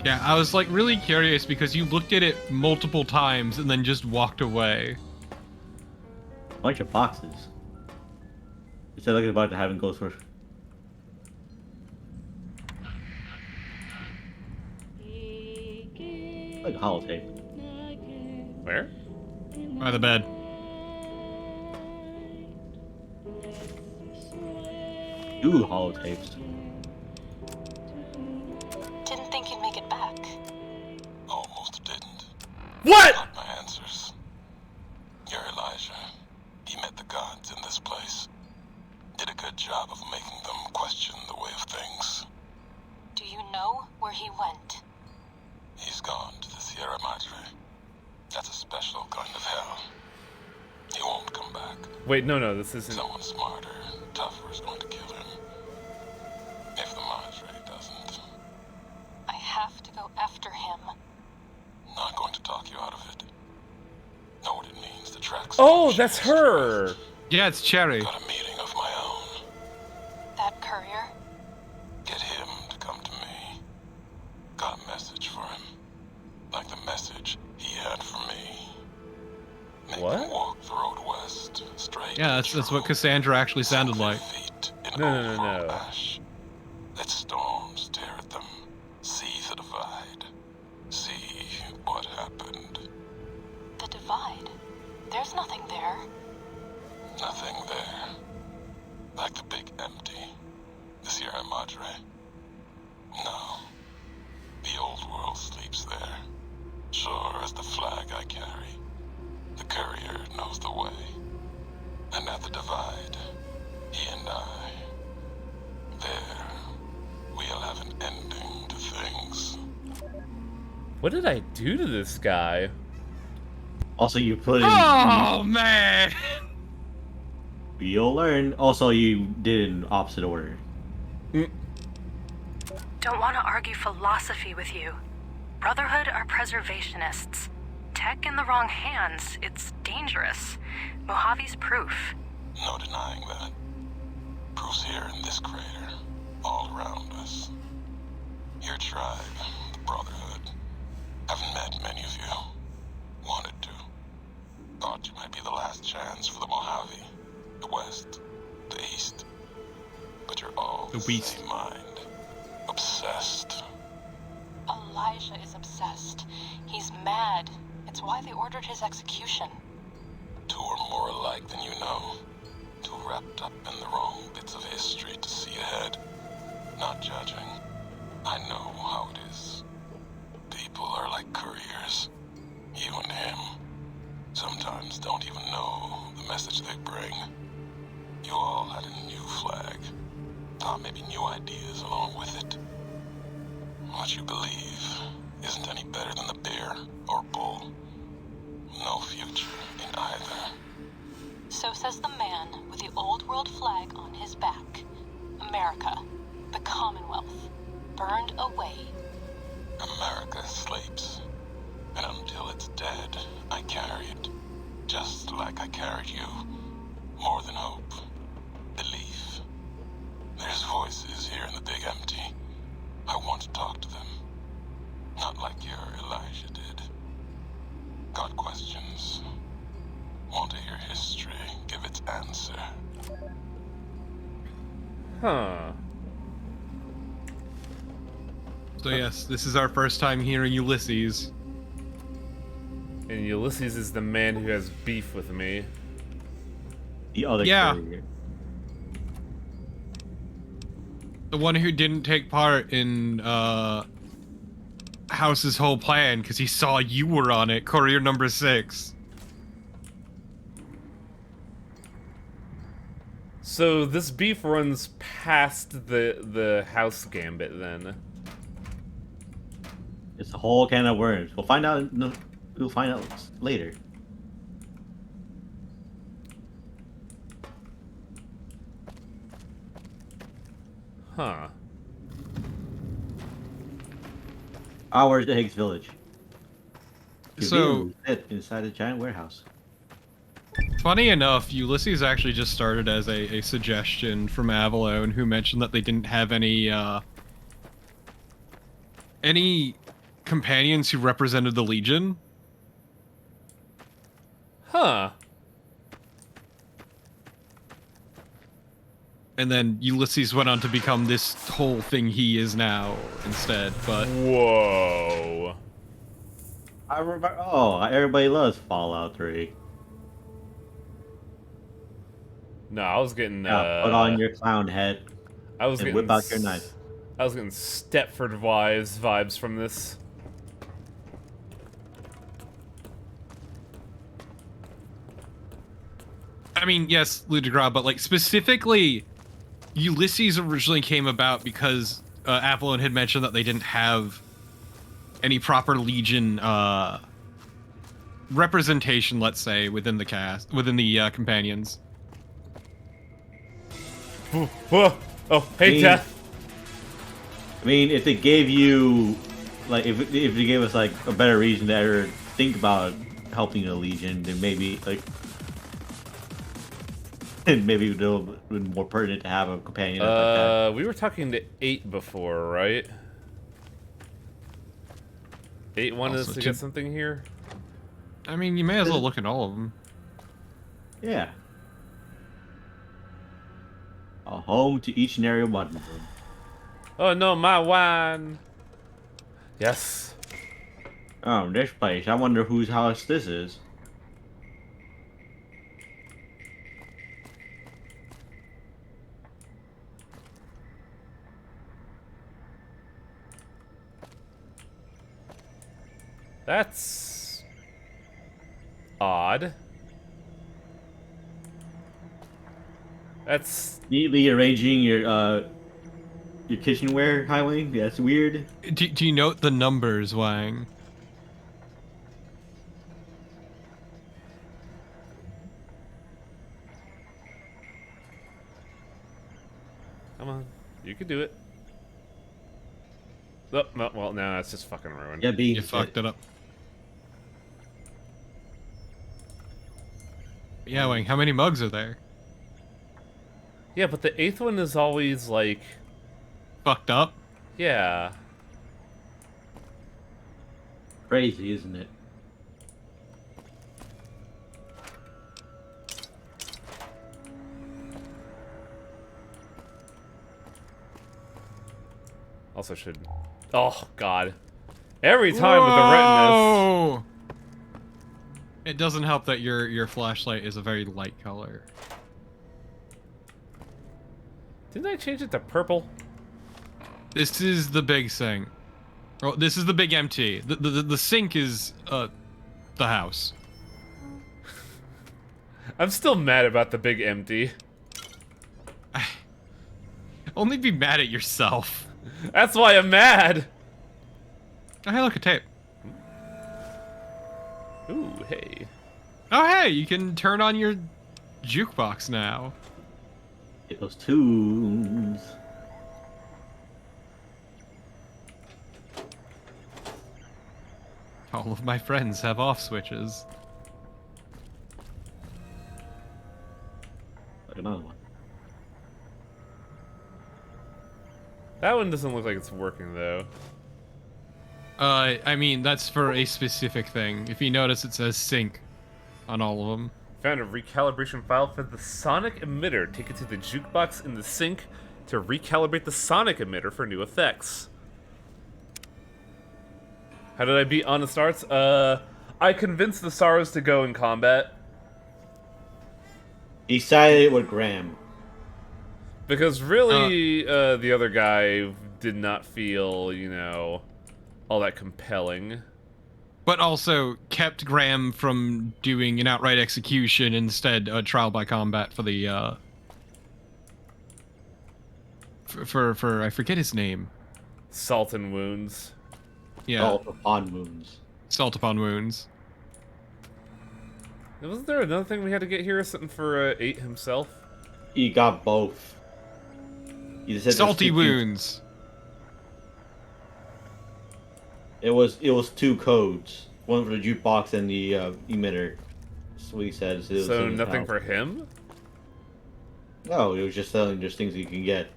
Yeah, I was like really curious because you looked at it multiple times and then just walked away. Bunch of boxes. Instead of looking about to having ghost for. Like a holotape. Where? By the bed. Ooh, holotapes. Didn't think you'd make it back. Almost didn't. What? Got my answers. You're Elijah. He met the gods in this place. Did a good job of making them question the way of things. Do you know where he went? He's gone to the Sierra Madre. That's a special kind of hell. He won't come back. Wait, no, this isn't. Someone smarter, tougher is going to kill him. If the Madre doesn't. I have to go after him. Not going to talk you out of it. Know what it means to track. Oh, that's her. Yeah, it's Cherry. Got a meeting of my own. That courier? Get him to come to me. Got a message for him. Like the message he had for me. Make What? him walk the road west, straight. Yeah, that's what Cassandra actually sounded like. No. Ash. Let storms tear at them. See the divide. See what happened. The divide? There's nothing there. Nothing there. Like the big empty. The Sierra Madre. No. The old world sleeps there. Sure as the flag I carry. The courier knows the way. And at the divide, he and I, there, we'll have an ending to things. What did I do to this guy? Also, you put in. Oh man! You'll learn. Also, you did in opposite order. Don't want to argue philosophy with you. Brotherhood are preservationists. Tech in the wrong hands, it's dangerous. Mojave's proof. No denying that. Proof's here in this crater, all around us. Your tribe, the Brotherhood. Haven't met many of you. Wanted to. Thought you might be the last chance for the Mojave. The West. The East. But you're all the same mind. Obsessed. Elijah is obsessed. He's mad. It's why they ordered his execution. Two are more alike than you know. Too wrapped up in the wrong bits of history to see ahead. Not judging. I know how it is. People are like couriers. You and him. Sometimes don't even know the message they bring. You all had a new flag. Thought maybe new ideas along with it. What you believe isn't any better than the bear or bull. No future in either. So says the man with the old world flag on his back. America, the Commonwealth, burned away. America sleeps. And until it's dead, I carry it. Just like I carried you. More than hope. Belief. There's voices here in the big empty. I want to talk to them. Not like your Elijah did. Got questions. Want to hear history give its answer. Huh. So yes, this is our first time hearing Ulysses. And Ulysses is the man who has beef with me. The other courier. The one who didn't take part in House's whole plan because he saw you were on it, courier number 6. So this beef runs past the house gambit then. It's a whole can of worms. We'll find out. We'll find out later. Huh. Where's the Higgs village? So inside a giant warehouse. Funny enough, Ulysses actually just started as a suggestion from Avalon, who mentioned that they didn't have any companions who represented the Legion. Huh. And then Ulysses went on to become this whole thing he is now instead, but... Whoa. I remember. Oh, everybody loves Fallout 3. No, I was getting. Put on your clown head. I was getting. Whip out your knife. I was getting Stepford Wives vibes from this. I mean, yes, Ludigra, but like specifically, Ulysses originally came about because Avalon had mentioned that they didn't have any proper Legion representation, let's say, within the cast, within the companions. Whoa! Oh, hey, Death. I mean, if they gave you, like, if they gave us like a better reason to ever think about helping the Legion, then maybe like. And maybe it would have been more pertinent to have a companion. Like that. We were talking to 8 before, right? 8 wanted us to get something here? I mean, you may as well look at all of them. Yeah. A home to each and every one of them. Oh no, my wine! Yes. Oh, this place. I wonder whose house this is. That's odd. That's neatly arranging your kitchenware, Highwing. That's weird. Do you note the numbers, Wang? Come on, you can do it. Oh, no, well, no, it's just fucking ruined. Yeah, B. You fucked it up. Yeah, Wang, how many mugs are there? Yeah, but the 8th one is always, like... fucked up? Yeah. Crazy, isn't it? Also should... Oh, God. Every time with the retinas... It doesn't help that your flashlight is a very light color. Didn't I change it to purple? This is the big thing. Oh, this is the big empty. The sink is the house. I'm still mad about the big empty. Only be mad at yourself. That's why I'm mad. Oh, hey, look, a tape. Ooh, hey. Oh, hey, you can turn on your jukebox now. Get those tunes. All of my friends have off switches. Like another one. That one doesn't look like it's working, though. I mean, that's for a specific thing. If you notice, it says sync on all of them. Found a recalibration file for the sonic emitter. Take it to the jukebox in the sink to recalibrate the sonic emitter for new effects. How did I beat Honest Arts? I convinced the Sorrows to go in combat. He sided with Graham. Because really, the other guy did not feel, you know, all that compelling. But also kept Graham from doing an outright execution, instead trial by combat for the for I forget his name. Salt and Wounds. Yeah. Salt upon wounds. Salt upon wounds. Wasn't there another thing we had to get here? Something for 8 himself? He got both. He said Salty wounds. It was 2 codes. One for the jukebox and the emitter. That's what he said. So nothing for him? No, it was just selling just things you can get.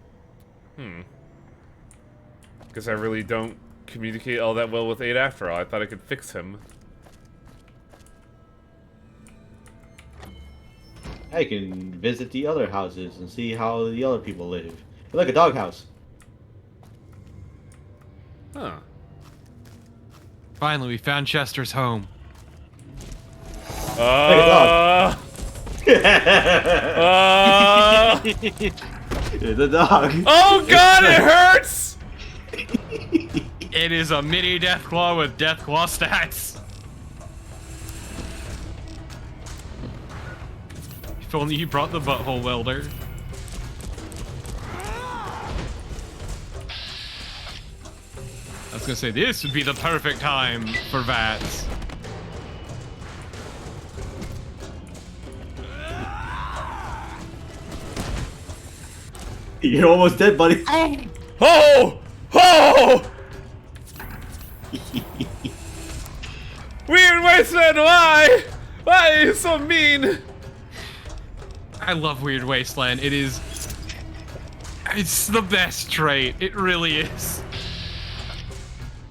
Because I really don't communicate all that well with 8 after all. I thought I could fix him. I can visit the other houses and see how the other people live. Like a doghouse. Huh. Finally, we found Chester's home. The dog. Oh god, it hurts! It is a mini Deathclaw with Deathclaw stats. If only you brought the butthole welder. I was gonna say, this would be the perfect time for VATS. You're almost dead, buddy. Oh! Oh! Weird Wasteland, why? Why are you so mean? I love Weird Wasteland. It's the best trait. It really is.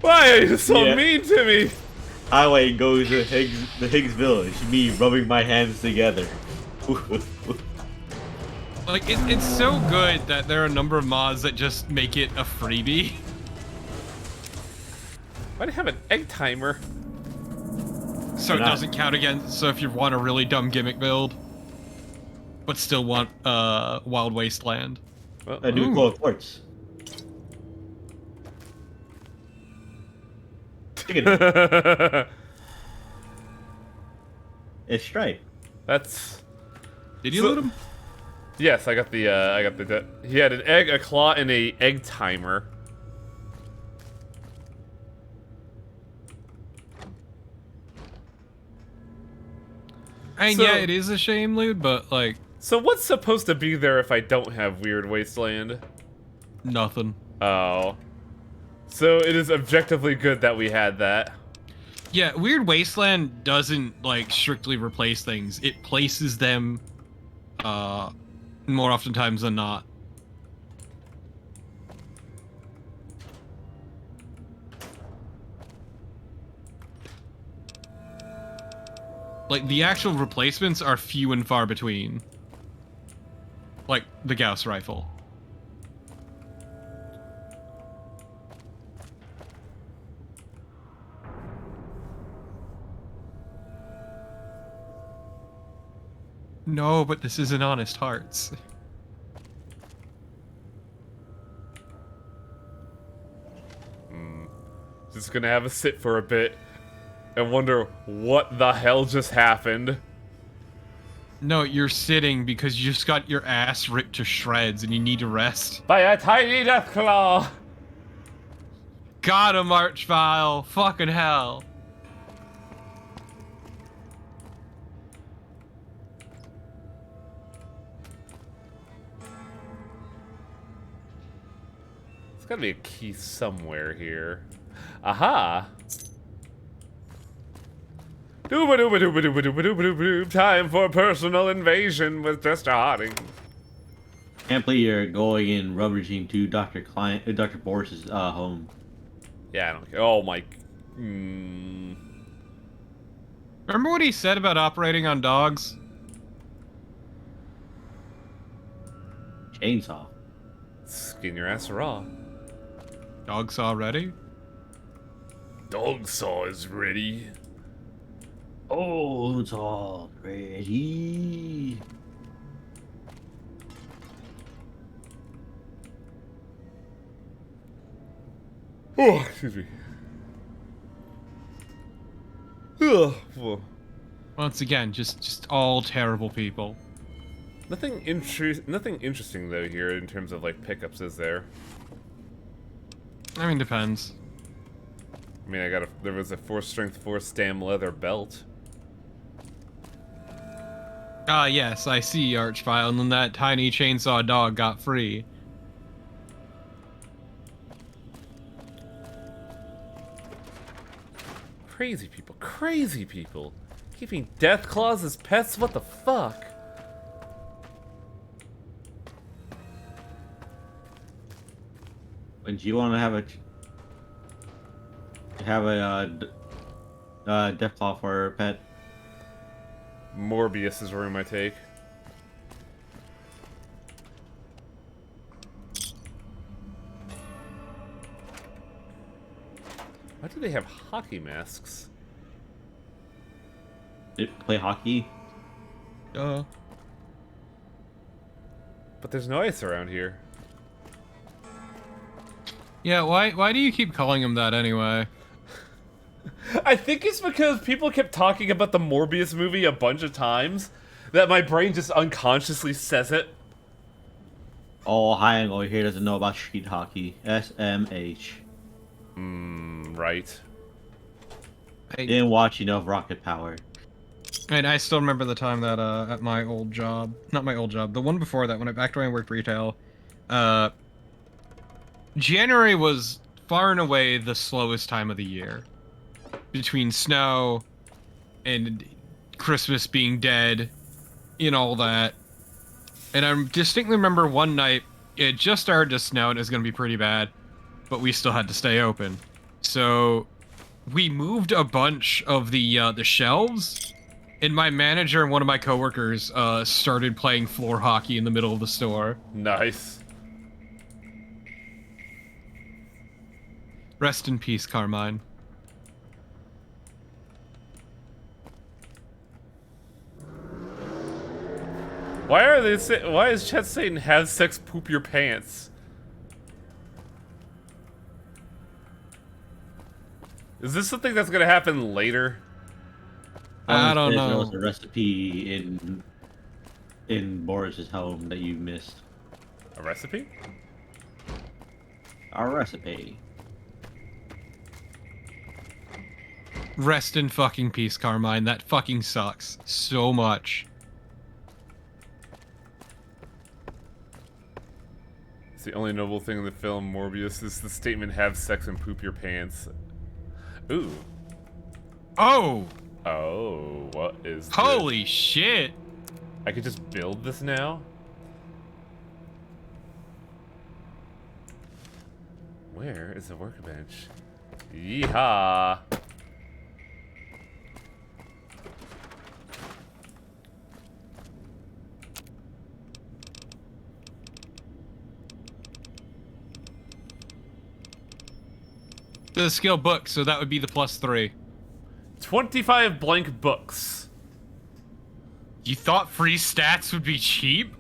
Why are you so mean to me? Highway goes to the Higgs village. Me rubbing my hands together. Like, it's so good that there are a number of mods that just make it a freebie. Why do you have an egg timer? So it doesn't count again. So if you want a really dumb gimmick build, but still want Wild Wasteland. A new glow of quartz. It's Stripe. That's. Did you loot him? Yes, I got the. He had an egg, a claw, and a egg timer. And yeah, it is a shame, Lude, but like. So what's supposed to be there if I don't have Weird Wasteland? Nothing. Oh. So it is objectively good that we had that. Yeah, Weird Wasteland doesn't like strictly replace things. It places them more oftentimes than not. Like, the actual replacements are few and far between. Like, the Gauss rifle. No, but this isn't Honest Hearts. Just gonna have a sit for a bit and wonder what the hell just happened. No, you're sitting because you just got your ass ripped to shreds and you need to rest. By a tiny Deathclaw! Got him, Archvile. Fucking hell. There's gotta be a key somewhere here. Aha! Dooba-dooba-dooba-dooba-dooba-dooba-dooba-dooba. Time for personal invasion with Chester Harding. Can't believe you're going and rummaging to Dr. Boris's home. Yeah, I don't care. Oh my. Remember what he said about operating on dogs? Chainsaw. Skin your ass raw. Dog saw ready? Dog saw is ready. Oh, it's all ready. Oh, excuse me. Ugh. Once again, just all terrible people. Nothing interesting though here in terms of like pickups, is there? I mean, depends. I mean, there was a 4-strength 4-stam leather belt. Ah, yes, I see, Archvile, and then that tiny chainsaw dog got free. Crazy people, crazy people. Keeping death claws as pets, what the fuck? When do you want to have a Deathclaw for a pet? Morbius is where my take. Why do they have hockey masks? They play hockey? Duh. But there's no ice around here. Yeah, why do you keep calling him that anyway? I think it's because people kept talking about the Morbius movie a bunch of times that my brain just unconsciously says it. Oh, Hyango here doesn't know about street hockey. SMH. Right. Didn't watch enough Rocket Power. And I still remember the time that at my old job, not my old job, the one before that, back when I worked retail, January was far and away the slowest time of the year. Between snow and Christmas being dead and all that. And I distinctly remember one night, it just started to snow and it was going to be pretty bad, but we still had to stay open. So we moved a bunch of the shelves, and my manager and one of my coworkers started playing floor hockey in the middle of the store. Nice. Rest in peace, Carmine. Why is Chet saying have sex poop your pants? Is this something that's gonna happen later? I don't know. There was a recipe in Boris's home that you missed. A recipe? A recipe. Rest in fucking peace, Carmine. That fucking sucks so much. It's the only noble thing in the film, Morbius, is the statement, have sex and poop your pants. Ooh. Oh! Oh, what is this? Holy shit! I could just build this now? Where is the workbench? Yeehaw! The skill book, so that would be the +3. 25 blank books. You thought free stats would be cheap?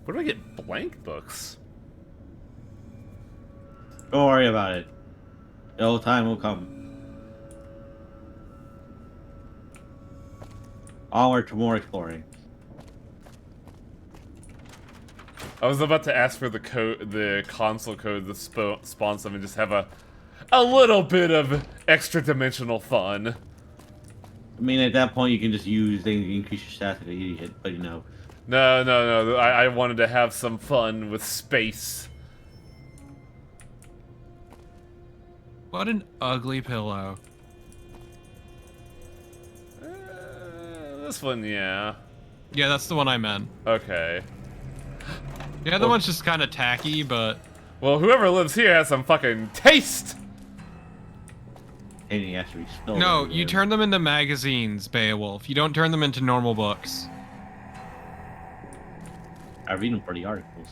Where do I get blank books? Don't worry about it. The time will come. Onward to more exploring. I was about to ask for the code, the console code to spawn some and just have a little bit of extra dimensional fun. I mean, at that point, you can just use things to increase your stats like an idiot, but you know. No. I wanted to have some fun with space. What an ugly pillow. This one, yeah. Yeah, that's the one I meant. Okay. The other one's just kind of tacky, but... Well, whoever lives here has some fucking taste! No, you turn them into magazines, Beowulf. You don't turn them into normal books. I read them for the articles.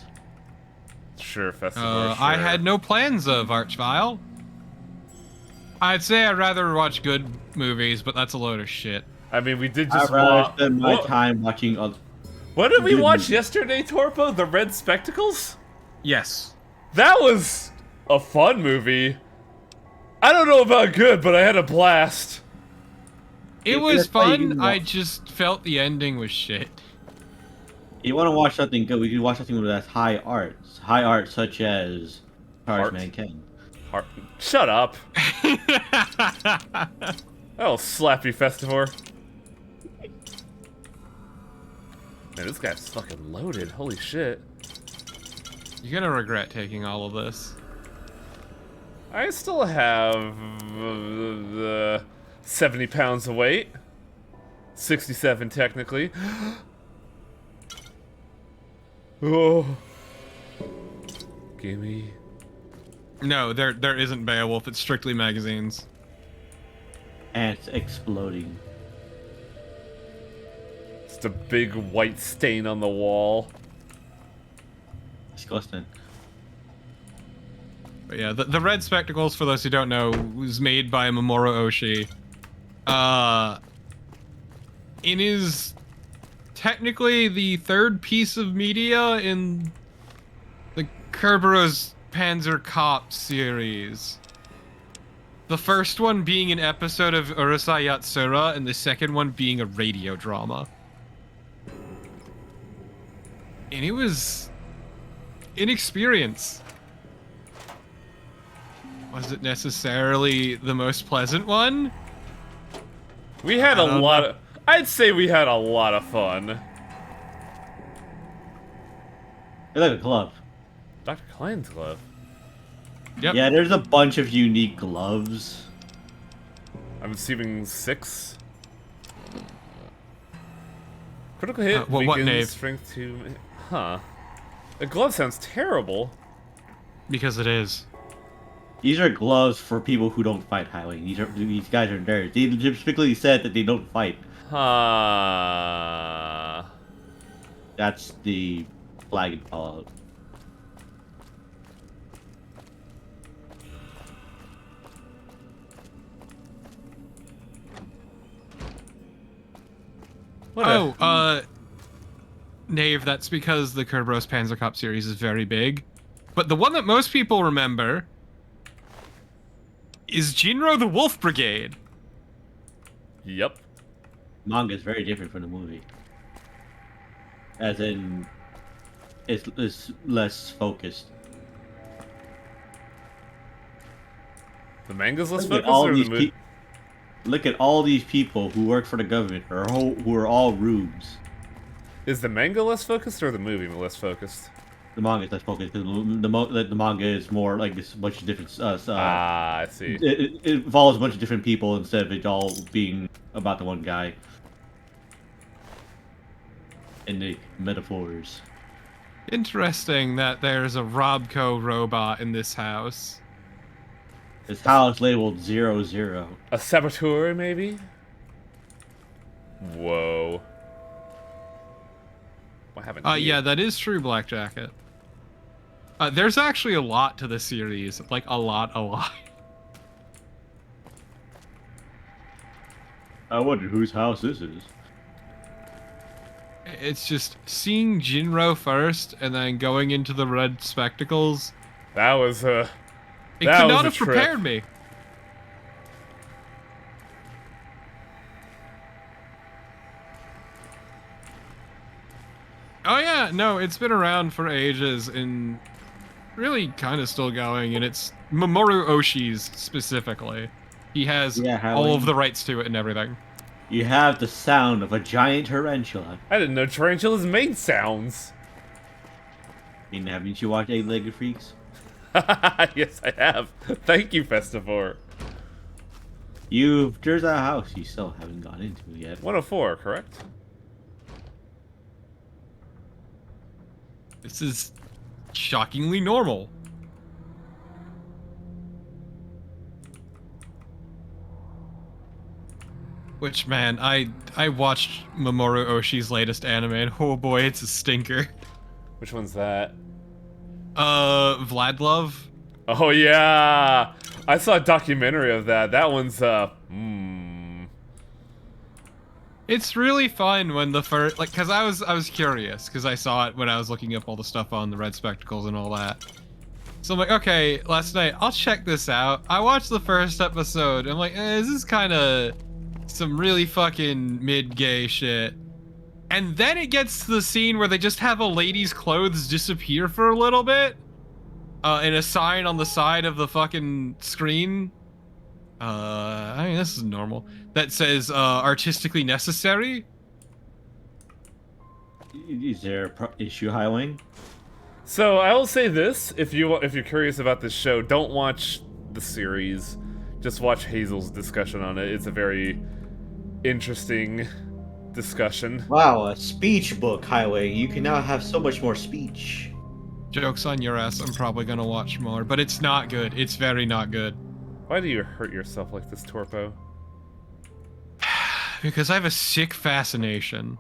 Sure, Festival, sure. I had no plans of, Archvile. I'd say I'd rather watch good movies, but that's a load of shit. I mean, we did just I'd rather spend my time watching... What did we watch yesterday, Torpo? The Red Spectacles? Yes. That was a fun movie. I don't know about good, but I had a blast. It was That's why you fun. can I watch- just felt the ending was shit. You want to watch something good? We can watch something that's high art such as Tarzan Ken. Shut up. That'll slap you, Festivore. Man, this guy's fucking loaded. Holy shit. You're gonna regret taking all of this. I still have 70 pounds of weight. 67 technically. Oh. Gimme. No, there isn't Beowulf. It's strictly magazines. Ants exploding. Just a big white stain on the wall. Disgusting. But yeah, the red spectacles, for those who don't know, was made by Mamoru Oshii. It is technically the third piece of media in the Kerberos Panzer Cop series. The first one being an episode of Urusei Yatsura, and the second one being a radio drama. And it was an experience. Was it necessarily the most pleasant one? We had a lot of... I'd say we had a lot of fun. They like a glove. Dr. Klein's glove. Yep. Yeah, there's a bunch of unique gloves. I'm assuming 6. Critical hit, what weakens, Nave? strength 2... Huh. The glove sounds terrible. Because it is. These are gloves for people who don't fight, Highway. These guys are nerds. They specifically said that they don't fight. Huh. That's the flag and Fallout. Nave, that's because the Kerberos Panzer Cop series is very big. But the one that most people remember is Jinro the Wolf Brigade. Yep. Manga is very different from the movie. As in, it's less focused. The manga's less Look at focused all or the these movie? Look at all these people who work for the government, or who are all rubes. Is the manga less focused or the movie less focused? The manga is less focused because the manga is more like this bunch of different. I see. It follows a bunch of different people instead of it all being about the one guy. And the metaphors. Interesting that there's a Robco robot in this house. This house labeled 00. A saboteur, maybe? Whoa. What happened here? Yeah, that is true, Black Jacket. There's actually a lot to the series. Like, a lot. I wonder whose house this is. It's just seeing Jinro first and then going into the red spectacles. That was It could not have prepared me. Oh yeah, no, it's been around for ages and really kind of still going, and it's Mamoru Oshii's specifically. He has all of the rights to it and everything. You have the sound of a giant tarantula. I didn't know tarantulas made sounds. Haven't you watched 8-Legged Freaks? Yes, I have. Thank you, Festivore. There's a house you still haven't gone into yet. 104, correct? This is shockingly normal. Which, man, I watched Mamoru Oshii's latest anime, and oh boy, it's a stinker. Which one's that? Vladlove. Oh yeah! I saw a documentary of that. That one's, It's really fun when the first, cause I was curious, cause I saw it when I was looking up all the stuff on the red spectacles and all that. So I'm like, okay, last night, I'll check this out. I watched the first episode, I'm like, this is kinda some really fucking mid-gay shit. And then it gets to the scene where they just have a lady's clothes disappear for a little bit. And a sign on the side of the fucking screen. I mean, this is normal. That says, artistically necessary. Is there a issue, Highwing? So I will say this: if you're curious about this show, don't watch the series. Just watch Hazel's discussion on it. It's a very interesting discussion. Wow, a speech book, Highway. You can now have so much more speech. Joke's on your ass. I'm probably gonna watch more, but it's not good. It's very not good. Why do you hurt yourself like this, Torpo? Because I have a sick fascination.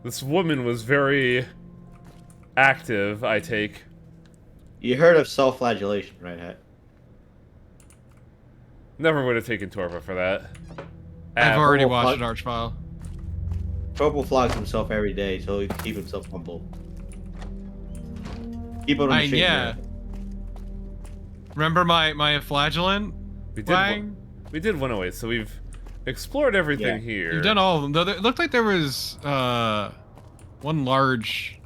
This woman was very active, I take. You heard of self-flagellation, right, Hat? Never would have taken Torpo for that. I've already watched an Archvile. Torpo flogs himself every day so he can keep himself humble. Keep on the straight yeah. and narrow. Remember my flagellant? We did 108, so we've explored everything here. You've done all of them. Though it looked like there was one large.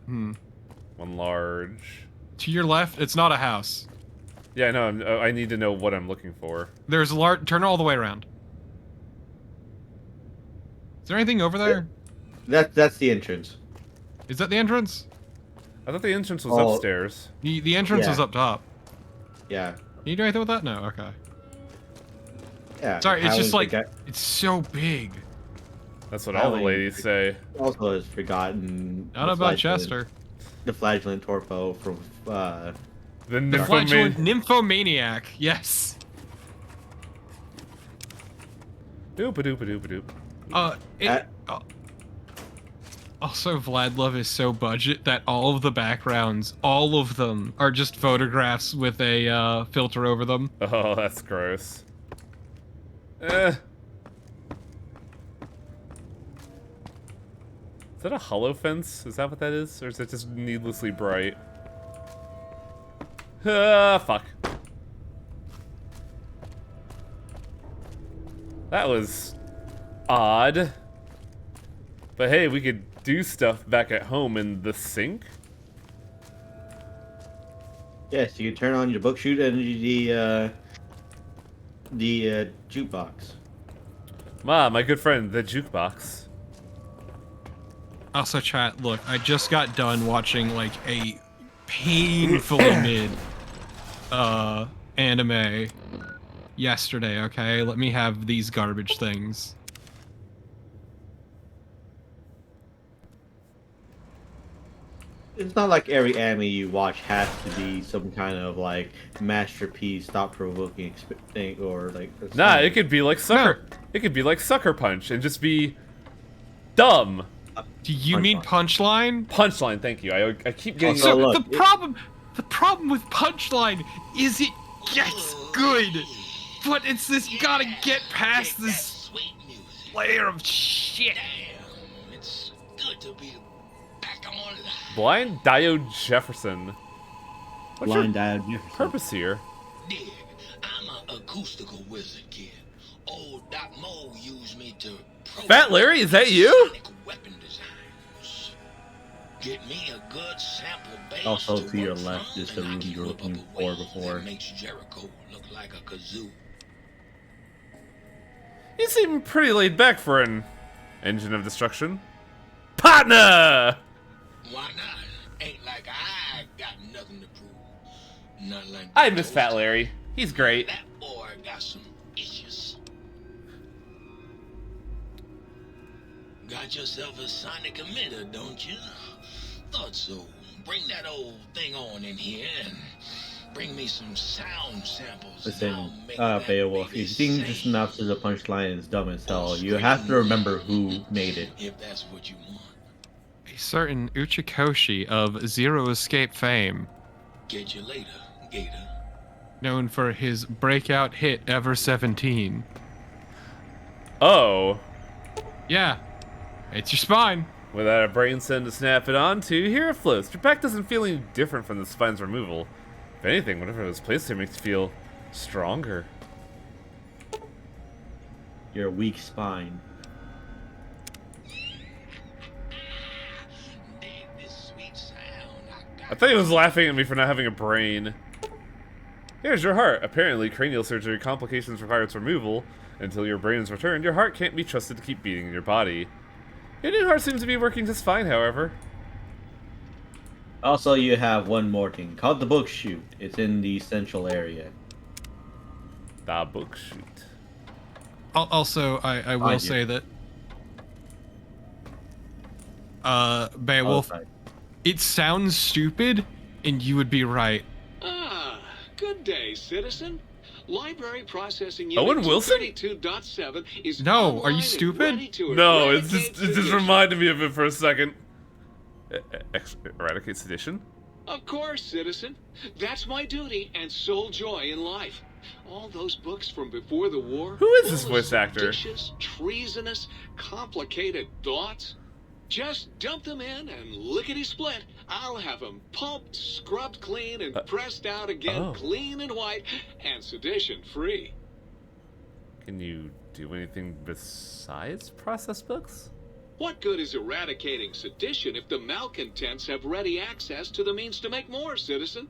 One large. To your left, it's not a house. Yeah, no. I need to know what I'm looking for. There's a large. Turn all the way around. Is there anything over there? That's the entrance. Is that the entrance? I thought the entrance was upstairs. The entrance was up top. Yeah. Can you do anything with that? No. Okay. Yeah. Sorry, it's just like it's so big. That's what all the ladies say. Also has forgotten. Not about Chester. The flagellant Torpo from the flagellant nymphomaniac. Yes. Doop-a-doop-a-doop-a-doop. Also, Vladlove is so budget that all of the backgrounds, all of them, are just photographs with a filter over them. Oh, that's gross. Is that a hollow fence? Is that what that is? Or is it just needlessly bright? Fuck. That was odd. But hey, we could do stuff back at home in the sink. Yes, you can turn on your book shoot and the jukebox. My good friend, the jukebox. Also, chat, look, I just got done watching, like, a painfully mid, anime yesterday, okay? Let me have these garbage things. It's not like every anime you watch has to be some kind of, like, masterpiece, thought-provoking thing, or, like... Nah, it could be like Sucker... No. It could be like Sucker Punch and just be dumb. Do you mean Punchline? Punchline, thank you. I keep getting... So the problem with Punchline is it gets good, but it's this gotta get past this layer of shit. It's good to be back on the... Blind Diode Jefferson. What's Blind Diode Jefferson. Purpose here? Dig, I'm an acoustical wizard, kid. Old Doc Mo used me to... Fat Larry, is that you? Weapon designs. Get me a good sample base. Also to your left is the room you were looking for before. Makes Jericho look like a kazoo. You seem pretty laid back for an engine of destruction. Partner! Why not? Ain't like I got nothing to prove. Not like I miss Fat Larry. He's great. That boy got some issues. Got yourself a sonic emitter, don't you? Thought so. Bring that old thing on in here and bring me some sound samples. Listen, Beowulf, if you think just enough to the punchline is dumb as hell, you have to remember who made it. If that's what you want. A certain Uchikoshi of Zero Escape fame. Get you later, Gator. Known for his breakout hit Ever 17. Oh. Yeah. It's your spine. Without a brain cell to snap it onto, here it floats. Your back doesn't feel any different from the spine's removal. If anything, whatever it was placed here makes you feel stronger. your weak spine. I thought he was laughing at me for not having a brain. Here's your heart. Apparently, cranial surgery complications require its removal. Until your brain is returned, your heart can't be trusted to keep beating in your body. Your new heart seems to be working just fine, however. Also, you have one more thing called the book chute. It's in the central area. The book chute. Also, I will say that Beowulf, it sounds stupid, and you would be right. Ah, good day, citizen. Library processing Owen unit Wilson? 32.7 is No, are you stupid? No, it just reminded me of it for a second. Eradicate sedition? Of course, citizen. That's my duty and sole joy in life. All those books from before the war. Who is this voice actor? Seditious, treasonous, complicated thoughts. Just dump them in and lickety-split. I'll have them pulped, scrubbed clean, and pressed out again clean and white and sedition-free. Can you do anything besides process books? What good is eradicating sedition if the malcontents have ready access to the means to make more, citizen?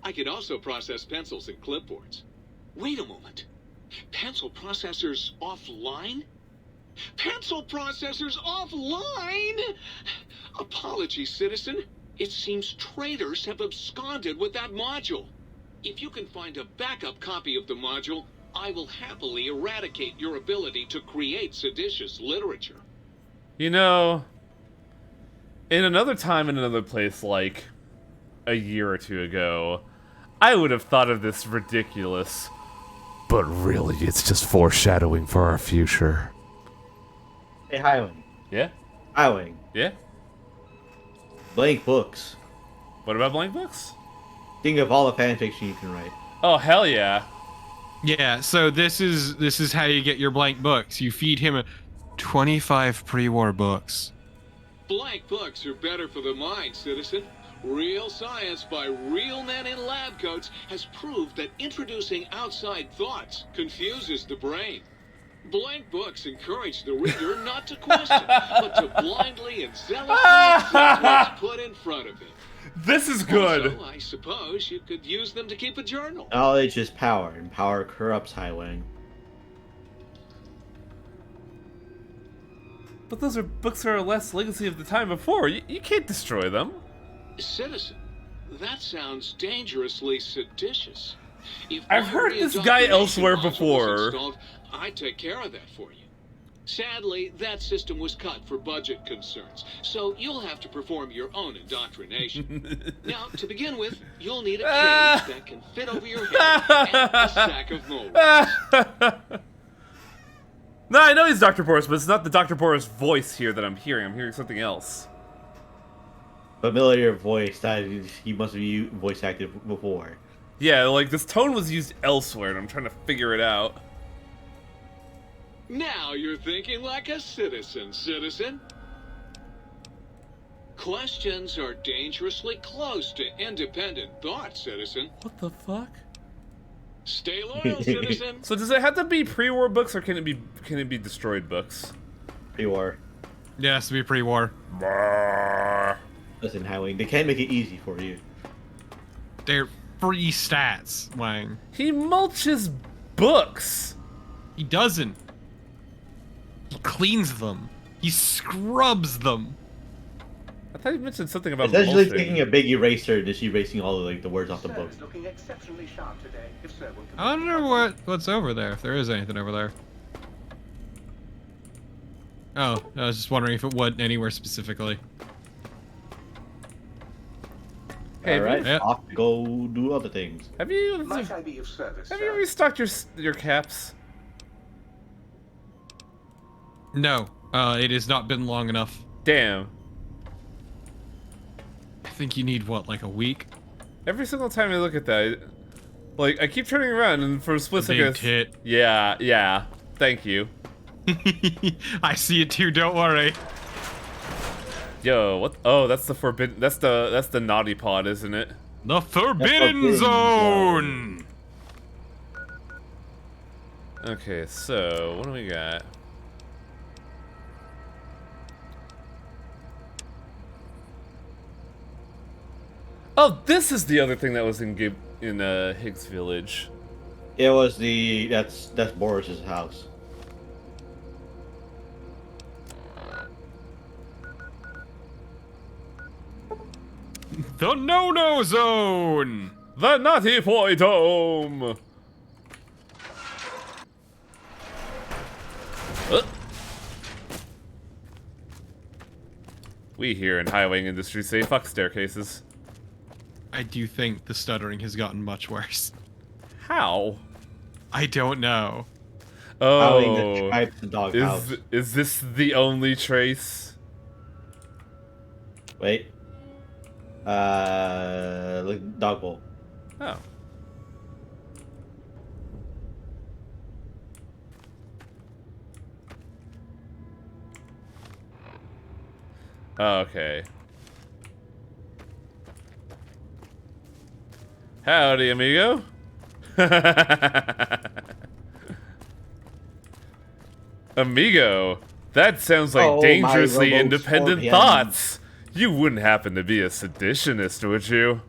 I could also process pencils and clipboards. Wait a moment. Pencil processors offline? Pencil processors offline? Apologies, citizen. It seems traitors have absconded with that module. If you can find a backup copy of the module, I will happily eradicate your ability to create seditious literature. You know, in another time in another place, like a year or two ago, I would have thought of this ridiculous. But really, it's just foreshadowing for our future. Hey, Highwing. Yeah? Highwing. Yeah? Blank books. What about blank books? Think of all the fanfiction you can write. Oh, hell yeah. Yeah, so this is how you get your blank books. You feed him 25 pre-war books. Blank books are better for the mind, citizen. Real science by real men in lab coats has proved that introducing outside thoughts confuses the brain. Blank books encourage the reader not to question, but to blindly and zealously accept what's put in front of him. This is good. Also, I suppose you could use them to keep a journal. Knowledge is power, and power corrupts, Highwing. But those are books that are less legacy of the time before. You can't destroy them. Citizen, that sounds dangerously seditious. If I've heard this guy elsewhere before. I'd take care of that for you. Sadly, that system was cut for budget concerns, so you'll have to perform your own indoctrination. Now, to begin with, you'll need a cage that can fit over your head and a sack of mold. No, I know he's Dr. Boris, but it's not the Dr. Boris voice here that I'm hearing. I'm hearing something else. Familiar voice that he must have voice acted before. Yeah, like this tone was used elsewhere, and I'm trying to figure it out. Now you're thinking like a citizen, citizen. Questions are dangerously close to independent thought, citizen. What the fuck? Stay loyal, citizen. So does it have to be pre-war books, or can it be destroyed books? Pre-war. Yeah, it has to be pre-war. Listen, Highwing, they can't make it easy for you. They're free stats, Wang. He mulches books. He doesn't. He cleans them. He scrubs them. I thought you mentioned something about essentially mulching. taking a big eraser and just erasing all of the words off the book. Looking exceptionally sharp today, if sir will I wonder what's over there, if there is anything over there. Oh, I was just wondering if it went anywhere specifically. Hey, alright, off to go do other things. Have you? Might I be of service, Have you restocked your caps? No, it has not been long enough. Damn. I think you need what, like a week? Every single time I look at that, like I keep turning around and for a split A second. big tit. Yeah. Thank you. I see it too. Don't worry. Yo, what? Oh, that's the forbidden. That's the naughty pod, isn't it? The Forbidden Zone. Okay, so what do we got? Oh, this is the other thing that was in Higgs Village. It was that's Boris's house. The no-no zone! The Naughty Boy Dome! We here in highwaying industry say fuck staircases. I do think the stuttering has gotten much worse. How? I don't know. Oh, the doghouse. Is this the only trace? Wait. Look, dog bowl. Oh. Okay. Howdy, amigo. Amigo, that sounds like dangerously independent thoughts. You wouldn't happen to be a seditionist, would you?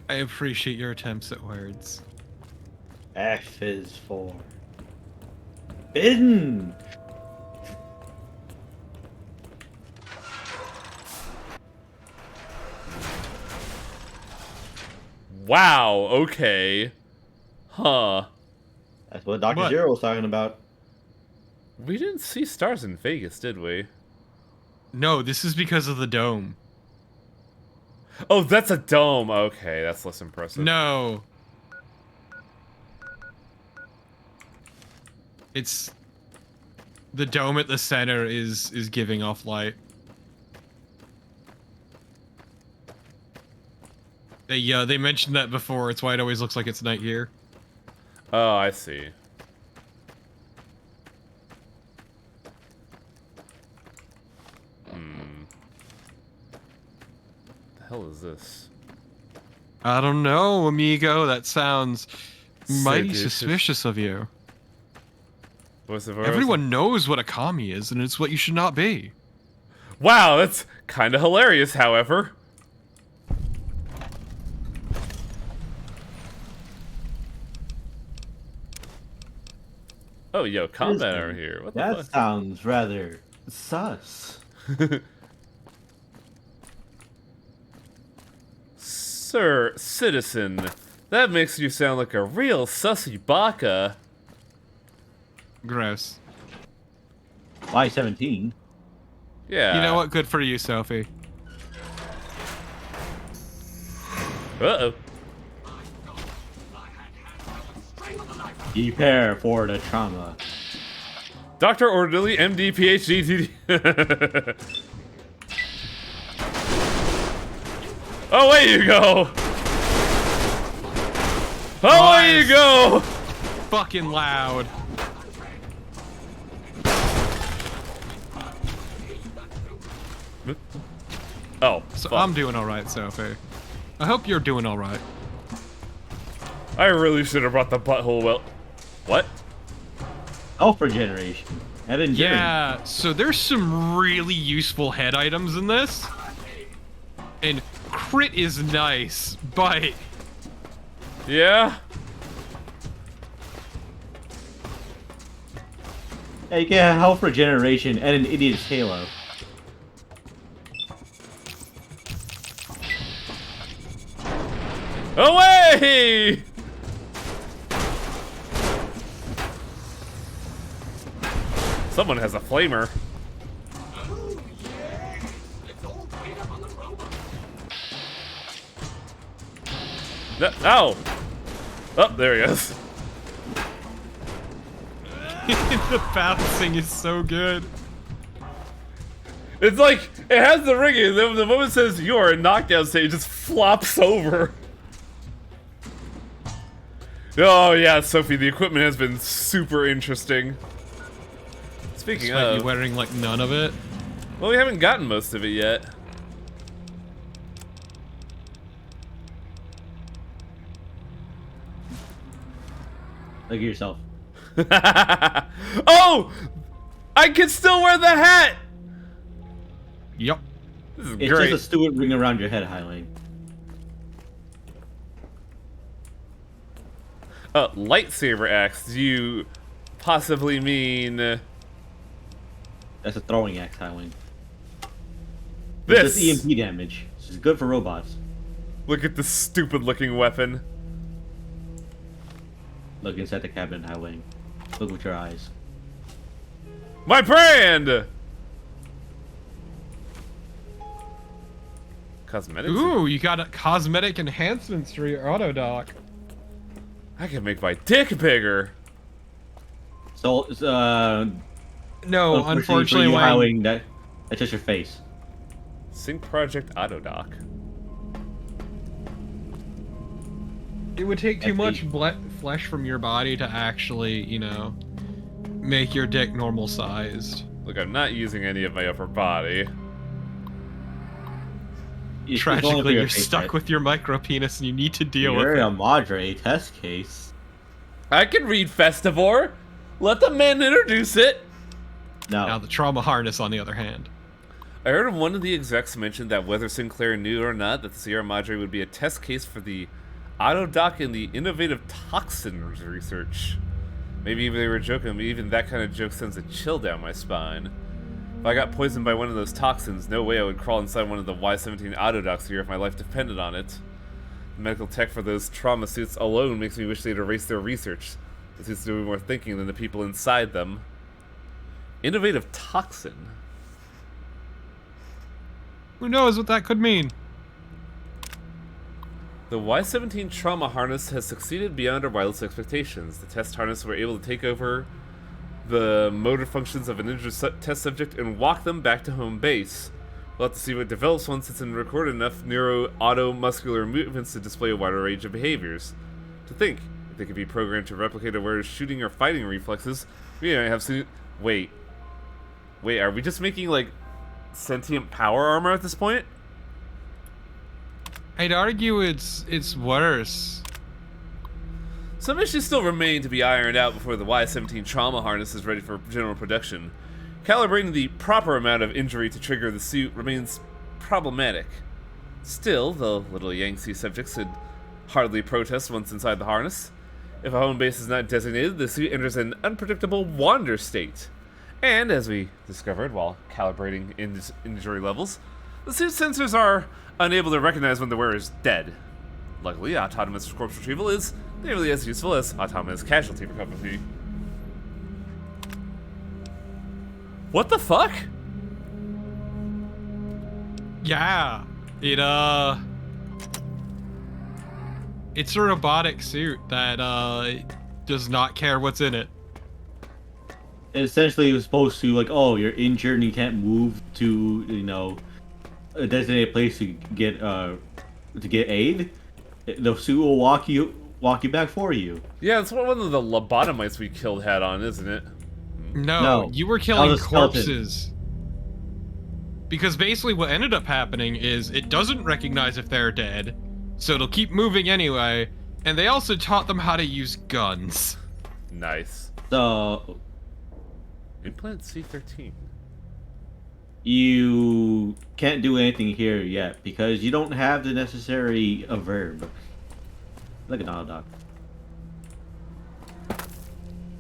I appreciate your attempts at words. F is for Bidden. Wow, okay. Huh. That's what Dr. Zero was talking about. We didn't see stars in Vegas, did we? No, this is because of the dome. Oh, that's a dome. Okay, that's less impressive. No. It's... The dome at the center is giving off light. They mentioned that before. It's why it always looks like it's night here. Oh, I see. The hell is this? I don't know, amigo. That sounds mighty suspicious of you. Everyone knows what a commie is, and it's what you should not be. Wow, that's kind of hilarious, however. Oh, yo, combat over here. What the fuck? That sounds rather sus. Sir, citizen, that makes you sound like a real sussy baka. Gross. Why 17? Yeah. You know what? Good for you, Sophie. Uh-oh. Prepare for the trauma. Dr. Orderly, MD, PhD, TD. Oh, away you go! Away you go! Fucking loud. Oh, so fuck. I'm doing alright, Sophie. I hope you're doing alright. I really should have brought the butthole well. What? Alpha generation. Yeah, so there's some really useful head items in this. And crit is nice, but... Yeah, you get health regeneration and an idiot's halo. Away! Someone has a flamer. Ow! Oh, there he is. The bouncing is so good. It's like, it has the ringing, and then the moment it says you are in knockdown state, it just flops over. Oh yeah, Sophie, the equipment has been super interesting. Speaking Despite of... you wearing, like, none of it. Well, we haven't gotten most of it yet. Look at yourself. Oh! I can still wear the hat! Yep. This is It's great. just a stupid ring around your head, Highline. Lightsaber axe. Do you possibly mean... That's a throwing axe, Highline. This! It's EMP damage. This is good for robots. Look at this stupid looking weapon. Look inside the cabinet, Highline. Look with your eyes. My brand! Cosmetics? Ooh, you got a cosmetic enhancements for your auto dock. I can make my dick bigger. So, No, unfortunately, for you, Wayne. Highline, that's just your face. Sync Project Autodock. It would take too much flesh from your body to actually, you know, make your dick normal sized. Look, I'm not using any of my upper body. Tragically, you're stuck with your micro penis and you need to deal with You're it. a Madre test case. I can read Festivore. Let the man introduce it. No. Now the trauma harness, on the other hand. I heard one of the execs mention that whether Sinclair knew or not that the Sierra Madre would be a test case for the Autodock and the innovative toxins research. Maybe they were joking, but even that kind of joke sends a chill down my spine. If I got poisoned by one of those toxins, no way I would crawl inside one of the Y-17 Autodocks here if my life depended on it. The medical tech for those trauma suits alone makes me wish they'd erase their research. The suits do more thinking than the people inside them. Innovative toxin? Who knows what that could mean? The Y-17 trauma harness has succeeded beyond our wildest expectations. The test harness were able to take over the motor functions of an injured test subject and walk them back to home base. We'll have to see what develops once it's record enough neuro-auto-muscular movements to display a wider range of behaviors. To think, if they could be programmed to replicate a wearer's shooting or fighting reflexes, we might have seen... Wait, are we just making, like, sentient power armor at this point? I'd argue it's worse. Some issues still remain to be ironed out before the Y-17 trauma harness is ready for general production. Calibrating the proper amount of injury to trigger the suit remains problematic. Still, the little Yangtze subjects should hardly protest once inside the harness. If a home base is not designated, the suit enters an unpredictable wander state. And, as we discovered while calibrating injury levels, the suit sensors are unable to recognize when the wearer is dead. Luckily, autonomous corpse retrieval is nearly as useful as autonomous casualty recovery. What the fuck? Yeah, it's a robotic suit that does not care what's in it. Essentially, it was supposed to, like, oh, you're injured and you can't move to, you know, a designated place to get aid. The suit will walk you back for you. Yeah, it's one of the lobotomites we killed had on, isn't it? No, you were killing that was a skeleton. corpses. Because basically what ended up happening is it doesn't recognize if they're dead, so it'll keep moving anyway, and they also taught them how to use guns. Nice. So, Implant C13. you can't do anything here yet because you don't have the necessary verb. Look at Autodock.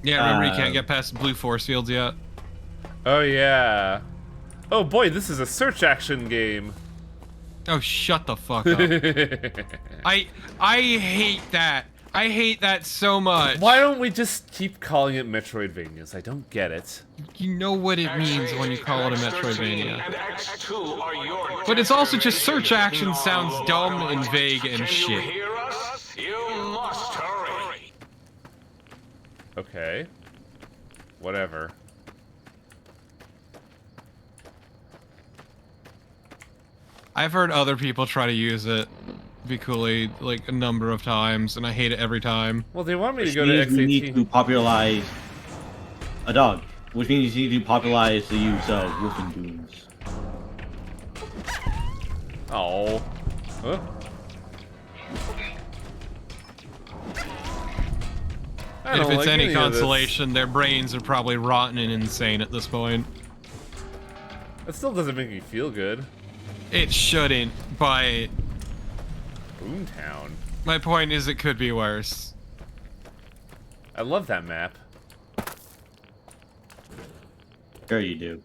Yeah, remember you can't get past the blue force fields yet. Oh yeah. Oh boy, this is a search action game. Oh, shut the fuck up. I hate that. I hate that so much. Why don't we just keep calling it Metroidvanias? I don't get it. You know what it means when you call it a Metroidvania. And X2 are your But it's also just search action sounds dumb and vague and Can you shit. hear us? You must hurry. Okay. Whatever. I've heard other people try to use it, Viculi, like a number of times, and I hate it every time. Well, they want me to Which go to means we need X18. to popularize a dog, which means you need to popularize the use of Wolfen Goons. Oh. Huh? I And if don't it's like any any of this. consolation, their brains are probably rotten and insane at this point. That still doesn't make me feel good. It shouldn't, but Boomtown. my point is it could be worse. I love that map. Sure you do.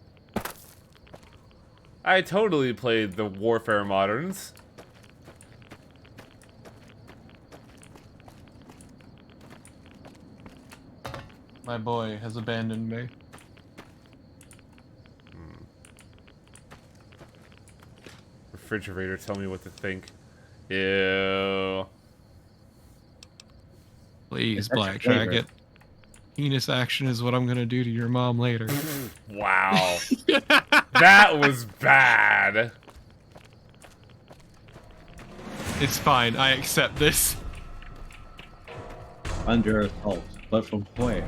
I totally played the Warfare Moderns. My boy has abandoned me. Refrigerator, tell me what to think. Ew. Please, That's Black flavor. Jacket. Penis action is what I'm gonna do to your mom later. Wow. That was bad. It's fine, I accept this. Under assault, but from where?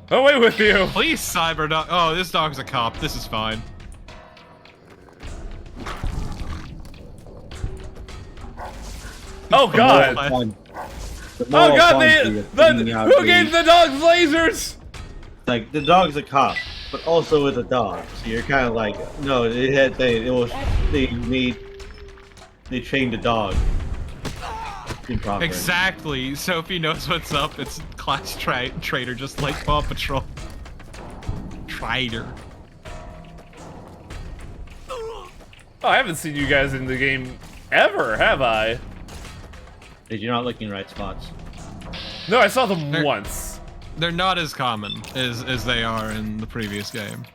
Away with you! Please, Cyberdog. Oh, this dog's a cop. This is fine. Oh god! Oh god, who gave the dogs lasers? Like, the dog's a cop, but also it's a dog. So you're kind of like, no, they trained the dog. Improper. Exactly. Sophie knows what's up. It's class traitor, just like Paw Patrol. Traitor. Oh, I haven't seen you guys in the game ever, have I? Did you not look in the right spots? No, I saw them once. They're not as common as they are in the previous game.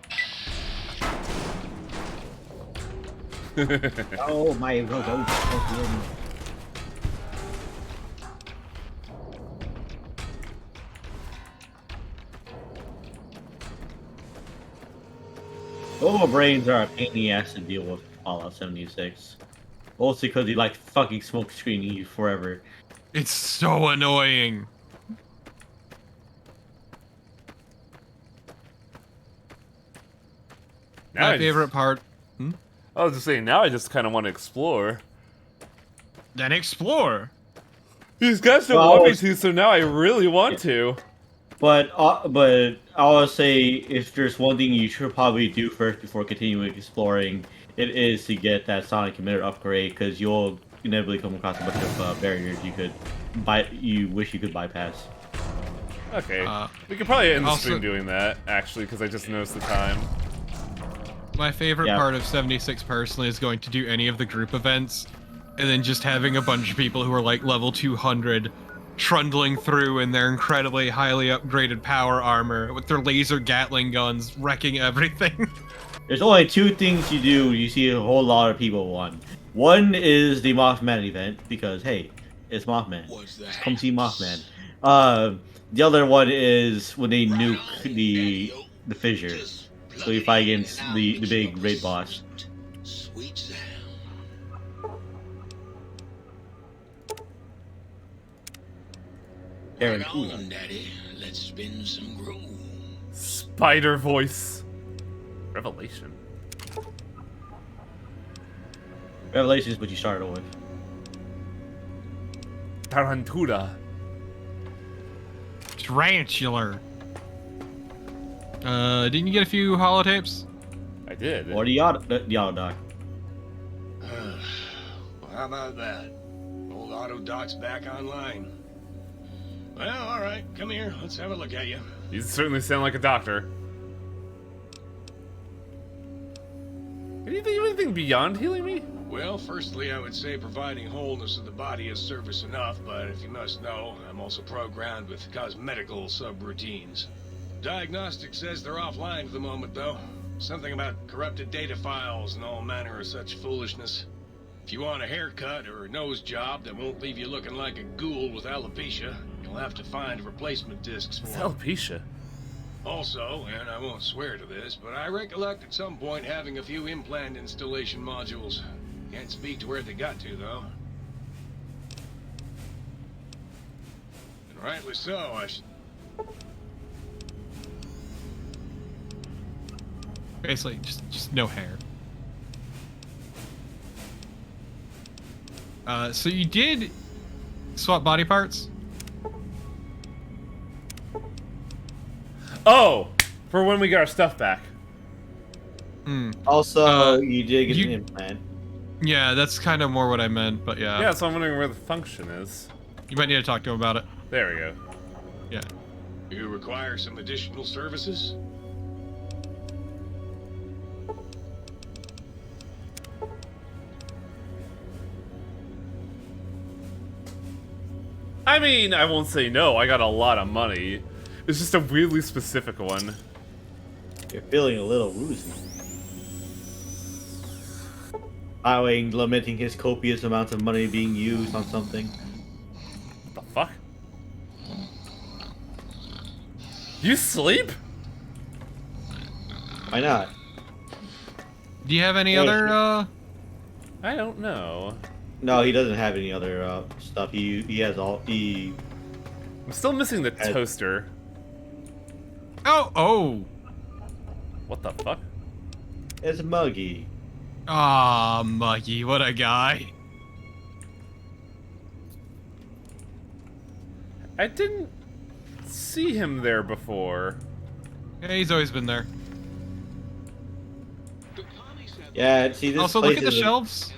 Oh my god. Robo brains are a pain in the ass to deal with Fallout 76. Mostly because he like fucking smoke screening you forever. It's so annoying. Now My favorite part. I was just saying, now I just kind of want to explore. Then explore. These guys don't want me to, so now I really want to. But I always say, if there's one thing you should probably do first before continuing exploring, it is to get that Sonic Emitter upgrade, because you'll inevitably come across a bunch of barriers you wish you could bypass. Okay, we could probably end the also- stream doing that, actually, because I just noticed the time. My favorite part of 76 personally is going to do any of the group events, and then just having a bunch of people who are like level 200 trundling through in their incredibly highly upgraded power armor with their laser Gatling guns wrecking everything. There's only two things you do. You see a whole lot of people want. One is the Mothman event, because hey, it's Mothman. Come see Mothman. The other one is when they nuke the fissure. So you fight against the big raid boss. Sweet sound. Aaron, on, Daddy. Let's spin some groove. Spider voice. Revelation. Revelation is what you started with. Tarantura. Tarantular. Didn't you get a few holotapes? I did. Or the auto doc. Well, how about that? Old auto doc's back online. Well, all right. Come here. Let's have a look at you. You certainly sound like a doctor. Can you think of anything beyond healing me? Well, firstly, I would say providing wholeness of the body is service enough, but if you must know, I'm also programmed with cosmetical subroutines. Diagnostic says they're offline for the moment, though. Something about corrupted data files and all manner of such foolishness. If you want a haircut or a nose job that won't leave you looking like a ghoul with alopecia, you'll have to find replacement discs for it. Alopecia? Also, and I won't swear to this, but I recollect at some point having a few implant installation modules. Can't speak to where they got to, though. And rightly so, I should... Basically, just no hair. So you did swap body parts? Oh, for when we get our stuff back. Also, you did get an implant. Yeah, that's kind of more what I meant, but yeah. Yeah, so I'm wondering where the function is. You might need to talk to him about it. There we go. Yeah. You require some additional services? I mean, I won't say no. I got a lot of money. It's just a weirdly specific one. You're feeling a little woozy. Highwaying, lamenting his copious amounts of money being used on something. What the fuck? You sleep? Why not? Do you have any Yeah, other, I don't know. No, he doesn't have any other stuff. He has all. I'm still missing the toaster. Oh! What the fuck? It's Muggy. Ah, Muggy, what a guy. I didn't see him there before. Yeah, he's always been there. Yeah, see this. Also, look at the shelves.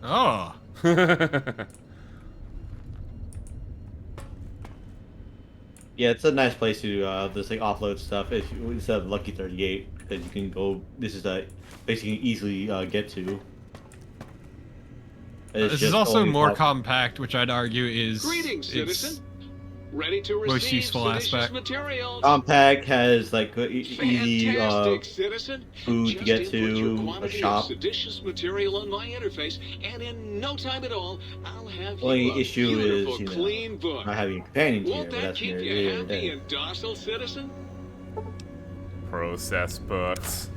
Oh. Yeah, it's a nice place to just like offload stuff if you, instead of Lucky 38, because you can go. This is basically easily get to. This is also more compact, which I'd argue is Greetings, citizen. its Ready to most receive useful seditious aspect. materials. Compact has like easy Fantastic, citizen. food to Just get input your to, a quantity shop. of seditious material on my interface, and in no time at all, I'll have Only you a issue beautiful, is, you know, clean book. not having a companion here, Won't but that that's keep near you the happy and docile, citizen? Process books.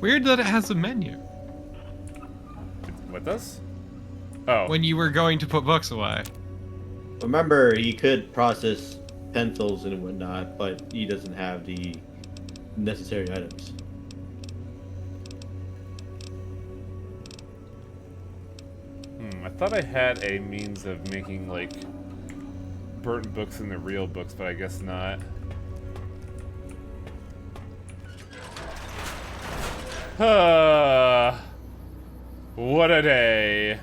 Weird that it has a menu. What does? Oh. When you were going to put books away. Remember, he could process pencils and whatnot, but he doesn't have the necessary items. I thought I had a means of making, like, burnt books in the real books, but I guess not. What a day.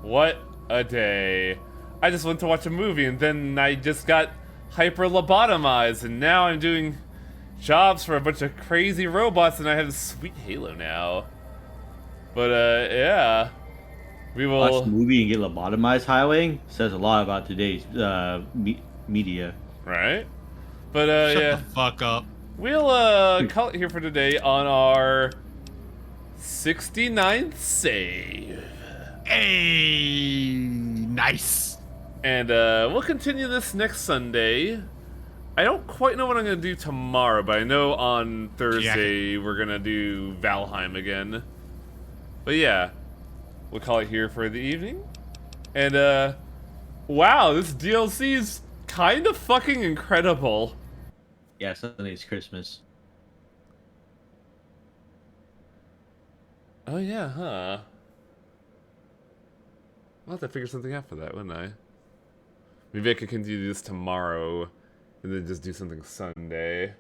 What a day. I just went to watch a movie and then I just got hyper lobotomized and now I'm doing jobs for a bunch of crazy robots and I have a sweet Halo now. But yeah. We will watch the movie and get lobotomized highwaying says a lot about today's media. Right? But Shut yeah. the fuck up. We'll call it here for today on our 69th save. Hey, nice. And we'll continue this next Sunday. I don't quite know what I'm gonna do tomorrow, but I know on Thursday we're gonna do Valheim again. But yeah, we'll call it here for the evening. And wow, this DLC is kind of fucking incredible. Yeah, Sunday's Christmas. Oh yeah, huh? I'll have to figure something out for that, wouldn't I? Maybe I could continue this tomorrow and then just do something Sunday.